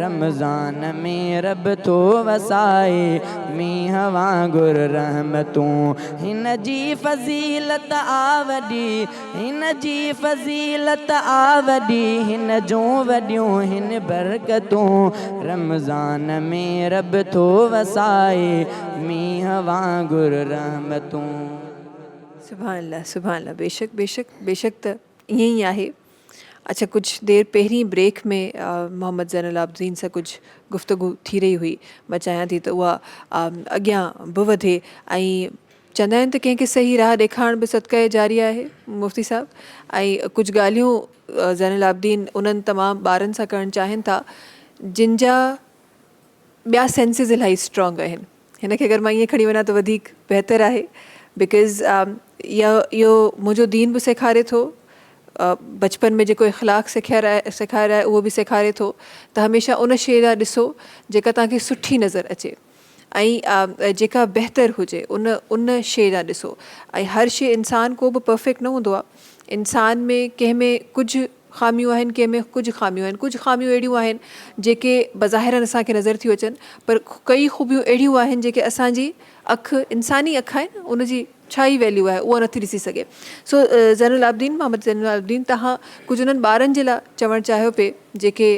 रमज़ान में रब थो वसाए मींह वांगुर रहमतूं, हिन जी फज़ीलत आ वॾी, हिन जी फज़ीलत आ वॾी, हिन जूं वॾियूं हिन बरकतूं, रमज़ान में रब थो वसाए मींह वांगुर रहमतूं। सुभान अल्लाह, सुभान अल्लाह। बेशक बेशक बेशक त ईअं ई आहे। अच्छा, कुछ देर पहिरीं ब्रेक में मोहम्मद ज़ैनुल आबिदीन सां कुछ गुफ्तगू थी रही हुई, मां चाहियां थी त उहा अॻियां बि वधे ऐं चवंदा आहिनि त कंहिंखे सही राह ॾेखारण बि सदक़े जारी आहे मुफ़्ती साहब, ऐं कुझु ॻाल्हियूं ज़ैनुल आबिदीन उन्हनि तमामु ॿारनि सां करणु चाहिनि था जिन जा ॿिया सेंसिस इलाही स्ट्रॉन्ग आहिनि। हिन खे अगरि मां ईअं खणी वञा त वधीक बहितर आहे, बिकॉज़ इहो मुंहिंजो दीन बि सेखारे थो, बचपन में जेको इख़लाक़ सेखारियो आहे उहो बि सेखारे थो त हमेशह उन शइ ॾांहुं ॾिसो जेका तव्हांखे सुठी नज़र अचे ऐं जेका बहितर हुजे उन शइ ॾांहुं ॾिसो, ऐं हर शइ इंसान को बि परफेक्ट न हूंदो आहे, इंसान में कंहिंमें कुझु ख़ामियूं आहिनि, कंहिंमें कुझु ख़ामियूं आहिनि, कुझु ख़ामियूं अहिड़ियूं आहिनि जेके बज़ाहिरनि असांखे नज़र थी अचनि, पर कई ख़ूबियूं अहिड़ियूं आहिनि जेके असांजी अखि, इंसानी अखि आहे न, उनजी छा ई वैल्यू आहे उहा नथी ॾिसी सघे। सो ज़ैनुल आबिदीन, मोहम्मद ज़ैनुल आबिदीन, तव्हां कुझु उन्हनि ॿारनि जे लाइ चवणु चाहियो पिए जेके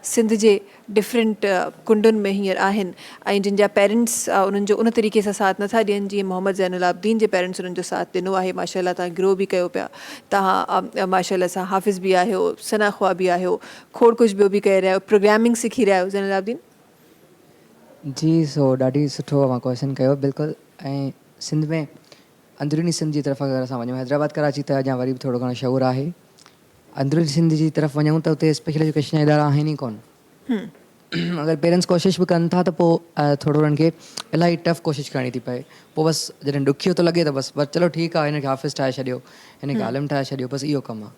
सिंध जे डिफरेंट कुंडुनि में हींअर आहिनि ऐं जिन जा पेरेंट्स उन्हनि जो उन तरीक़े सां साथ नथा ॾियनि जीअं मोहम्मद ज़ैनुल आबिदीन जे पेरेंट्स उन्हनि जो साथ ॾिनो आहे। माशाअल्लाह तव्हां ग्रो बि कयो पिया, तव्हां माशाअल्लाह सां हाफ़िज़ बि आहियो, सना ख्वा बि आहियो, खोड़ कुझु ॿियो बि करे रहिया आहियो, प्रोग्रामिंग सिखी रहिया आहियो। ज़ैनुल आबिदीन जी, सो ॾाढी सुठो तव्हां क्वेश्चन कयो बिल्कुलु। ऐं सिंध में अंदरूनी सिंध जी तरफ़ अगरि असां वञूं, हैदराबाद कराची त अञा वरी बि थोरो घणो शौर आहे। अंदरूनी सिंध जी तरफ़ वञूं त उते स्पेशल एजुकेशन इदारा आहिनि ई कोन। अगरि पेरेंट्स कोशिशि बि कनि था त पोइ थोरो उन्हनि खे इलाही टफ कोशिशि करणी थी पए। पोइ बसि जॾहिं ॾुखियो थो लॻे त बसि चलो ठीकु आहे, हिनखे हाफ़िज़ ठाहे छॾियो, हिनखे आलिम ठाहे छॾियो, बसि इहो कमु आहे।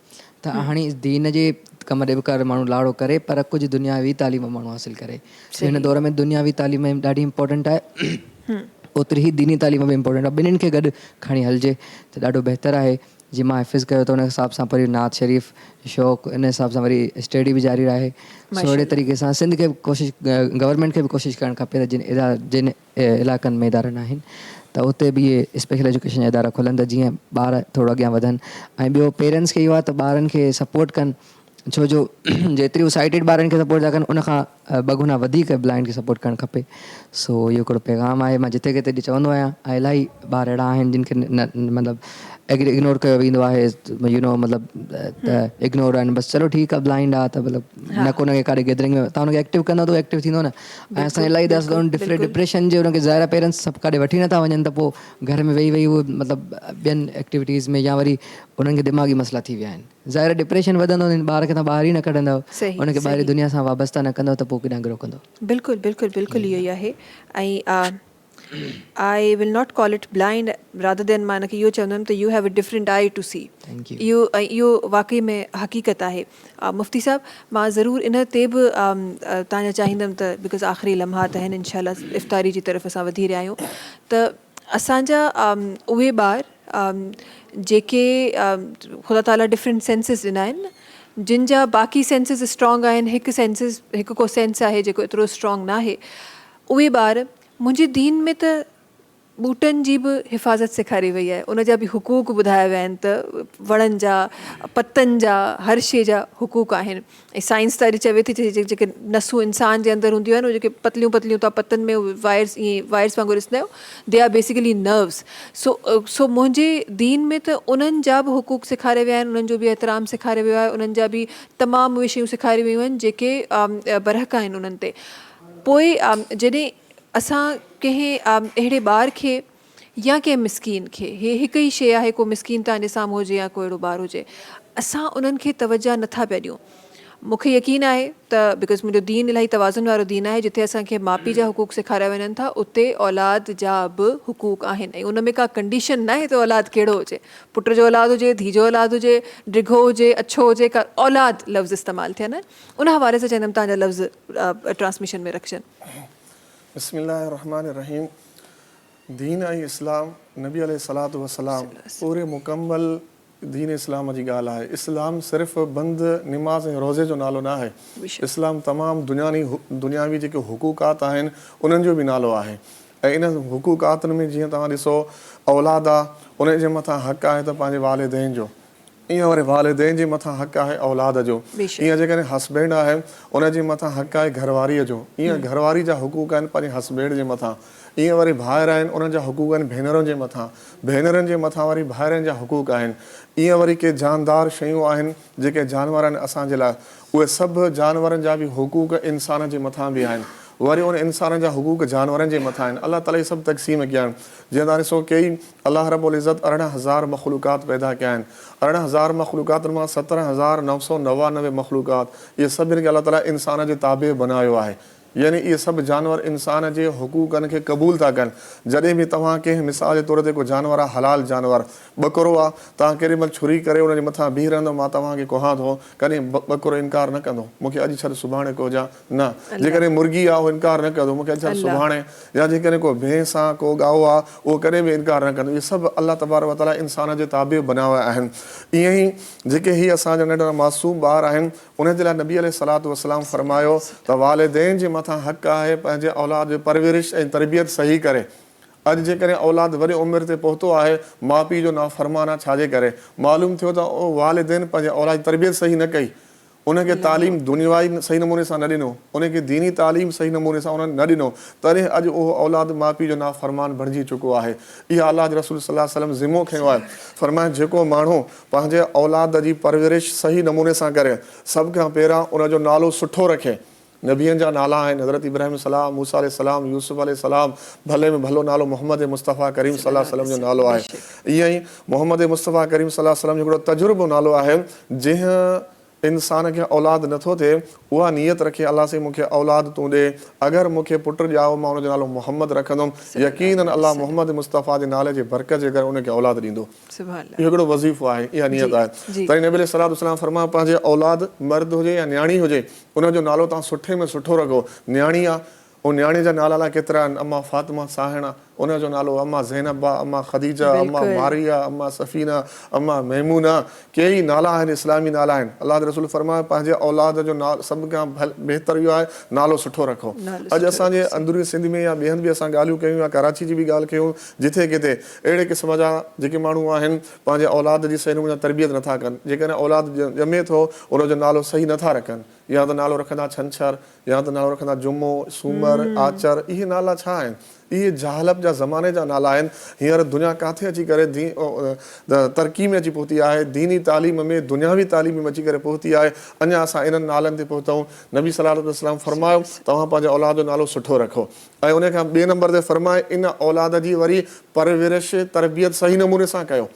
त हाणे दीन जे कम ॾे बि कर माण्हू लाड़ो करे, पर कुझु दुनियावी तालीम माण्हू हासिलु करे। हिन दौर में दुनियावी तालीम ॾाढी इंपॉर्टेंट आहे, ओतिरी ई दीनी तालीम बि इंपॉर्टेंट आहे। ॿिन्हिनि खे गॾु खणी हलिजे त ॾाढो बहितरु आहे। जीअं मां हिफ़िज़ कयो त उन हिसाब सां वरी नात शरीफ़ शौक़ु, इन हिसाब सां वरी स्टडी बि जारी रहे। सो अहिड़े तरीक़े सां सिंध खे बि कोशिशि, गवर्नमेंट खे बि कोशिशि करणु खपे त जिन इलाइक़नि में इदारा न आहिनि त उते बि इहे स्पेशल एजुकेशन जा इदारा खुलनि त जीअं ॿार थोरो अॻियां वधनि। ऐं ॿियो पेरेंट्स खे इहो आहे त ॿारनि खे सपोर्ट कनि, छो जो जेतिरी उहे साइटेड ॿारनि खे सपोर्ट था कनि उनखां ॿ वधीक ब्लाइंड खे सपोर्ट करणु खपे। सो इहो हिकिड़ो पैगाम आहे, मां जिते किथे चवंदो आहियां। ऐं इलाही ॿार अहिड़ा आहिनि जिन खे मतिलबु इग्नोर कयो वेंदो आहे, मतिलबु त इग्नोर आहिनि, बसि चलो ठीकु आहे, ब्लाइंड आहे त मतिलबु न को हुनखे काॾे गैदरिंग में तव्हां हुनखे एक्टिव कंदो त एक्टिव थींदो न। ऐं असां इलाही दफ़ा डिप्रेशन जे हुनखे ज़ाहिर पेरेंट्स सभु काॾे वठी नथा वञनि त पोइ घर में वेही उहो मतिलबु ॿियनि एक्टिविटीज़ में या वरी उन्हनि खे दिमाग़ी मसइला थी विया आहिनि। ज़ाहिर डिप्रेशन वधंदो, ॿार खे तव्हां ॿाहिरि ई न कढंदव, हुनखे ॿाहिरि दुनिया सां वाबस्ता न कंदव त पोइ केॾांहुं ग्रो कंदो। बिल्कुलु बिल्कुलु बिल्कुलु इहो ई आहे। ऐं I will not call it blind, rather than मां हिनखे इहो चवंदमि त you have a different eye to see. इहो वाक़ई में हक़ीक़त आहे। मुफ़्ती साहब, मां ज़रूरु इन ते बि तव्हांजा चाहींदमि त बिकॉज़ आख़िरी लम्हात आहिनि, इंशाल्लाह इफ़्तारी जी तरफ़ असां वधी रहिया आहियूं, त असांजा उहे ॿार जेके ख़ुदा ताला डिफरेंट सेंसिस ॾिना आहिनि, जिन जा बाक़ी सेंसिस स्ट्रॉन्ग आहिनि, हिकु को सेंस आहे जेको एतिरो स्ट्रॉन्ग न आहे, उहे ॿार मुंहिंजे दीन में त ॿूटनि जी बि हिफ़ाज़त सेखारी वई आहे, उन जा बि हुकूक ॿुधाया विया आहिनि त वणनि जा, पतनि जा, हर शइ जा हुकूक आहिनि। ऐं साइंस त अॼु चवे थी जेके नसूं इंसान जे अंदरि हूंदियूं आहिनि, उहे जेके पतलियूं पतलियूं था पतनि में वायर्स, ईअं वायर्स वांगुरु ॾिसंदा आहियो, दे आर बेसिकली नर्व्स। सो मुंहिंजे दीन में त उन्हनि जा बि हुकूक सेखारे विया आहिनि, उन्हनि जो बि एतिराम सेखारे वियो आहे, उन्हनि जा बि तमामु उहे शयूं सेखारे वियूं आहिनि जेके बरहक आहिनि उन्हनि ते। पोइ जॾहिं असां कंहिं अहिड़े ॿार खे या कंहिं मिसकीन खे, हे हिकु ई शइ आहे, को मिसकीन तव्हांजे साम्हूं हुजे या को अहिड़ो ॿारु हुजे, असां उन्हनि खे तवजा नथा पिया ॾियूं। मूंखे यकीन आहे त बिकॉज़ मुंहिंजो दीन इलाही तवाज़ुन वारो दीन आहे, जिथे असांखे माउ पीउ जा हुकूक सेखारिया वञनि था, उते औलाद जा बि हुकूक आहिनि। ऐं उन में का कंडीशन न आहे त औलाद कहिड़ो हुजे, पुट जो औलाद हुजे, धीउ जो औलाद हुजे, डिघो हुजे, अछो हुजे, का औलाद लफ़्ज़ इस्तेमालु थियनि। उन हवाले सां चवंदमि तव्हांजा लफ़्ज़ ट्रांसमिशन में रखजनि। बिस्मिल्लाहिर्रहमानिर्रहीम। दीन ऐं इस्लाम, नबी अलैहिस्सलातु वस्सलाम पूरे मुकम्मल दीन इस्लाम जी ॻाल्हि आहे। इस्लाम सिर्फ़ु बंदि निमाज़ ऐं रोज़े जो नालो न आहे, इस्लाम तमामु दुनियावी जेके हुकूकात आहिनि उन्हनि जो बि नालो आहे। ऐं इन हुकूकातनि में जीअं तव्हां ॾिसो, औलाद आहे, उन जे मथां हक़ु आहे त पंहिंजे वालिदैन जो, ईअं वरी वालिदैन जे मथां हक़ु आहे औलाद जो। ईअं जेकॾहिं हस्बैंड आहे उन जे मथां हक़ु आहे घरवारीअ जो, ईअं घरवारी जा हुकूक आहिनि पंहिंजे हस्बैंड जे मथां। ईअं वरी भाउर आहिनि, उन्हनि जा हुकूक आहिनि भेनरुनि जे मथां, भेनरुनि जे मथां वरी भाउरनि जा हुकूक आहिनि। ईअं वरी के जानदार शयूं आहिनि जेके जानवर आहिनि असांजे लाइ, उहे सभु जानवरनि जा बि हुकूक इंसान जे मथां बि आहिनि, वरी उन इंसान जा हुकूक जानवरनि जे मथां आहिनि। अलाह ताला इहे सभु तक़सीम कया आहिनि। जीअं तव्हां ॾिसो कई अलाह रब्बुल इज़्ज़त 18,000 मख़लूक़ात पैदा कया आहिनि। 18,000 मख़लूक़ातनि मां 17,999 मख़लूक़ात इहे सभिनी खे अलाह ताला इंसान जे ताबे बनायो आहे। यानी इहे सभु जानवर इंसान जे हुकूकनि खे क़बूल था कनि। जॾहिं बि तव्हां कंहिं मिसाल जे तौर ते को जानवर आहे, हलाल जानवर, ॿकरो आहे, तव्हां केॾी महिल छुरी करे उनजे मथां बीह रहंदो, मां तव्हांखे कोहां थो, कॾहिं ॿकरो इनकार न कंदो, मूंखे अॼु छॾ सुभाणे को जा न। जेकॾहिं मुर्गी आहे उहो इनकार न कंदो, मूंखे अॼु छॾ सुभाणे। या जेकॾहिं को भैंस आहे, को गाओ आहे, उहो कॾहिं बि इनकार न कंदो। इहे सभु अलाह तबारक व तआला इंसान जे ताबे बनाया आहिनि। ईअं ई जेके हीअ असांजा नंढा मासूम ॿार आहिनि, उन जे लाइ नबी अलैहिस्सलातु वस्सलाम फरमायो त वालिदैन जे मथां हक़ु आहे पंहिंजे औलाद जी परवरिश ऐं तरबियत सही करे। अॼु जेकॾहिं औलाद वॾे उमिरि ते पहुतो आहे माउ पीउ जो नाफ़रमान आहे छाजे करे मालूम थियो त वालिदैन पंहिंजे औलाद जी तरबियत सही न कई उनखे तालीम दुनियावी सही नमूने सां न ॾिनो उनखे दीनी तालीम सही नमूने सां उन्हनि न ॾिनो तॾहिं अॼु उहो औलाद माउ पीउ जो नाफ़रमान बणिजी चुको आहे इहा अलाह रसूल सल्लल्लाहु अलैहि वसल्लम ज़िमो खयो आहे फरमाए जेको माण्हू पंहिंजे औलाद जी परवरिश सही नमूने सां करे सभ खां पहिरां उनजो नालो सुठो रखे नबियनि जा नाला आहिनि हज़रत इब्राहिम सलाम मूसा अलैहिस्सलाम यूसुफ अलैहिस्सलाम भले में भलो नालो मोहम्मद मुस्तफ़ा करीम सल्लल्लाहु अलैहि वसल्लम जो नालो आहे ईअं ई मोहम्मद मुस्तफ़ा करीम सल्लल्लाहु अलैहि वसल्लम जो हिकिड़ो तजुर्बो नालो आहे जंहिं इंसान खे औलाद नथो थिए उहा नियत रखे अलाह से मूंखे औलाद तूं ॾे अगरि मूंखे पुटु ॼाओ मां हुनजो नालो मोहम्मद रखंदुमि यकीनन अलाह मोहम्मद मुस्तफ़ा जे नाले जे बरकत जे करे उनखे औलाद ॾींदो इहो हिकिड़ो वज़ीफ़ो आहे इहा नियत आहे तॾहिं नबी सल्लल्लाहु अलैहि वसल्लम फरमायो पंहिंजे औलाद मर्द हुजे या न्याणी हुजे उनजो नालो तव्हां सुठे में सुठो रखो न्याणी आहे उन न्याणी जा नाला अलाए केतिरा आहिनि अम्मा फातिमा साहिणा उनजो नालो अम्मा ज़ैनबा अम्मा ख़दीजा अम्मा मारिया अम्मा सफ़ीना अम्मा महमूना कई नाला आहिनि इस्लामी नाला आहिनि अलाह रसूल फरमाए पंहिंजे औलाद जो नालो सभ खां बहितर इहो आहे नालो सुठो रखो अॼु असांजे अंदरूनी सिंध में या ॿिए हंधि बि असां ॻाल्हियूं कयूं या कराची जी बि ॻाल्हि कयूं जिथे किथे अहिड़े क़िस्म जा जेके माण्हू आहिनि पंहिंजे औलाद जी सही नमूने तरबियत नथा कनि जेकॾहिं औलाद ॼमे थो उनजो नालो सही नथा रखनि या त नालो रखंदा छंछरु या त नालो रखंदा जुमो सूमर आचर इहे नाला छा आहिनि इहे जहालत जा ज़माने जा नाला आहिनि हींअर दुनिया किथे अची करे तरक़ी में अची पहुती आहे दीनी तालीम में दुनियावी तालीम में अची करे पहुती आहे अञा असां इन्हनि नालनि ते पहुतऊं नबी सल्लल्लाहु अलैहि वसल्लम फरमायो तव्हां पंहिंजे औलाद जो नालो सुठो रखो ऐं उन खां ॿिए नंबर ते फरमाए इन औलाद जी वरी परवरिश तरबियत सही नमूने सां कयो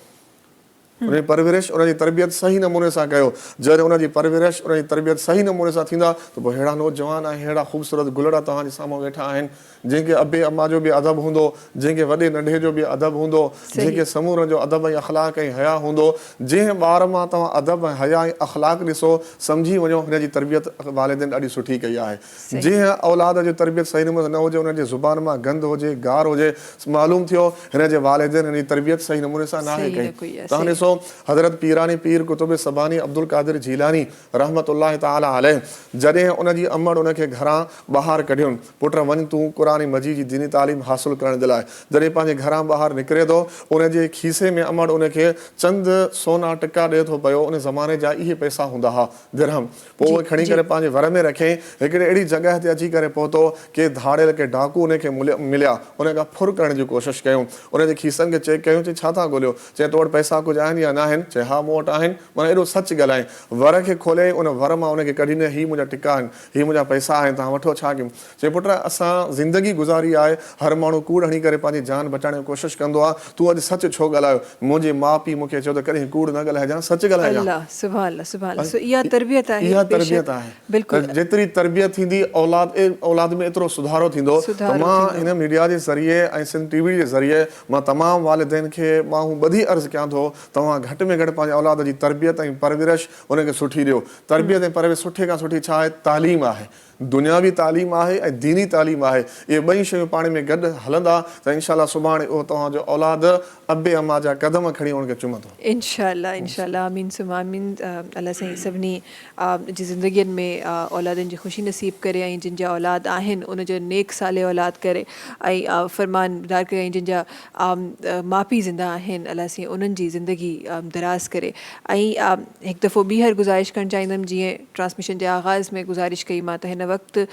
उनजी परवरिश उनजी तरबियत सही नमूने सां कयो जॾहिं उनजी परवरिश उनजी तरबियत सही नमूने सां थींदा त पोइ अहिड़ा नौजवान ऐं अहिड़ा ख़ूबसूरत गुलड़ा तव्हांजे साम्हूं वेठा आहिनि जंहिंखे अबे अम्मा जो बि अदब हूंदो जंहिंखे वॾे नंढे जो बि अदब हूंदो जंहिंखे समूर जो अदब ऐं अख़लाक ऐं हया हूंदो जंहिं ॿार मां तव्हां अदब ऐं हया ऐं अख़लाक ॾिसो सम्झी वञो हिनजी तरबियत वालिदैन ॾाढी सुठी कई आहे जंहिं औलाद जी तरबियत सही नमूने न हुजे हुनजे ज़ुबान मां गंद हुजे गार हुजे मालूम थियो हिनजे वालिदैन हिनजी तरबियत सही नमूने सां नाहे कई तव्हां ॾिसो हज़रत पीरानी पीर कुतुब सबानी अब्दुल कादिर जीलानी रहमतुल्लाह ताला अलैह जॾहिं उनजी अमड़ उनखे घरां ॿाहिरि कढियुनि पुट वञ तूं क़ुर मजीद जी दीनी तालीम हासिलु करण जे लाइ जॾहिं पंहिंजे घरां ॿाहिरि निकिरे थो उनजे खीसे में अमड़ उनखे चंद सोना टिका ॾिए थो पियो उन ज़माने जा इहे पैसा हूंदा हुआ दिरहम पोइ उहे खणी करे पंहिंजे घर में रखे हिकिड़े अहिड़ी जॻह ते अची करे पहुतो के धाड़ियल के डाकू उनखे मिलिया उन खां फुर करण जी कोशिशि कयूं उनजे खीसनि खे चेक कयूं चई छा था ॻोल्हियो चए तो वटि पैसा कुझु आहिनि या न आहिनि चए हा मूं वटि आहिनि माना एॾो सच ॻाल्हाए वर खे खोले उन वर मां उनखे कढीने हीअ मुंहिंजा टिका आहिनि हीअ मुंहिंजा पैसा आहिनि तव्हां वठो छा कयूं चए पुट असां ज़िंदगी गुज़ारी आहे हर माण्हू कूड़ हणी करे पंहिंजी जान बचाइण जी कोशिशि कंदो आहे तूं अॼु सच छो ॻाल्हायो मुंहिंजे माउ पीउ मूंखे चयो त कॾहिं कूड़ न ॻाल्हाइजांइ सच ॻाल्हाइजांइ इहा तरबियत आहे जेतिरी तरबियत थींदी औलाद में एतिरो सुधारो थींदो त मां हिन मीडिया जे ज़रिए ऐं सिंध टीवी जे ज़रिए मां तमामु वालिदैन खे मां हू ॿधी अर्ज़ु कयां थो तव्हां घटि में घटि पंहिंजे औलाद जी तरबियत ऐं परवरिश उनखे सुठी ॾियो तरबियत ऐं परवरिश सुठे खां सुठी छा आहे तालीम आहे दुनियावी तालीम आहे ऐं दीनी तालीम आहे इहे ॿई शयूं पाण में गॾु हलंदा त इनशाला सुभाणे उहो तव्हांजो औलाद अबे अम्मा जा कदम खणी उनखे चुमंदो इनशाला आमीन सुमा आमीन अलाह साईं सभिनी जी ज़िंदगीअ में औलादनि जी ख़ुशी नसीब करे ऐं जिन जा औलाद आहिनि उनजो नेक साले औलाद करे ऐं फ़रमानदार करे ऐं जिन जा माउ पीउ ज़िंदा आहिनि अलाह साईं उन्हनि जी ज़िंदगी दराज़ करे ऐं हिकु दफ़ो ॿीहर गुज़ारिश करणु चाहींदमि जीअं ट्रांसमिशन जे आगाज़ में गुज़ारिश कई मां त हिन वक़्तु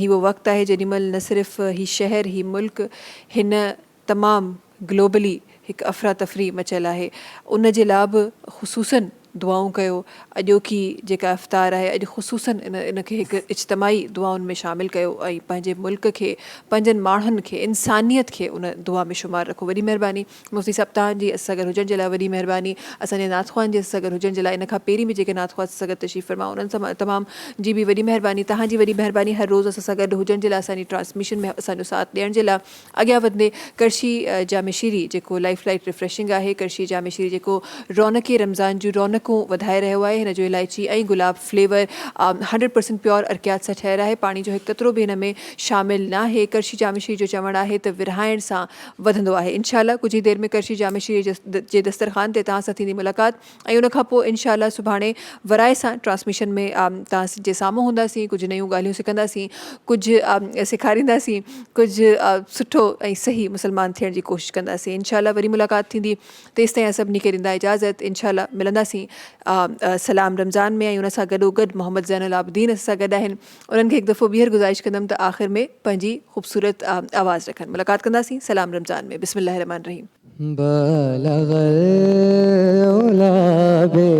ही वो वक़्तु आहे जेॾीमहिल न सिर्फ़ु ही शहर ही मुल्क हिन तमामु ग्लोबली हिकु अफ़रा तफ़री मचियल आहे उन जे लाइ बि ख़ुसूसन दुआऊं कयो अॼोकी जेका इफ़्तार आहे अॼु ख़ुसूसन इनखे हिकु इज्तमाही दुआउनि में शामिलु कयो ऐं पंहिंजे मुल्क खे पंहिंजनि माण्हुनि खे इंसानियत खे उन दुआ में शुमारु रखो वॾी महिरबानी मुफ़्ती साहिब तव्हांजी असां सां गॾु हुजण जे लाइ वॾी महिरबानी असांजे नाथख़्वान जे असां सां गॾु हुजण जे लाइ इन खां पहिरीं बि जेके नाथख़्वान असां सां गॾु तशरीफ़ फरमा उन्हनि सां तमामु जी बि वॾी महिरबानी तव्हांजी वॾी महिरबानी हर रोज़ु असां सां गॾु हुजण जे लाइ असांजी ट्रांसमिशन में असांजो साथ ॾियण जे लाइ अॻियां वधंदे करशी जामे शीरी जेको लाइफ लाइट रिफ्रेशिंग आहे करशी जामे शीरी जेको रौनक़ रमज़ान जूं रौनक़ रौनकूं वधाए रहियो आहे। हिन जो इलायची ऐं गुलाब फ्लेवर 100% प्योर अर्कियात सां ठहियल आहे। पाणी जो हिकु कतिरो बि हिन में शामिल न आहे। करशी जामिश्री जो चवणु आहे त विरहाइण सां वधंदो आहे। इनशाला कुझु ई देरि में करशी जामिश्री जे दस्तरखान ते तव्हां सां थींदी मुलाक़ात ऐं उनखां पोइ इनशाला सुभाणे वराए सां ट्रांसमिशन में तव्हां जे साम्हूं हूंदासीं, कुझु नयूं ॻाल्हियूं सिखंदासीं, कुझु सेखारींदासीं, कुझु सुठो ऐं सही मुस्लमान थियण जी कोशिशि कंदासीं। इनशाला वरी मुलाक़ात थींदी। तेसि ताईं सभिनी खे ॾींदा इजाज़त। इनशाला मिलंदासीं सलाम रमज़ान में ऐं उन सां गॾोगॾु मोहम्मद ज़ैनुल आबिदीन असां सां गॾु आहिनि। उन्हनि खे हिकु दफ़ो ॿीहर गुज़ारिश कंदमि त आख़िर में पंहिंजी ख़ूबसूरत आवाज़ रखनि। मुलाक़ात कंदासीं सलाम रमज़ान में। बिस्मिल्लाहिर रहमान रहीम। बलगल उलाबे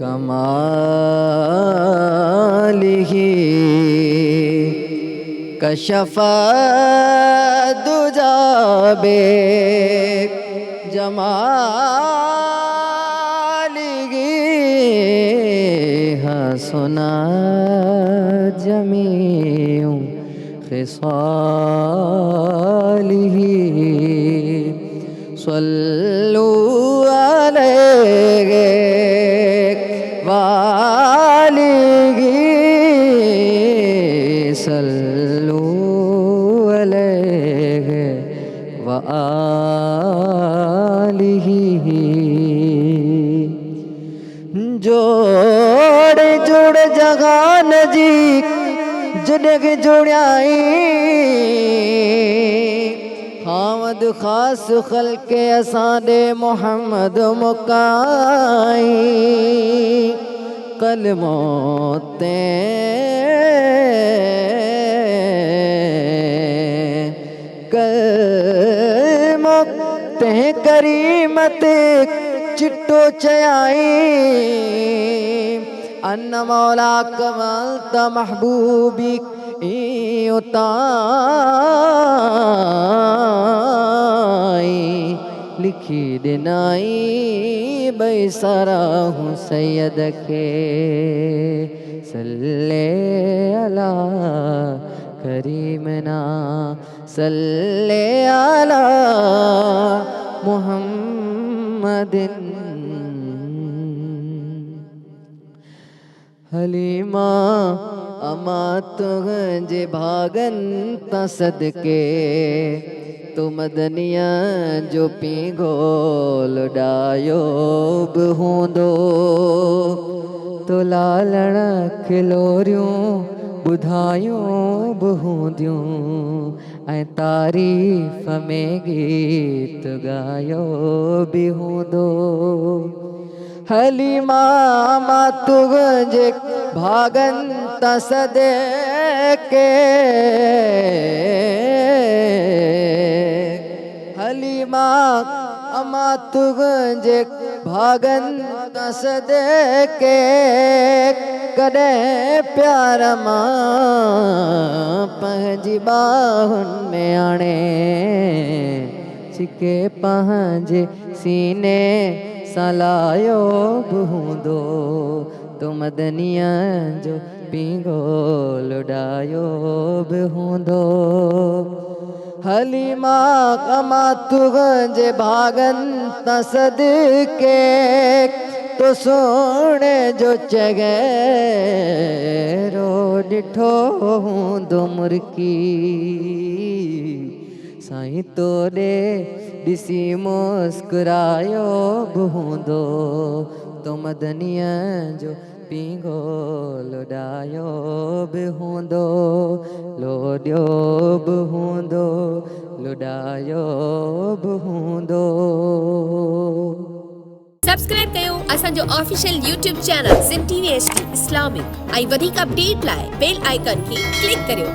कमालिही कशफा दुजाबे जमालिही हसना जमीउ खिसालिही सल्लु अलैहि वालिही सल्लु अलैहि वालिही। जोड़ जुड़ जगान जी जुड़ग जुड़ाई हामद खास खल्के असांडे मोहम्मद मुकाई कलमोते कलमोते करीमत चिट्टो चयाई अन्न मौला कमल त महबूबी उताई लिखी दिनाई बैसराहू सैयद के सल्ले अला करीमना सल्ले अला मुहम्मदिन। हलीमा अमा तुझे भागन त सदके तो मदनिया जो पीगो लुडायो बि हूंदो तो लालण खिलोरियूं ॿुधायूं बि हूंदियूं ऐं तारीफ़ में गीत ॻायो बि हूंदो। हलीमा मां तुझे भागन त सदके हलीमा अमा तुझे भागन त सदके कॾहिं प्यार मां पंहिंजी बाहुनि में आणे छिके पंहिंजे सीने सलायो बि हूंदो तो मदनिया जो पींगो लुडायो बि हूंदो। हलीमा अमा तुझे भागन त सदके तो सोने जो चगेरो ॾिठो हूंदो मुर्की साईं तोड़े ॾिसी मुस्कुरायो बि हूंदो तो मदनिया जो पींगो लुडायो बि हूंदो लोॾियो बि हूंदो लुडायो बि हूंदो। सब्सक्राइब कयो असांजो official YouTube channel SIM TV HD Islamic ऐं वधीक अपडेट लाइ बेल आइकन खे क्लिक करियो।